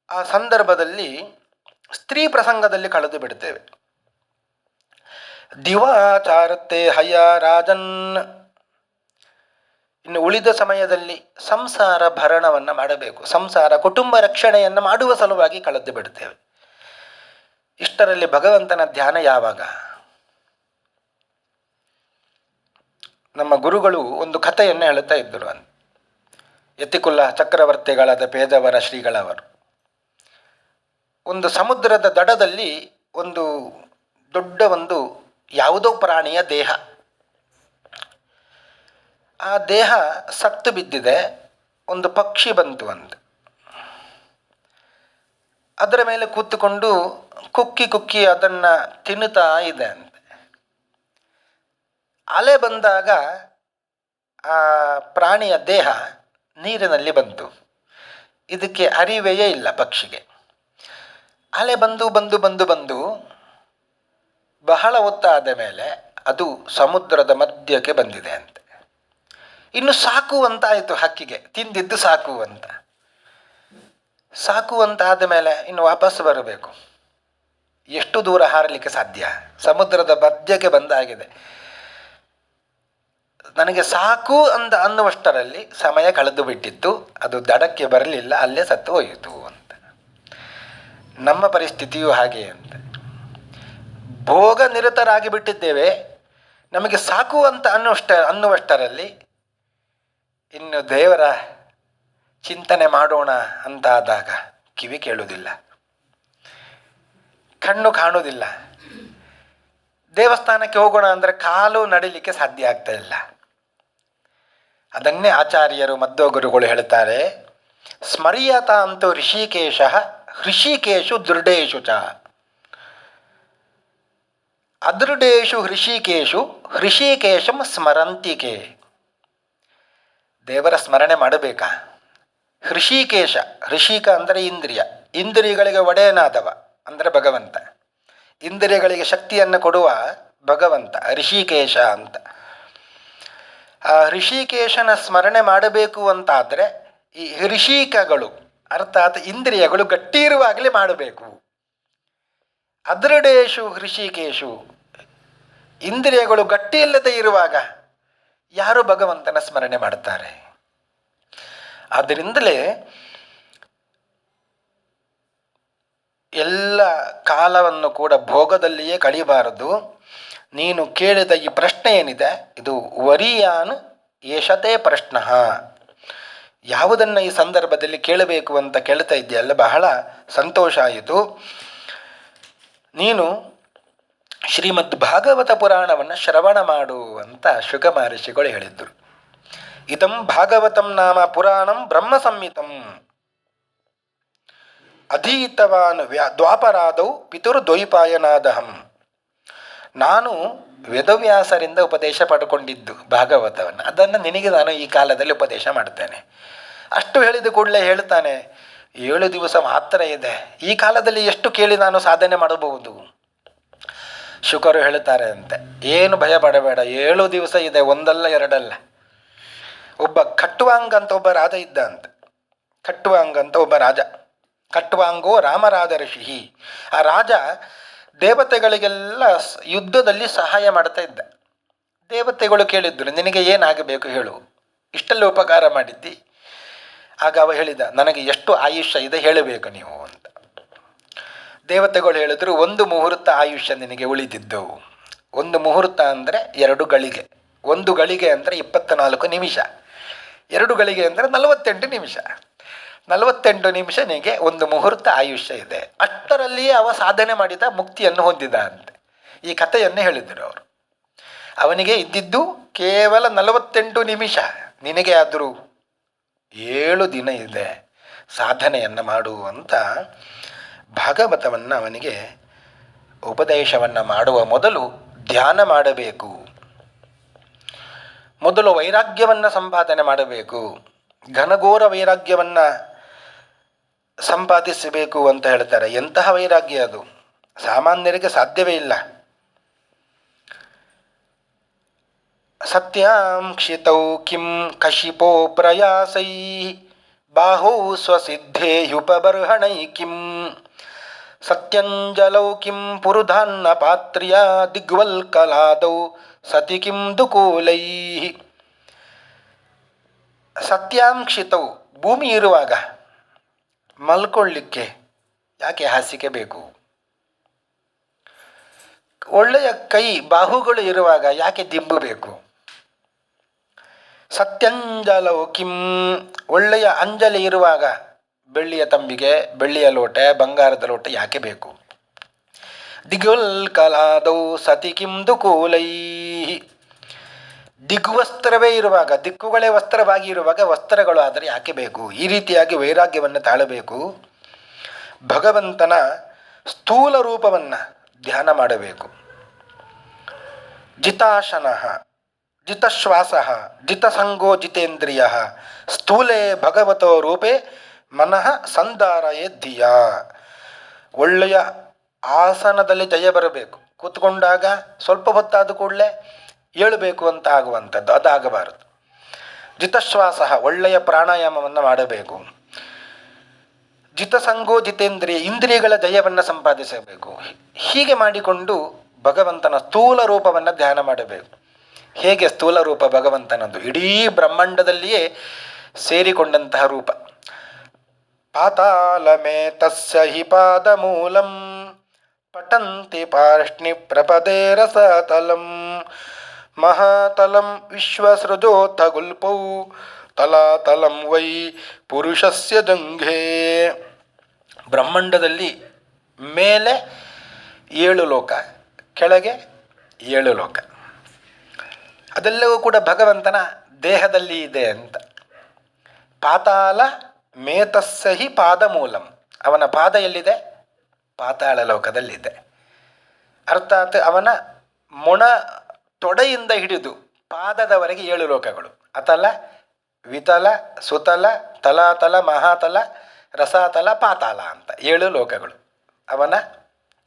ಆ ಸಂದರ್ಭದಲ್ಲಿ ಸ್ತ್ರೀ ಪ್ರಸಂಗದಲ್ಲಿ ಕಳೆದು ಬಿಡುತ್ತೇವೆ. ದಿವಾಚಾರತೆ ಹಯ ರಾಜನ್. ಇನ್ನು ಉಳಿದ ಸಮಯದಲ್ಲಿ ಸಂಸಾರ ಭರಣವನ್ನು ಮಾಡಬೇಕು, ಸಂಸಾರ ಕುಟುಂಬ ರಕ್ಷಣೆಯನ್ನು ಮಾಡುವ ಸಲುವಾಗಿ ಕಳೆದು ಬಿಡುತ್ತೇವೆ. ಇಷ್ಟರಲ್ಲಿ ಭಗವಂತನ ಧ್ಯಾನ ಯಾವಾಗ? ನಮ್ಮ ಗುರುಗಳು ಒಂದು ಕಥೆಯನ್ನು ಹೇಳುತ್ತಾ ಇದ್ದರು. ಯತಿಕುಲ ಚಕ್ರವರ್ತಿಗಳಾದ ಪೇದವರ ಶ್ರೀಗಳವರು ಒಂದು ಸಮುದ್ರದ ದಡದಲ್ಲಿ ಒಂದು ದೊಡ್ಡ ಯಾವುದೋ ಪ್ರಾಣಿಯ ದೇಹ, ಆ ದೇಹ ಸತ್ತು ಬಿದ್ದಿದೆ. ಒಂದು ಪಕ್ಷಿ ಬಂತು ಅಂತ ಅದರ ಮೇಲೆ ಕೂತುಕೊಂಡು ಕುಕ್ಕಿ ಕುಕ್ಕಿ ಅದನ್ನು ತಿನ್ನುತ್ತಾ ಇದೆ ಅಂತ. ಅಲೆ ಬಂದಾಗ ಆ ಪ್ರಾಣಿಯ ದೇಹ ನೀರಿನಲ್ಲಿ ಬಂತು. ಇದಕ್ಕೆ ಅರಿವೆಯೇ ಇಲ್ಲ ಪಕ್ಷಿಗೆ. ಅಲೆ ಬಂದು ಬಂದು ಬಂದು ಬಂದು ಬಹಳ ಹೊತ್ತಾದ ಮೇಲೆ ಅದು ಸಮುದ್ರದ ಮಧ್ಯಕ್ಕೆ ಬಂದಿದೆ ಅಂತೆ. ಇನ್ನು ಸಾಕು ಅಂತ ಆಯಿತು ಹಕ್ಕಿಗೆ, ತಿಂದಿದ್ದು ಸಾಕು ಅಂತ. ಸಾಕು ಅಂತ ಆದಮೇಲೆ ಇನ್ನು ವಾಪಸ್ ಬರಬೇಕು. ಎಷ್ಟು ದೂರ ಹಾರಲಿಕ್ಕೆ ಸಾಧ್ಯ? ಸಮುದ್ರದ ಮಧ್ಯಕ್ಕೆ ಬಂದಾಗಿದೆ. ನನಗೆ ಸಾಕು ಅನ್ನುವಷ್ಟರಲ್ಲಿ ಸಮಯ ಕಳೆದು ಬಿಟ್ಟಿತ್ತು, ಅದು ದಡಕ್ಕೆ ಬರಲಿಲ್ಲ, ಅಲ್ಲೇ ಸತ್ತು ಹೋಯಿತು ಅಂತ. ನಮ್ಮ ಪರಿಸ್ಥಿತಿಯೂ ಹಾಗೆ ಅಂತ. ಭೋಗ ನಿರತರಾಗಿ ಬಿಟ್ಟಿದ್ದೇವೆ, ನಮಗೆ ಸಾಕು ಅಂತ ಅನ್ನುವಷ್ಟರಲ್ಲಿ ಇನ್ನು ದೇವರ ಚಿಂತನೆ ಮಾಡೋಣ ಅಂತ ಆದಾಗ ಕಿವಿ ಕೇಳುವುದಿಲ್ಲ, ಕಣ್ಣು ಕಾಣುವುದಿಲ್ಲ. ದೇವಸ್ಥಾನಕ್ಕೆ ಹೋಗೋಣ ಅಂದರೆ ಕಾಲು ನಡಿಲಿಕ್ಕೆ ಸಾಧ್ಯ ಆಗ್ತಾ ಇಲ್ಲ. ಅದನ್ನೇ ಆಚಾರ್ಯರು ಮಧ್ವಗುರುಗಳು ಹೇಳ್ತಾರೆ, ಸ್ಮರ್ಯತ ಅಂತೂ ಋಷಿಕೇಶ ಹೃಷಿಕೇಶು ದೃಢೇಶು ಚ. ಅದೃಢೇಶು ಹೃಷಿಕೇಶು ಹೃಷಿಕೇಶಂ ಸ್ಮರಂತಿಕೆ. ದೇವರ ಸ್ಮರಣೆ ಮಾಡಬೇಕಾ? ಹೃಷಿಕೇಶ, ಹೃಷಿಕ ಅಂದರೆ ಇಂದ್ರಿಯ, ಇಂದ್ರಿಯಗಳಿಗೆ ಒಡೆಯನಾದವ ಅಂದರೆ ಭಗವಂತ, ಇಂದ್ರಿಯಗಳಿಗೆ ಶಕ್ತಿಯನ್ನು ಕೊಡುವ ಭಗವಂತ ಋಷಿಕೇಶ ಅಂತ. ಆ ಋಷಿಕೇಶನ ಸ್ಮರಣೆ ಮಾಡಬೇಕು ಅಂತಾದರೆ ಈ ಋಷಿಕಗಳು ಅರ್ಥಾತ್ ಇಂದ್ರಿಯಗಳು ಗಟ್ಟಿ ಇರುವಾಗಲೇ ಮಾಡಬೇಕು. ಅದೃಢೇಶು ಹೃಷಿಕೇಶು, ಇಂದ್ರಿಯಗಳು ಗಟ್ಟಿ ಇಲ್ಲದೆ ಇರುವಾಗ ಯಾರು ಭಗವಂತನ ಸ್ಮರಣೆ ಮಾಡ್ತಾರೆ? ಆದ್ದರಿಂದಲೇ ಎಲ್ಲ ಕಾಲವನ್ನು ಕೂಡ ಭೋಗದಲ್ಲಿಯೇ ಕಳಿಬಾರದು. ನೀನು ಕೇಳಿದ ಈ ಪ್ರಶ್ನೆ ಏನಿದೆ, ಇದು ವರಿಯಾನ್ ಏಷತೆ ಪ್ರಶ್ನ. ಯಾವುದನ್ನು ಈ ಸಂದರ್ಭದಲ್ಲಿ ಕೇಳಬೇಕು ಅಂತ ಕೇಳ್ತಾ ಇದೆಯಲ್ಲ, ಬಹಳ ಸಂತೋಷ ಆಯಿತು. ನೀನು ಶ್ರೀಮದ್ ಭಾಗವತ ಪುರಾಣವನ್ನು ಶ್ರವಣ ಮಾಡು ಅಂತ ಶುಕ ಮಹರ್ಷಿಗಳು ಹೇಳಿದ್ದರು. ಇದಂ ಭಾಗವತಂ ನಾಮ ಪುರಾಣಂ ಬ್ರಹ್ಮ ಸಂಹಿತಂ ಅಧೀತವಾನ್ ದ್ವಾಪರಾದೌ ಪಿತುರ್ದ್ವೈಪಾಯನಾದಹಂ. ನಾನು ವೇದವ್ಯಾಸರಿಂದ ಉಪದೇಶ ಪಡ್ಕೊಂಡಿದ್ದು ಭಾಗವತವನ್ನು, ಅದನ್ನು ನಿನಗೆ ನಾನು ಈ ಕಾಲದಲ್ಲಿ ಉಪದೇಶ ಮಾಡ್ತೇನೆ. ಅಷ್ಟು ಹೇಳಿದ ಕೂಡಲೇ ಹೇಳ್ತಾನೆ, 7 ದಿವಸ ಮಾತ್ರ ಇದೆ, ಈ ಕಾಲದಲ್ಲಿ ಎಷ್ಟು ಕೇಳಿ ನಾನು ಸಾಧನೆ ಮಾಡಬಹುದು? ಶುಕರು ಹೇಳ್ತಾರೆ ಅಂತೆ, ಏನು ಭಯ ಪಡಬೇಡ, 7 ದಿವಸ ಇದೆ, ಒಂದಲ್ಲ ಎರಡಲ್ಲ. ಒಬ್ಬ ಖಟ್ವಾಂಗ್ ಅಂತ ಒಬ್ಬ ರಾಜ ಇದ್ದ ಅಂತ. ಖಟ್ವಾಂಗ್ ಅಂತ ಒಬ್ಬ ರಾಜ, ಖಟ್ವಾಂಗೋ ರಾಮರಾಜ ಋಷಿ. ಆ ರಾಜ ದೇವತೆಗಳಿಗೆಲ್ಲ ಯುದ್ಧದಲ್ಲಿ ಸಹಾಯ ಮಾಡ್ತಾ ಇದ್ದ. ದೇವತೆಗಳು ಕೇಳಿದ್ರು, ನಿನಗೆ ಏನಾಗಬೇಕು ಹೇಳು, ಇಷ್ಟೆಲ್ಲ ಉಪಕಾರ ಮಾಡಿದ್ದಿ. ಆಗ ಅವ ಹೇಳಿದ, ನನಗೆ ಎಷ್ಟು ಆಯುಷ್ಯ ಇದೆ ಹೇಳಬೇಕು ನೀವು ಅಂತ. ದೇವತೆಗಳು ಹೇಳಿದ್ರು, 1 ಮುಹೂರ್ತ ಆಯುಷ್ಯ ನಿನಗೆ ಉಳಿದಿದ್ದು. 1 ಮುಹೂರ್ತ ಅಂದರೆ 2 ಗಳಿಗೆ, 1 ಗಳಿಗೆ ಅಂದರೆ 24 ನಿಮಿಷ, 2 ಗಳಿಗೆ ಅಂದರೆ 48 ನಿಮಿಷ. 48 ನಿಮಿಷ ನಿನಗೆ 1 ಮುಹೂರ್ತ ಆಯುಷ್ಯ ಇದೆ. ಅಷ್ಟರಲ್ಲಿಯೇ ಅವ ಸಾಧನೆ ಮಾಡಿದ, ಮುಕ್ತಿಯನ್ನು ಹೊಂದಿದ ಅಂತ ಈ ಕಥೆಯನ್ನು ಹೇಳಿದರು ಅವರು. ಅವನಿಗೆ ಇದ್ದಿದ್ದು ಕೇವಲ 48 ನಿಮಿಷ, ನಿನಗೆ ಆದರೂ 7 ದಿನ ಇದೆ, ಸಾಧನೆಯನ್ನು ಮಾಡು ಅಂತ ಭಾಗವತವನ್ನು ಅವನಿಗೆ ಉಪದೇಶವನ್ನು ಮಾಡುವ ಮೊದಲು ಧ್ಯಾನ ಮಾಡಬೇಕು, ಮೊದಲು ವೈರಾಗ್ಯವನ್ನು ಸಂಪಾದನೆ ಮಾಡಬೇಕು, ಘನಘೋರ ವೈರಾಗ್ಯವನ್ನು ಸಂಪಾದಿಸಬೇಕು ಅಂತ ಹೇಳ್ತಾರೆ. ಎಂತಹ ವೈರಾಗ್ಯ ಅದು, ಸಾಮಾನ್ಯರಿಗೆ ಸಾಧ್ಯವೇ ಇಲ್ಲ. ಸತ್ಯಾಂ ಕ್ಷಿತೌ ಕಿಂ ಕಶಿಪೋ ಪ್ರಯಾಸೈ ಬಾಹೌ ಸ್ವಸಿದ್ಧೇಯುಪಬರ್ಹಣೈ ಕಿಂ ಸತ್ಯಂಜಲೌ ಕಿಂ ಪುರುಧಾನ್ನ ಪಾತ್ರ್ಯ ದಿಗ್ವಲ್ಕಲಾದೌ ಸತಿ ಕಿಂ ದುಕೂಲೈ. ಸತ್ಯಾಂಕ್ಷಿತವು, ಭೂಮಿ ಇರುವಾಗ ಮಲ್ಕೊಳ್ಳಿಕ್ಕೆ ಯಾಕೆ ಹಾಸಿಗೆ ಬೇಕು? ಒಳ್ಳೆಯ ಕೈ ಬಾಹುಗಳು ಇರುವಾಗ ಯಾಕೆ ದಿಂಬು ಬೇಕು? ಸತ್ಯಂಜಲವು ಕಿಂ, ಒಳ್ಳೆಯ ಅಂಜಲಿ ಇರುವಾಗ ಬೆಳ್ಳಿಯ ತಂಬಿಗೆ, ಬೆಳ್ಳಿಯ ಲೋಟ, ಬಂಗಾರದ ಲೋಟ ಯಾಕೆ ಬೇಕು? ದಿಗ್ವಲ್ಕಲಾದೌ ಸತಿ ಕಿಂ ದುಕೂಲೈ, ದಿಗ್ವಸ್ತ್ರವೇ ಇರುವಾಗ, ದಿಕ್ಕುಗಳೇ ವಸ್ತ್ರವಾಗಿ ಇರುವಾಗ ವಸ್ತ್ರಗಳು ಆದರೆ ಯಾಕೆ ಬೇಕು? ಈ ರೀತಿಯಾಗಿ ವೈರಾಗ್ಯವನ್ನು ತಾಳಬೇಕು. ಭಗವಂತನ ಸ್ಥೂಲ ರೂಪವನ್ನು ಧ್ಯಾನ ಮಾಡಬೇಕು. ಜಿತಾಶನ ಜಿತಶ್ವಾಸ ಜಿತಸಂಗೋ ಜಿತೇಂದ್ರಿಯ ಸ್ಥೂಲೇ ಭಗವತೋ ರೂಪೇ ಮನಃ ಸಂಧಾರಯೇ ಧಿಯ. ಒಳ್ಳೆಯ ಆಸನದಲ್ಲಿ ಜಯ ಬರಬೇಕು. ಕೂತ್ಕೊಂಡಾಗ ಸ್ವಲ್ಪ ಹೊತ್ತಾದ ಕೂಡಲೇ ಏಳಬೇಕು ಅಂತ ಆಗುವಂಥದ್ದು, ಅದಾಗಬಾರದು. ಜಿತಶ್ವಾಸ, ಒಳ್ಳೆಯ ಪ್ರಾಣಾಯಾಮವನ್ನು ಮಾಡಬೇಕು. ಜಿತಸಂಗೋ ಜಿತೇಂದ್ರಿಯ, ಇಂದ್ರಿಯಗಳ ಜಯವನ್ನು ಸಂಪಾದಿಸಬೇಕು. ಹೀಗೆ ಮಾಡಿಕೊಂಡು ಭಗವಂತನ ಸ್ಥೂಲ ರೂಪವನ್ನು ಧ್ಯಾನ ಮಾಡಬೇಕು. ಹೇಗೆ ಸ್ಥೂಲ ರೂಪ ಭಗವಂತನದ್ದು? ಇಡೀ ಬ್ರಹ್ಮಾಂಡದಲ್ಲಿಯೇ ಸೇರಿಕೊಂಡಂತಹ ರೂಪ. ಪಾತಾಳಮೇ ತಸ್ಯ ಹಿ ಪಾದಮೂಲಂ ಪಟಂತಿ ಪಾರ್ಷ್ಣಿ ಪ್ರಪದೇ ರಸತಲಂ ಮಹಾತಲಂ ವಿಶ್ವಸೃಜೋಥ ಗುಲ್ಪೌ ತಲಾತಲಂ ವೈ ಪುರುಷಸ್ಯ ಜಂಘೆ. ಬ್ರಹ್ಮಾಂಡದಲ್ಲಿ ಮೇಲೆ 7 ಲೋಕ, ಕೆಳಗೆ 7 ಲೋಕ. ಅದೆಲ್ಲವೂ ಕೂಡ ಭಗವಂತನ ದೇಹದಲ್ಲಿ ಇದೆ ಅಂತ. ಪಾತಾಳ ಮೇತಸ್ಯ ಹಿ ಪಾದಮೂಲಂ, ಅವನ ಪಾದ ಎಲ್ಲಿದೆ? ಪಾತಾಳ ಲೋಕದಲ್ಲಿದೆ. ಅರ್ಥಾತ್ ಅವನ ಮೊಣ ತೊಡೆಯಿಂದ ಹಿಡಿದು ಪಾದದವರೆಗೆ 7 ಲೋಕಗಳು. ಅತಲ, ವಿತಲ, ಸುತಲ, ತಲಾತಲ, ಮಹಾತಲ, ರಸಾತಲ, ಪಾತಾಳ ಅಂತ 7 ಲೋಕಗಳು ಅವನ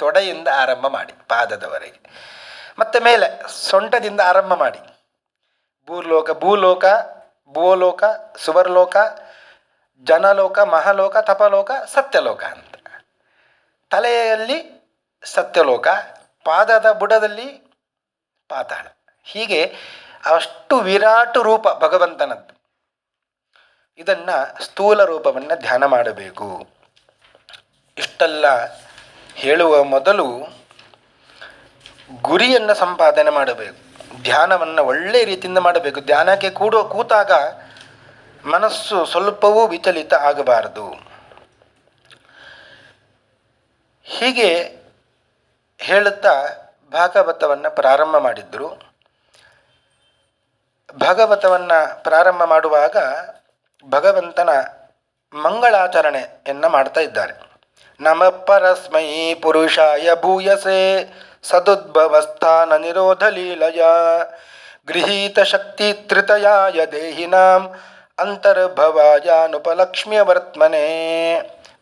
ತೊಡೆಯಿಂದ ಆರಂಭ ಮಾಡಿ ಪಾದದವರೆಗೆ. ಮತ್ತು ಮೇಲೆ ಸೊಂಟದಿಂದ ಆರಂಭ ಮಾಡಿ ಭೂಲೋಕ, ಭೂಲೋಕ, ಸುವರ್ಲೋಕ, ಜನಲೋಕ, ಮಹಾಲೋಕ, ತಪಲೋಕ, ಸತ್ಯಲೋಕ ಅಂತ. ತಲೆಯಲ್ಲಿ ಸತ್ಯಲೋಕ, ಪಾದದ ಬುಡದಲ್ಲಿ ಪಾತಾಳ. ಹೀಗೆ ಅಷ್ಟು ವಿರಾಟ್ ರೂಪ ಭಗವಂತನದ್ದು. ಇದನ್ನು ಸ್ಥೂಲ ರೂಪವನ್ನು ಧ್ಯಾನ ಮಾಡಬೇಕು. ಇಷ್ಟೆಲ್ಲ ಹೇಳುವ ಮೊದಲು ಗುರಿಯನ್ನು ಸಂಪಾದನೆ ಮಾಡಬೇಕು. ಧ್ಯಾನವನ್ನು ಒಳ್ಳೆಯ ರೀತಿಯಿಂದ ಮಾಡಬೇಕು. ಧ್ಯಾನಕ್ಕೆ ಕೂತಾಗ ಮನಸ್ಸು ಸ್ವಲ್ಪವೂ ವಿಚಲಿತ ಆಗಬಾರದು. ಹೀಗೆ ಹೇಳುತ್ತಾ ಭಾಗವತವನ್ನು ಪ್ರಾರಂಭ ಮಾಡಿದ್ರು. ಭಾಗವತವನ್ನು ಪ್ರಾರಂಭ ಮಾಡುವಾಗ ಭಗವಂತನ ಮಂಗಳಾಚರಣೆಯನ್ನು ಮಾಡ್ತಾ ಇದ್ದಾರೆ. ನಮಃ ಪರಸ್ಮೈ ಪುರುಷಾಯ ಭೂಯಸೆ ಸದುದ್ಭವಸ್ಥಾನ ನಿರೋಧ ಲೀಲಯ ಗೃಹೀತ ಶಕ್ತಿ ತ್ರಿತಯಾಯ ದೇಹಿನಾಂ ಅಂತರ್ಭವಾಯಾನುಪಲಕ್ಷ್ಮ್ಯ ವರ್ತಮನೆ.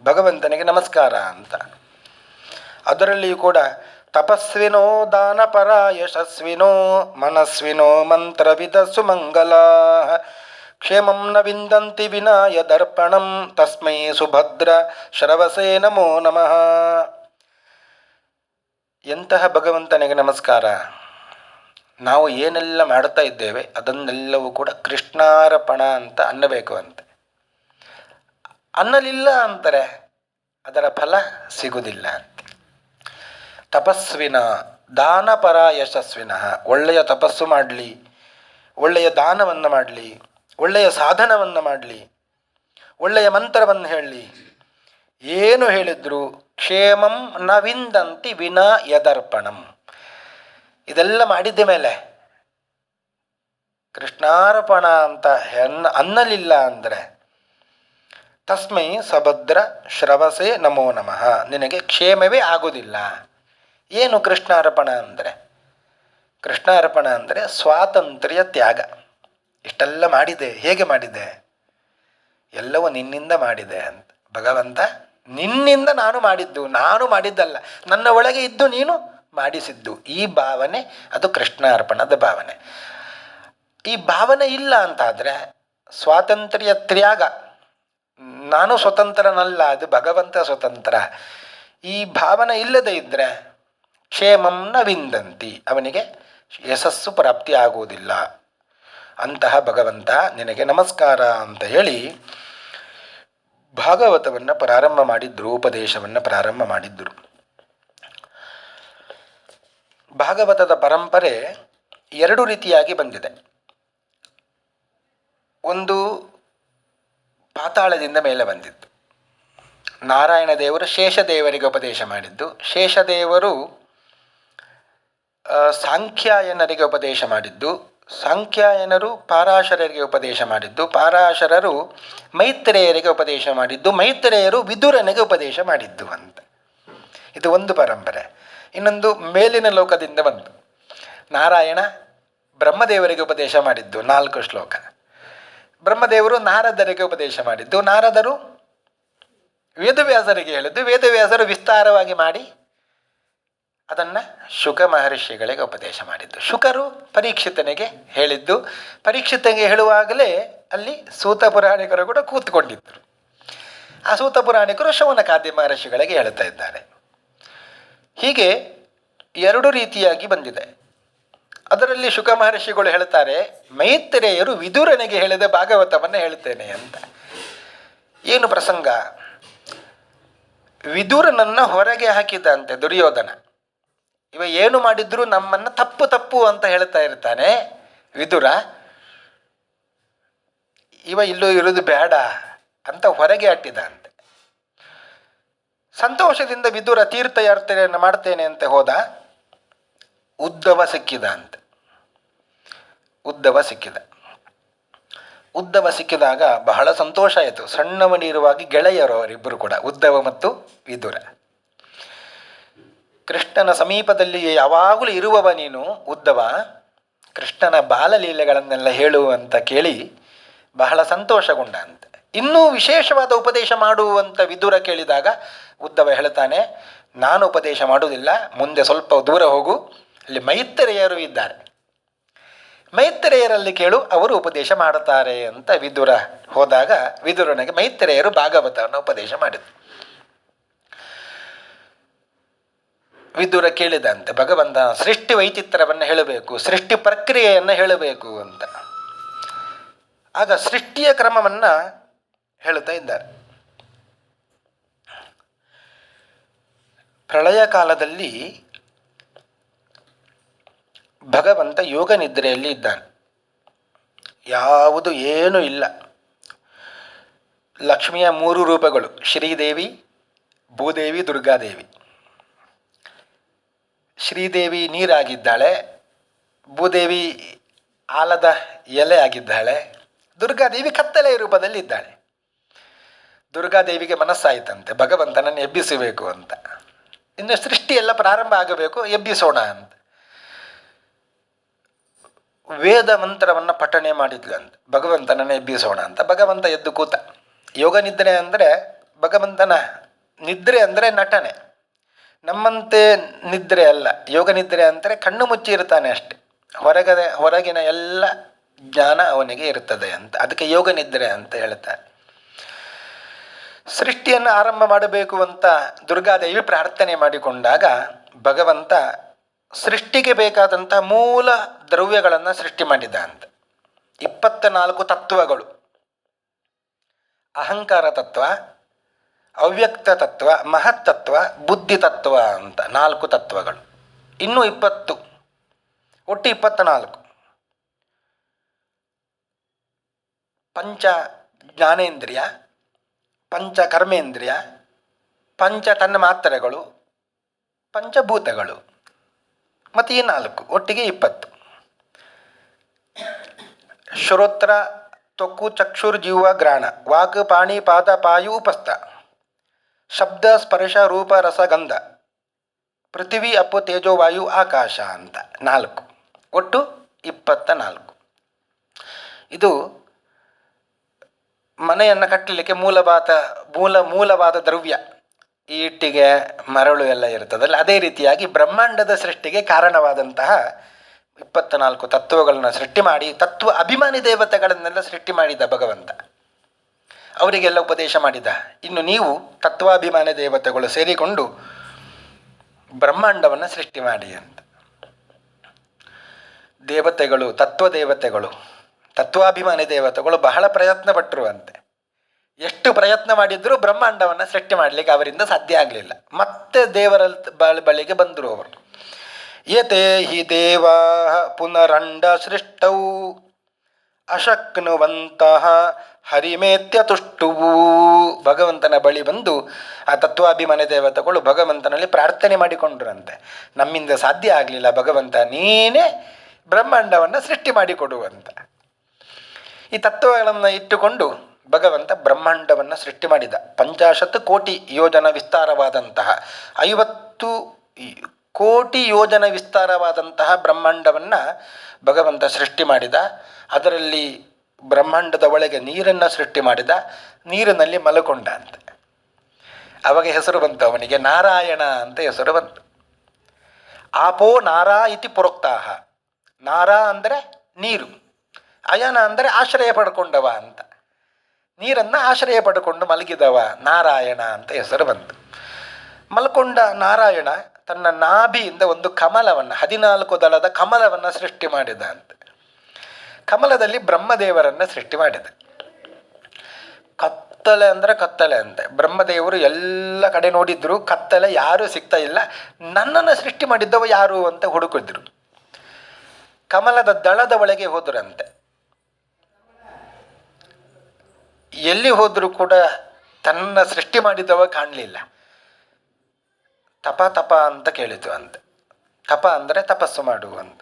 ಭಗವಂತನಿಗೆ ನಮಸ್ಕಾರ ಅಂತ. ಅದರಲ್ಲಿಯೂ ಕೂಡ ತಪಸ್ವಿನೋ ದಾನಪರ ಯಶಸ್ವಿನೋ ಮನಸ್ವಿನೋ ಮಂತ್ರವಿದ ಸುಮಂಗಲ ಕ್ಷೇಮಂ ನ ವಿಂದಂತಿ ವಿನಾಯ ದರ್ಪಣಂ ತಸ್ಮೈ ಸುಭದ್ರ ಶ್ರವಸೇ ನಮೋ ನಮಃ. ಎಂತಹ ಭಗವಂತನಿಗೆ ನಮಸ್ಕಾರ. ನಾವು ಏನೆಲ್ಲ ಮಾಡ್ತಾ ಇದ್ದೇವೆ ಅದನ್ನೆಲ್ಲವೂ ಕೂಡ ಕೃಷ್ಣಾರ್ಪಣ ಅಂತ ಅನ್ನಬೇಕು ಅಂತ. ಅನ್ನಲಿಲ್ಲ ಅಂತಾರೆ ಅದರ ಫಲ ಸಿಗುವುದಿಲ್ಲ ಅಂತ. ತಪಸ್ವಿನ ದಾನಪರ ಯಶಸ್ವಿನಃ, ಒಳ್ಳೆಯ ತಪಸ್ಸು ಮಾಡಲಿ, ಒಳ್ಳೆಯ ದಾನವನ್ನು ಮಾಡಲಿ, ಒಳ್ಳೆಯ ಸಾಧನವನ್ನು ಮಾಡಲಿ, ಒಳ್ಳೆಯ ಮಂತ್ರವನ್ನು ಹೇಳಲಿ, ಏನು ಹೇಳಿದ್ರು ಕ್ಷೇಮಂ ನ ವಿಂದಂತಿ ವಿನಾ ಯದರ್ಪಣಂ. ಇದೆಲ್ಲ ಮಾಡಿದ್ದ ಮೇಲೆ ಕೃಷ್ಣಾರ್ಪಣ ಅಂತ ಅನ್ನಲಿಲ್ಲ ಅಂದರೆ ತಸ್ಮೈ ಸಭದ್ರ ಶ್ರವಸೆ ನಮೋ ನಮಃ. ನಿನಗೆ ಕ್ಷೇಮವೇ ಆಗುವುದಿಲ್ಲ. ಏನು ಕೃಷ್ಣಾರ್ಪಣ ಅಂದರೆ? ಕೃಷ್ಣಾರ್ಪಣ ಅಂದರೆ ಸ್ವಾತಂತ್ರ್ಯ ತ್ಯಾಗ. ಇಷ್ಟೆಲ್ಲ ಮಾಡಿದೆ, ಹೇಗೆ ಮಾಡಿದೆ? ಎಲ್ಲವೂ ನಿನ್ನಿಂದ ಮಾಡಿದೆ ಅಂತ. ಭಗವಂತ, ನಿನ್ನಿಂದ ನಾನು ಮಾಡಿದ್ದು, ನಾನು ಮಾಡಿದ್ದಲ್ಲ, ನನ್ನ ಒಳಗೆ ಇದ್ದು ನೀನು ಮಾಡಿಸಿದ್ದು. ಈ ಭಾವನೆ ಅದು ಕೃಷ್ಣಾರ್ಪಣದ ಭಾವನೆ. ಈ ಭಾವನೆ ಇಲ್ಲ ಅಂತಾದರೆ ಸ್ವಾತಂತ್ರ್ಯ ತ್ಯಾಗ, ನಾನು ಸ್ವತಂತ್ರನಲ್ಲ, ಅದು ಭಗವಂತ ಸ್ವತಂತ್ರ. ಈ ಭಾವನೆ ಇಲ್ಲದೆ ಇದ್ದರೆ ಕ್ಷೇಮಂ ನ ವಿಂದಂತಿ, ಅವನಿಗೆ ಯಶಸ್ಸು ಪ್ರಾಪ್ತಿ ಆಗುವುದಿಲ್ಲ. ಅಂತಹ ಭಗವಂತ ನಿನಗೆ ನಮಸ್ಕಾರ ಅಂತ ಹೇಳಿ ಭಾಗವತವನ್ನು ಪ್ರಾರಂಭ ಮಾಡಿದ್ರು, ಉಪದೇಶವನ್ನು ಪ್ರಾರಂಭ ಮಾಡಿದ್ರು. ಭಾಗವತದ ಪರಂಪರೆ ಎರಡು ರೀತಿಯಾಗಿ ಬಂದಿದೆ. ಒಂದು ಪಾತಾಳದಿಂದ ಮೇಲೆ ಬಂದಿದ್ದು. ನಾರಾಯಣ ದೇವರು ಶೇಷದೇವರಿಗೆ ಉಪದೇಶ ಮಾಡಿದ್ದು, ಶೇಷದೇವರು ಸಾಂಖ್ಯಾಯನರಿಗೆ ಉಪದೇಶ ಮಾಡಿದ್ದು, ಸಾಂಖ್ಯಾಯನರು ಪಾರಾಶರರಿಗೆ ಉಪದೇಶ ಮಾಡಿದ್ದು, ಪಾರಾಶರರು ಮೈತ್ರೇಯರಿಗೆ ಉಪದೇಶ ಮಾಡಿದ್ದು, ಮೈತ್ರೇಯರು ವಿದುರನಿಗೆ ಉಪದೇಶ ಮಾಡಿದ್ದು ಅಂತ. ಇದು ಒಂದು ಪರಂಪರೆ. ಇನ್ನೊಂದು ಮೇಲಿನ ಲೋಕದಿಂದ ಬಂತು. ನಾರಾಯಣ ಬ್ರಹ್ಮದೇವರಿಗೆ ಉಪದೇಶ ಮಾಡಿದ್ದು 4 ಶ್ಲೋಕ, ಬ್ರಹ್ಮದೇವರು ನಾರದರಿಗೆ ಉಪದೇಶ ಮಾಡಿದ್ದು, ನಾರದರು ವೇದವ್ಯಾಸರಿಗೆ ಹೇಳಿದ್ದು, ವೇದವ್ಯಾಸರು ವಿಸ್ತಾರವಾಗಿ ಮಾಡಿ ಅದನ್ನು ಶುಕ ಮಹರ್ಷಿಗಳಿಗೆ ಉಪದೇಶ ಮಾಡಿದ್ದು. ಶುಕರು ಪರೀಕ್ಷಿತನಿಗೆ ಹೇಳಿದ್ದು, ಪರೀಕ್ಷಿತನಿಗೆ ಹೇಳುವಾಗಲೇ ಅಲ್ಲಿ ಸೂತ ಪುರಾಣಿಕರು ಕೂಡ ಕೂತ್ಕೊಂಡಿದ್ದರು. ಆ ಸೂತ ಪುರಾಣಿಕರು ಶೌನಕಾದಿ ಮಹರ್ಷಿಗಳಿಗೆ ಹೇಳ್ತಾ ಇದ್ದಾರೆ. ಹೀಗೆ ಎರಡು ರೀತಿಯಾಗಿ ಬಂದಿದೆ. ಅದರಲ್ಲಿ ಶುಕ ಮಹರ್ಷಿಗಳು ಹೇಳ್ತಾರೆ, ಮೈತ್ರೇಯರು ವಿದುರನಿಗೆ ಹೇಳಿದ ಭಾಗವತವನ್ನು ಹೇಳ್ತೇನೆ ಅಂತ. ಏನು ಪ್ರಸಂಗ? ವಿದುರನನ್ನು ಹೊರಗೆ ಹಾಕಿದಂತೆ ದುರ್ಯೋಧನ. ಇವ ಏನು ಮಾಡಿದ್ರು ನಮ್ಮನ್ನು ತಪ್ಪು ತಪ್ಪು ಅಂತ ಹೇಳ್ತಾ ಇರ್ತಾನೆ ವಿದುರ. ಇವ ಇಲ್ಲೂ ಇರೋದು ಬೇಡ ಅಂತ ಹೊರಗೆ ಅಟ್ಟಿದಂತೆ. ಸಂತೋಷದಿಂದ ವಿದುರ ತೀರ್ಥಯಾತ್ರೆಯನ್ನು ಮಾಡ್ತೇನೆ ಅಂತ ಹೋದ. ಉದ್ಧವ ಸಿಕ್ಕಿದ ಅಂತ. ಉದ್ಧವ ಸಿಕ್ಕಿದಾಗ ಬಹಳ ಸಂತೋಷ ಆಯಿತು. ಸಣ್ಣವನಿರುವಾಗಿ ಗೆಳೆಯರು ಅವರಿಬ್ಬರು ಕೂಡ, ಉದ್ಧವ ಮತ್ತು ವಿದುರ. ಕೃಷ್ಣನ ಸಮೀಪದಲ್ಲಿ ಯಾವಾಗಲೂ ಇರುವವ ನೀನು ಉದ್ಧವ, ಕೃಷ್ಣನ ಬಾಲಲೀಲೆಗಳನ್ನೆಲ್ಲ ಹೇಳು ಅಂತ ಕೇಳಿ ಬಹಳ ಸಂತೋಷಗೊಂಡ ಅಂತ. ಇನ್ನೂ ವಿಶೇಷವಾದ ಉಪದೇಶ ಮಾಡುವಂಥ ವಿದುರ ಕೇಳಿದಾಗ ಉದ್ಧವ ಹೇಳ್ತಾನೆ, ನಾನು ಉಪದೇಶ ಮಾಡುವುದಿಲ್ಲ, ಮುಂದೆ ಸ್ವಲ್ಪ ದೂರ ಹೋಗು, ಅಲ್ಲಿ ಮೈತ್ರೇಯರು ಇದ್ದಾರೆ, ಮೈತ್ರೇಯರಲ್ಲಿ ಕೇಳು, ಅವರು ಉಪದೇಶ ಮಾಡುತ್ತಾರೆ ಅಂತ ವಿದುರ ಹೋದಾಗ ವಿದುರನಿಗೆ ಮೈತ್ರೇಯರು ಭಾಗವತವನ್ನು ಉಪದೇಶ ಮಾಡಿದರು. ವಿದುರ ಕೇಳಿದಂತೆ, ಭಗವಂತ ಸೃಷ್ಟಿ ವೈಚಿತ್ರವನ್ನು ಹೇಳಬೇಕು, ಸೃಷ್ಟಿ ಪ್ರಕ್ರಿಯೆಯನ್ನು ಹೇಳಬೇಕು ಅಂತ. ಆಗ ಸೃಷ್ಟಿಯ ಕ್ರಮವನ್ನು ಹೇಳುತ್ತಾ ಇದ್ದಾರೆ. ಪ್ರಳಯ ಕಾಲದಲ್ಲಿ ಭಗವಂತ ಯೋಗ ನಿದ್ರೆಯಲ್ಲಿ ಇದ್ದಾನೆ. ಯಾವುದು ಏನೂ ಇಲ್ಲ. ಲಕ್ಷ್ಮಿಯ 3 ರೂಪಗಳು, ಶ್ರೀದೇವಿ, ಭೂದೇವಿ, ದುರ್ಗಾದೇವಿ. ಶ್ರೀದೇವಿ ನೀರಾಗಿದ್ದಾಳೆ, ಭೂದೇವಿ ಆಲದ ಎಲೆ ಆಗಿದ್ದಾಳೆ, ದುರ್ಗಾದೇವಿ ಕತ್ತಲೆಯ ರೂಪದಲ್ಲಿ ಇದ್ದಾಳೆ. ದುರ್ಗಾದೇವಿಗೆ ಮನಸ್ಸಾಯಿತಂತೆ ಭಗವಂತನನ್ನು ಎಬ್ಬಿಸಬೇಕು ಅಂತ. ಇನ್ನು ಸೃಷ್ಟಿಯೆಲ್ಲ ಪ್ರಾರಂಭ ಆಗಬೇಕು, ಎಬ್ಬಿಸೋಣ ಅಂತ ವೇದ ಮಂತ್ರವನ್ನು ಪಠಣೆ ಮಾಡಿದ್ಲಂತೆ, ಭಗವಂತನನ್ನು ಎಬ್ಬಿಸೋಣ ಅಂತ. ಭಗವಂತ ಎದ್ದು ಕೂತ. ಯೋಗ ನಿದ್ರೆ ಅಂದರೆ ಭಗವಂತನ ನಿದ್ರೆ ಅಂದರೆ ನಟನೆ, ನಮ್ಮಂತೆ ನಿದ್ರೆ ಅಲ್ಲ. ಯೋಗ ನಿದ್ರೆ ಅಂದರೆ ಕಣ್ಣು ಮುಚ್ಚಿ ಇರ್ತಾನೆ ಅಷ್ಟೆ, ಹೊರಗಿನ ಎಲ್ಲ ಜ್ಞಾನ ಅವನಿಗೆ ಇರ್ತದೆ ಅಂತ. ಅದಕ್ಕೆ ಯೋಗ ನಿದ್ರೆ ಅಂತ ಹೇಳ್ತಾರೆ. ಸೃಷ್ಟಿಯನ್ನು ಆರಂಭ ಮಾಡಬೇಕು ಅಂತ ದುರ್ಗಾದೇವಿ ಪ್ರಾರ್ಥನೆ ಮಾಡಿಕೊಂಡಾಗ ಭಗವಂತ ಸೃಷ್ಟಿಗೆ ಬೇಕಾದಂಥ ಮೂಲ ದ್ರವ್ಯಗಳನ್ನು ಸೃಷ್ಟಿ ಮಾಡಿದ ಅಂತ. 24 ತತ್ವಗಳು, ಅಹಂಕಾರ ತತ್ವ, ಅವ್ಯಕ್ತ ತತ್ವ, ಮಹತ್ತತ್ವ, ಬುದ್ಧಿ ತತ್ವ ಅಂತ 4 ತತ್ವಗಳು. ಇನ್ನೂ 20, ಒಟ್ಟು 24. ಪಂಚ ಜ್ಞಾನೇಂದ್ರಿಯ, ಪಂಚ ಕರ್ಮೇಂದ್ರಿಯ, ಪಂಚ ತನ್ಮಾತ್ರೆಗಳು, ಪಂಚಭೂತಗಳು, ಮತ್ತು ಈ 4 ಒಟ್ಟಿಗೆ 20. ಶ್ರೋತ್ರ, ತ್ವಕ್ಕು ಚಕ್ಷುರ್ಜೀವ ಗ್ರಾಣ ವಾಕ್ ಪಾಣಿ ಪಾದ ಪಾಯು ಉಪಸ್ಥ ಶಬ್ದ ಸ್ಪರ್ಶ ರೂಪ ರಸಗಂಧ ಪೃಥ್ವಿ ಅಪ್ಪು ತೇಜೋವಾಯು ಆಕಾಶ ಅಂತ 4, ಒಟ್ಟು 24. ಇದು ಮನೆಯನ್ನು ಕಟ್ಟಲಿಕ್ಕೆ ಮೂಲವಾದ ದ್ರವ್ಯ. ಈ ಇಟ್ಟಿಗೆ ಮರಳು ಎಲ್ಲ ಇರ್ತದಲ್ಲ, ಅದೇ ರೀತಿಯಾಗಿ ಬ್ರಹ್ಮಾಂಡದ ಸೃಷ್ಟಿಗೆ ಕಾರಣವಾದಂತಹ 24 ತತ್ವಗಳನ್ನು ಸೃಷ್ಟಿ ಮಾಡಿ ತತ್ವ ಅಭಿಮಾನಿ ದೇವತೆಗಳನ್ನೆಲ್ಲ ಸೃಷ್ಟಿ ಮಾಡಿದ ಭಗವಂತ. ಅವರಿಗೆಲ್ಲ ಉಪದೇಶ ಮಾಡಿದ, ಇನ್ನು ನೀವು ತತ್ವಾಭಿಮಾನಿ ದೇವತೆಗಳು ಸೇರಿಕೊಂಡು ಬ್ರಹ್ಮಾಂಡವನ್ನು ಸೃಷ್ಟಿ ಮಾಡಿ ಅಂತ. ದೇವತೆಗಳು, ತತ್ವಾಭಿಮಾನಿ ದೇವತೆಗಳು ಬಹಳ ಪ್ರಯತ್ನ ಪಟ್ಟರು ಅಂತೆ. ಎಷ್ಟು ಪ್ರಯತ್ನ ಮಾಡಿದರೂ ಬ್ರಹ್ಮಾಂಡವನ್ನು ಸೃಷ್ಟಿ ಮಾಡಲಿಕ್ಕೆ ಅವರಿಂದ ಸಾಧ್ಯ ಆಗಲಿಲ್ಲ. ಮತ್ತೆ ದೇವರ ಬಳಿಗೆ ಬಂದರು ಅವರು. ಯತೆ ಹಿ ದೇವಾ ಪುನರಂಡ ಸೃಷ್ಟೌ ಅಶಕ್ನುವಂತಹ ಹರಿಮೇತ್ಯ ತುಷ್ಟುವು. ಭಗವಂತನ ಬಳಿ ಬಂದು ಆ ತತ್ವಾಭಿಮಾನಿ ದೇವತೆಗಳು ಭಗವಂತನಲ್ಲಿ ಪ್ರಾರ್ಥನೆ ಮಾಡಿಕೊಂಡ್ರಂತೆ. ನಮ್ಮಿಂದ ಸಾಧ್ಯ ಆಗಲಿಲ್ಲ ಭಗವಂತ, ನೀನೇ ಬ್ರಹ್ಮಾಂಡವನ್ನು ಸೃಷ್ಟಿ ಮಾಡಿಕೊಡುವಂತ. ಈ ತತ್ವಗಳನ್ನು ಇಟ್ಟುಕೊಂಡು ಭಗವಂತ ಬ್ರಹ್ಮಾಂಡವನ್ನು ಸೃಷ್ಟಿ ಮಾಡಿದ. 50 ಕೋಟಿ ಯೋಜನ ವಿಸ್ತಾರವಾದಂತಹ 50 ಕೋಟಿ ಯೋಜನ ವಿಸ್ತಾರವಾದಂತಹ ಬ್ರಹ್ಮಾಂಡವನ್ನು ಭಗವಂತ ಸೃಷ್ಟಿ ಮಾಡಿದ. ಅದರಲ್ಲಿ ಬ್ರಹ್ಮಾಂಡದ ಒಳಗೆ ನೀರನ್ನು ಸೃಷ್ಟಿ ಮಾಡಿದ. ನೀರಿನಲ್ಲಿ ಮಲಕೊಂಡ ಅಂತ. ಅವಾಗ ಹೆಸರು ಬಂತು ಅವನಿಗೆ, ನಾರಾಯಣ ಅಂತ ಹೆಸರು ಬಂತು. ಆಪೋ ನಾರಾ ಇತಿ ಪುರೋಕ್ತಾಹ. ನಾರಾ ಅಂದರೆ ನೀರು, ಅಯನ ಅಂದರೆ ಆಶ್ರಯ ಪಡ್ಕೊಂಡವ ಅಂತ. ನೀರನ್ನು ಆಶ್ರಯ ಪಡ್ಕೊಂಡು ಮಲಗಿದವ ನಾರಾಯಣ ಅಂತ ಹೆಸರು ಬಂತು. ಮಲ್ಕೊಂಡ ನಾರಾಯಣ ತನ್ನ ನಾಭಿಯಿಂದ ಒಂದು ಕಮಲವನ್ನು, 14 ದಳದ ಕಮಲವನ್ನು ಸೃಷ್ಟಿ ಮಾಡಿದ ಅಂತ. ಕಮಲದಲ್ಲಿ ಬ್ರಹ್ಮದೇವರನ್ನು ಸೃಷ್ಟಿ ಮಾಡಿದ. ಕತ್ತಲೆ ಅಂದರೆ ಕತ್ತಲೆ ಅಂತೆ. ಬ್ರಹ್ಮದೇವರು ಎಲ್ಲ ಕಡೆ ನೋಡಿದ್ರು, ಕತ್ತಲೆ ಯಾರೂ ಸಿಗ್ತಾ ಇಲ್ಲ. ನನ್ನನ್ನು ಸೃಷ್ಟಿ ಮಾಡಿದ್ದವ ಯಾರು ಅಂತ ಹುಡುಕಿದ್ರು. ಕಮಲದ ದಳದ ಒಳಗೆ ಹೋದ್ರಂತೆ. ಎಲ್ಲಿ ಹೋದರೂ ಕೂಡ ತನ್ನ ಸೃಷ್ಟಿ ಮಾಡಿದವ ಕಾಣಲಿಲ್ಲ. ತಪ ಅಂತ ಕೇಳಿತು ಅಂತೆ. ತಪ ಅಂದರೆ ತಪಸ್ಸು ಮಾಡುವಂತ.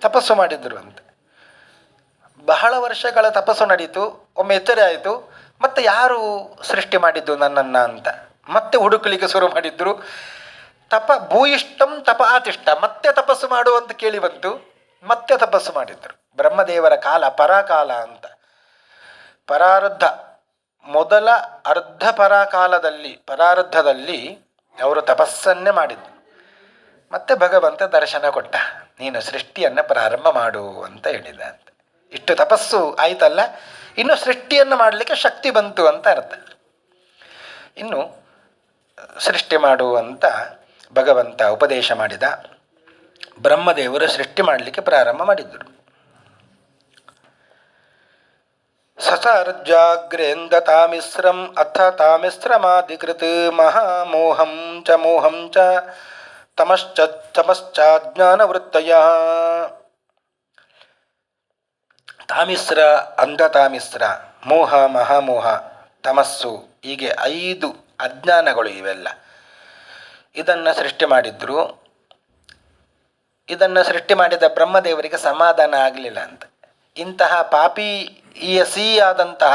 ತಪಸ್ಸು ಮಾಡಿದ್ರು ಅಂತೆ. ಬಹಳ ವರ್ಷಗಳ ತಪಸ್ಸು ನಡೀತು. ಒಮ್ಮೆ ಎಚ್ಚರ ಆಯಿತು, ಮತ್ತೆ ಯಾರು ಸೃಷ್ಟಿ ಮಾಡಿದ್ದು ನನ್ನನ್ನು ಅಂತ ಮತ್ತೆ ಹುಡುಕಲಿಕ್ಕೆ ಶುರು ಮಾಡಿದ್ರು. ಭೂಯಿಷ್ಟಂ ತಪ ಆತಿಷ್ಠ, ಮತ್ತೆ ತಪಸ್ಸು ಮಾಡುವಂತ ಕೇಳಿ ಬಂತು. ಮತ್ತೆ ತಪಸ್ಸು ಮಾಡಿದ್ರು. ಬ್ರಹ್ಮದೇವರ ಕಾಲ ಪರಾಕಾಲ ಅಂತ. ಪರಾರ್ಧ ಮೊದಲ ಅರ್ಧ ಪರಾರ್ಧದಲ್ಲಿ ಅವರು ತಪಸ್ಸನ್ನೇ ಮಾಡಿದ್ರು. ಮತ್ತೆ ಭಗವಂತ ದರ್ಶನ ಕೊಟ್ಟ, ನೀನು ಸೃಷ್ಟಿಯನ್ನು ಪ್ರಾರಂಭ ಮಾಡು ಅಂತ ಹೇಳಿದ ಅಂತ. ಇಷ್ಟು ತಪಸ್ಸು ಆಯ್ತಲ್ಲ, ಇನ್ನು ಸೃಷ್ಟಿಯನ್ನು ಮಾಡಲಿಕ್ಕೆ ಶಕ್ತಿ ಬಂತು ಅಂತ ಅರ್ಥ. ಇನ್ನು ಸೃಷ್ಟಿ ಮಾಡು ಅಂತ ಭಗವಂತ ಉಪದೇಶ ಮಾಡಿದ. ಬ್ರಹ್ಮದೇವರು ಸೃಷ್ಟಿ ಮಾಡಲಿಕ್ಕೆ ಪ್ರಾರಂಭ ಮಾಡಿದ್ದರು. ಸಸರ್ಜಾಗ್ರೇಂದ ತಾಮಿಸ್ರಂ ಅಥ ತಾಮಿಸ್ರಮಾಧಿಕೃತ್ ಮಹಾಮೋಹಂ ಚ ತಮಶ್ಚಾಜ್ಞಾನವೃತ್ತಯ. ತಾಮಿಸ್ರ, ಅಂಧತಾಮಿಸ್ರ, ಮೋಹ, ಮಹಾಮೋಹ, ತಮಸ್ಸು, ಹೀಗೆ 5 ಅಜ್ಞಾನಗಳು ಇವೆಲ್ಲ. ಇದನ್ನು ಸೃಷ್ಟಿ ಮಾಡಿದ್ರು. ಇದನ್ನು ಸೃಷ್ಟಿ ಮಾಡಿದ ಬ್ರಹ್ಮದೇವರಿಗೆ ಸಮಾಧಾನ ಆಗಲಿಲ್ಲ ಅಂತ. ಇಂತಹ ಪಾಪಿಯಾದಂತಹ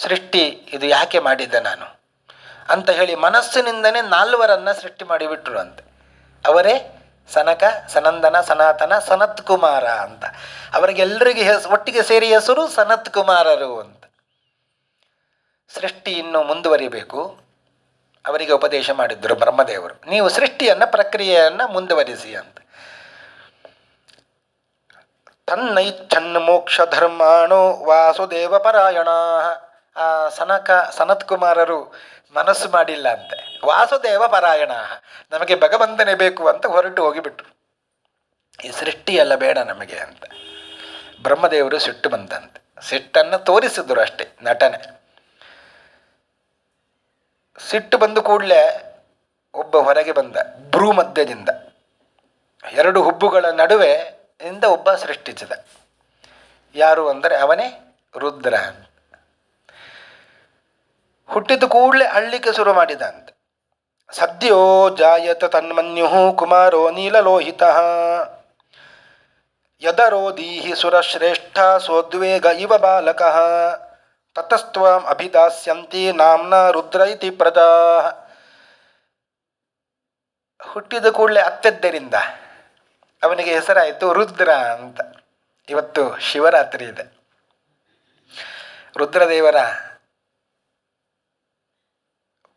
ಸೃಷ್ಟಿ ಇದು ಯಾಕೆ ಮಾಡಿದ್ದೆ ನಾನು ಅಂತ ಹೇಳಿ ಮನಸ್ಸಿನಿಂದನೇ 4 ಸೃಷ್ಟಿ ಮಾಡಿಬಿಟ್ರು ಅಂತ. ಅವರೇ ಸನಕ, ಸನಂದನ, ಸನಾತನ, ಸನತ್ ಕುಮಾರ ಅಂತ. ಅವರಿಗೆಲ್ಲರಿಗೆ ಒಟ್ಟಿಗೆ ಸೇರಿ ಹೆಸರು ಸನತ್ ಕುಮಾರರು ಅಂತ. ಸೃಷ್ಟಿ ಇನ್ನೂ ಮುಂದುವರಿಬೇಕು. ಅವರಿಗೆ ಉಪದೇಶ ಮಾಡಿದ್ರು ಬ್ರಹ್ಮದೇವರು, ನೀವು ಸೃಷ್ಟಿಯನ್ನು, ಪ್ರಕ್ರಿಯೆಯನ್ನು ಮುಂದುವರಿಸಿ ಅಂತ. ತನ್ನೈಚ್ಛನ್ ಮೋಕ್ಷ ಧರ್ಮಾಣೋ ವಾಸುದೇವ ಪರಾಯಣ. ಆ ಸನತ್ ಕುಮಾರರು ಮನಸ್ಸು ಮಾಡಿಲ್ಲ ಅಂತೆ. ವಾಸುದೇವ ಪರಾಯಣ, ನಮಗೆ ಭಗವಂತನೇ ಬೇಕು ಅಂತ ಹೊರಟು ಹೋಗಿಬಿಟ್ರು. ಈ ಸೃಷ್ಟಿಯೆಲ್ಲ ಬೇಡ ನಮಗೆ ಅಂತ. ಬ್ರಹ್ಮದೇವರು ಸಿಟ್ಟು ಬಂದಂತೆ. ಸಿಟ್ಟನ್ನು ತೋರಿಸಿದ್ರು ಅಷ್ಟೇ, ನಟನೆ. ಸಿಟ್ಟು ಬಂದು ಕೂಡಲೇ ಒಬ್ಬ ಹೊರಗೆ ಬಂದ, ಭ್ರೂ ಮಧ್ಯದಿಂದ 2 ಹುಬ್ಬುಗಳ ನಡುವೆ ಇಂದ ಒಬ್ಬ ಸೃಷ್ಟಿಸಿದ. ಯಾರು ಅಂದರೆ ಅವನೇ ರುದ್ರ. ಹುಟ್ಟಿದ ಕೂಡಲೇ ಅಳ್ಳಿಕ್ಕೆ ಶುರು ಮಾಡಿದ ಅಂತ. ಸದ್ಯೋ ಜಾಯತ ತನ್ಮನ್ಯು ಕುಮಾರೋ ನೀಲಲೋಹಿತ. ಯದರೋದೀಹಿ ಸುರಶ್ರೇಷ್ಠ ಸೋದ್ವೇಗ ಇವ ಬಾಲಕಃ ತತಸ್ತ್ವಾಂ ಅಭಿದಾಸ್ಯಂತಿ ನಾಮ್ನ ರುದ್ರ ಇತಿ ಪ್ರಜಾ. ಹುಟ್ಟಿದ ಕೂಡಲೇ ಅತ್ತೆದ್ದರಿಂದ ಅವನಿಗೆ ಹೆಸರಾಯಿತು ರುದ್ರ ಅಂತ. ಇವತ್ತು ಶಿವರಾತ್ರಿ ಇದೆ. ರುದ್ರದೇವರ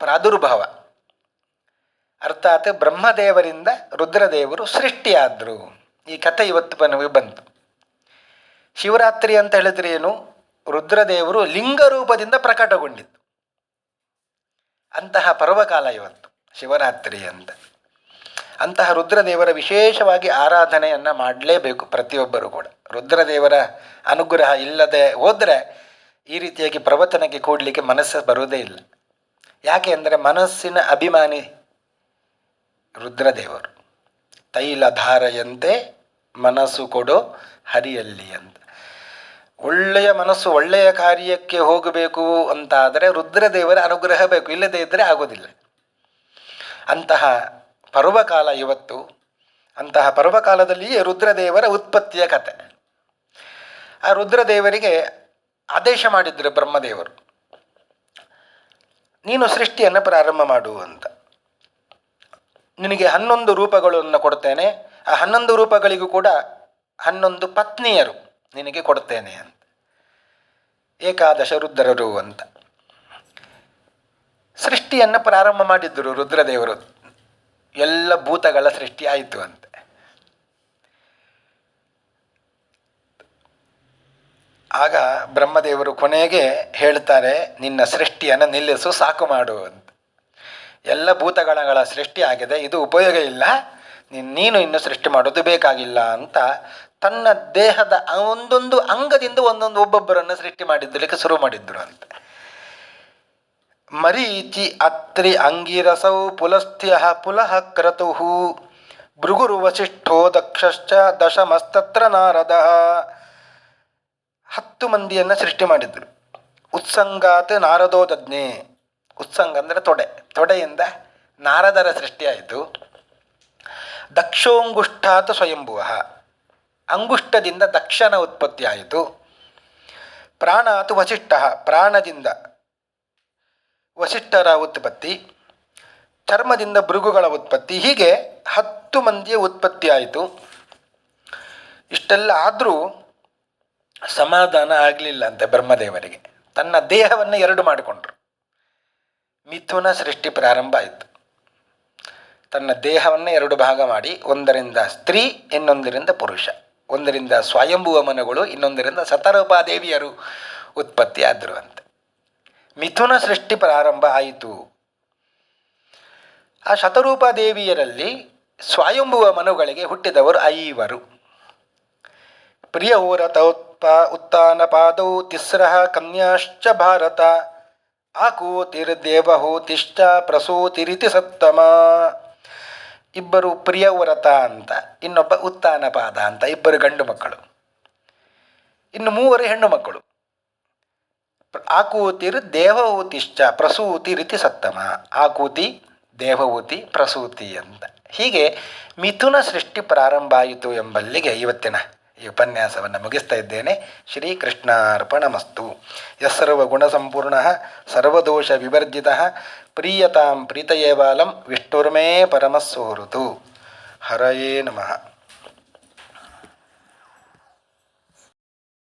ಪ್ರಾದುರ್ಭಾವ ಅರ್ಥಾತ್ ಬ್ರಹ್ಮದೇವರಿಂದ ರುದ್ರದೇವರು ಸೃಷ್ಟಿಯಾದರು. ಈ ಕಥೆ ಇವತ್ತು ನಮಗೆ ಬಂತು. ಶಿವರಾತ್ರಿ ಅಂತ ಹೇಳಿದ್ರೆ ಏನು? ರುದ್ರದೇವರು ಲಿಂಗರೂಪದಿಂದ ಪ್ರಕಟಗೊಂಡಿದ್ದು. ಅಂತಹ ಪರ್ವಕಾಲ ಇವತ್ತು ಶಿವರಾತ್ರಿ ಅಂತ. ಅಂತಹ ರುದ್ರದೇವರ ವಿಶೇಷವಾಗಿ ಆರಾಧನೆಯನ್ನು ಮಾಡಲೇಬೇಕು ಪ್ರತಿಯೊಬ್ಬರು ಕೂಡ. ರುದ್ರದೇವರ ಅನುಗ್ರಹ ಇಲ್ಲದೆ ಹೋದರೆ ಈ ರೀತಿಯಾಗಿ ಪ್ರವಚನಕ್ಕೆ ಕೂಡಲಿಕ್ಕೆ ಮನಸ್ಸು ಬರುವುದೇ ಇಲ್ಲ. ಯಾಕೆ ಅಂದರೆ ಮನಸ್ಸಿನ ಅಭಿಮಾನಿ ರುದ್ರದೇವರು. ತೈಲಧಾರೆಯಂತೆ ಮನಸ್ಸು ಕೊಡೋ ಹರಿಯಲ್ಲಿ ಅಂತ. ಒಳ್ಳೆಯ ಮನಸ್ಸು ಒಳ್ಳೆಯ ಕಾರ್ಯಕ್ಕೆ ಹೋಗಬೇಕು ಅಂತಾದರೆ ರುದ್ರದೇವರ ಅನುಗ್ರಹ ಬೇಕು, ಇಲ್ಲದೇ ಇದ್ದರೆ ಆಗೋದಿಲ್ಲ. ಅಂತಹ ಪರ್ವಕಾಲ ಇವತ್ತು. ಅಂತಹ ಪರ್ವಕಾಲದಲ್ಲಿಯೇ ರುದ್ರದೇವರ ಉತ್ಪತ್ತಿಯ ಕತೆ. ಆ ರುದ್ರದೇವರಿಗೆ ಆದೇಶ ಮಾಡಿದ್ರು ಬ್ರಹ್ಮದೇವರು, ನೀನು ಸೃಷ್ಟಿಯನ್ನು ಪ್ರಾರಂಭ ಮಾಡು ಅಂತ. ನಿನಗೆ 11 ರೂಪಗಳನ್ನು ಕೊಡ್ತೇನೆ. ಆ 11 ರೂಪಗಳಿಗೂ ಕೂಡ 11 ಪತ್ನಿಯರು ನಿನಗೆ ಕೊಡ್ತೇನೆ ಅಂತ. ಏಕಾದಶ ರುದ್ರರು ಅಂತ ಸೃಷ್ಟಿಯನ್ನು ಪ್ರಾರಂಭ ಮಾಡಿದ್ದರು ರುದ್ರದೇವರು. ಎಲ್ಲ ಭೂತಗಳ ಸೃಷ್ಟಿ ಆಯಿತು ಅಂತ. ಆಗ ಬ್ರಹ್ಮದೇವರು ಕೊನೆಗೆ ಹೇಳ್ತಾರೆ, ನಿನ್ನ ಸೃಷ್ಟಿಯನ್ನು ನಿಲ್ಲಿಸು, ಸಾಕು ಮಾಡು ಅಂತ. ಎಲ್ಲ ಭೂತಗಣಗಳ ಸೃಷ್ಟಿ ಆಗಿದೆ, ಇದು ಉಪಯೋಗ ಇಲ್ಲ, ನೀನು ಇನ್ನು ಸೃಷ್ಟಿ ಮಾಡೋದು ಬೇಕಾಗಿಲ್ಲ ಅಂತ ತನ್ನ ದೇಹದ ಒಂದೊಂದು ಅಂಗದಿಂದ ಒಂದೊಂದು ಒಬ್ಬೊಬ್ಬರನ್ನು ಸೃಷ್ಟಿ ಮಾಡಿದ್ದಲಿಕ್ಕೆ ಶುರು ಮಾಡಿದ್ರು ಅಂತ. ಮರೀಚಿ ಅತ್ರಿ ಅಂಗಿರಸೌ ಪುಲಸ್ಥ್ಯ ಪುಲಃ ಕ್ರತುಃ ಭೃಗುರು ವಸಿಷ್ಠೋ ದಕ್ಷಶ್ಚ ದಶಮಸ್ತತ್ರ ನಾರದ. 10 ಮಂದಿಯನ್ನು ಸೃಷ್ಟಿ ಮಾಡಿದ್ರು. ಉತ್ಸಂಗಾತ್ ನಾರದೋದಜ್ಞೆ. ಉತ್ಸಂಗ ಅಂದರೆ ತೊಡೆ, ತೊಡೆಯಿಂದ ನಾರದರ ಸೃಷ್ಟಿಯಾಯಿತು. ದಕ್ಷೋಂಗುಷ್ಠಾತ್ ಸ್ವಯಂಭುವ. ಅಂಗುಷ್ಟದಿಂದ ದಕ್ಷನ ಉತ್ಪತ್ತಿ ಆಯಿತು. ಪ್ರಾಣಾತ್ ವಸಿಷ್ಠ. ಪ್ರಾಣದಿಂದ ವಸಿಷ್ಠರ ಉತ್ಪತ್ತಿ. ಚರ್ಮದಿಂದ ಭೃಗುಗಳ ಉತ್ಪತ್ತಿ. ಹೀಗೆ 10 ಮಂದಿಯ ಉತ್ಪತ್ತಿ ಆಯಿತು. ಇಷ್ಟೆಲ್ಲ ಆದರೂ ಸಮಾಧಾನ ಆಗಲಿಲ್ಲ ಅಂತೆ ಬ್ರಹ್ಮದೇವರಿಗೆ. ತನ್ನ ದೇಹವನ್ನು 2 ಮಾಡಿಕೊಂಡ್ರು. ಮಿಥುನ ಸೃಷ್ಟಿ ಪ್ರಾರಂಭ ಆಯಿತು. ತನ್ನ ದೇಹವನ್ನು 2 ಭಾಗ ಮಾಡಿ, ಒಂದರಿಂದ ಸ್ತ್ರೀ, ಇನ್ನೊಂದರಿಂದ ಪುರುಷ. ಒಂದರಿಂದ ಸ್ವಯಂಭುವ ಮನುಗಳು, ಇನ್ನೊಂದರಿಂದ ಶತರೂಪಾದೇವಿಯರು ಉತ್ಪತ್ತಿ ಆದರು ಅಂತೆ. ಮಿಥುನ ಸೃಷ್ಟಿ ಪ್ರಾರಂಭ ಆಯಿತು. ಆ ಶತರೂಪಾದೇವಿಯರಲ್ಲಿ ಸ್ವಯಂಭುವ ಮನುಗಳಿಗೆ ಹುಟ್ಟಿದವರು 5. ಪ್ರಿಯೌರತ ಉತ್ಥಾನ ಪಾದೌ ತಿಸ್ರಃ ಕನ್ಯಾಶ್ಚ ಭಾರತ ಆಕೂತಿರ್ದೇವಹೂತಿಶ್ಚ ಪ್ರಸೂತಿರಿತಿ ಸತ್ತಮ. 2 ಪ್ರಿಯವ್ರತ ಅಂತ, ಇನ್ನೊಬ್ಬ ಉತ್ಥಾನಪಾದ ಅಂತ, 2 ಗಂಡು ಮಕ್ಕಳು, ಇನ್ನು 3 ಹೆಣ್ಣು ಮಕ್ಕಳು. ಆಕೂತಿರ್ ದೇವಹೂತಿಶ್ಚ ಪ್ರಸೂತಿರಿತಿ ಸತ್ತಮ. ಆಕೂತಿ, ದೇವಹೂತಿ, ಪ್ರಸೂತಿ ಅಂತ. ಹೀಗೆ ಮಿಥುನ ಸೃಷ್ಟಿ ಪ್ರಾರಂಭ ಆಯಿತು ಎಂಬಲ್ಲಿಗೆ ಇವತ್ತಿನ ಈ ಉಪನ್ಯಾಸವನ್ನು ಮುಗಿಸ್ತಾ ಇದ್ದೇನೆ. ಶ್ರೀಕೃಷ್ಣಾರ್ಪಣಮಸ್ತು. ಯಸ್ಸರ್ವಗುಣಸಂಪೂರ್ಣ ಸರ್ವದೋಷ ವಿವರ್ಜಿತ ಪ್ರೀಯತಾಂ ಪ್ರೀತಯೇವಾಲಂ ವಿಷ್ಣುರ್ಮೇ ಪರಮಸ್ಸೋರುತು. ಹರಯೇ ನಮಃ.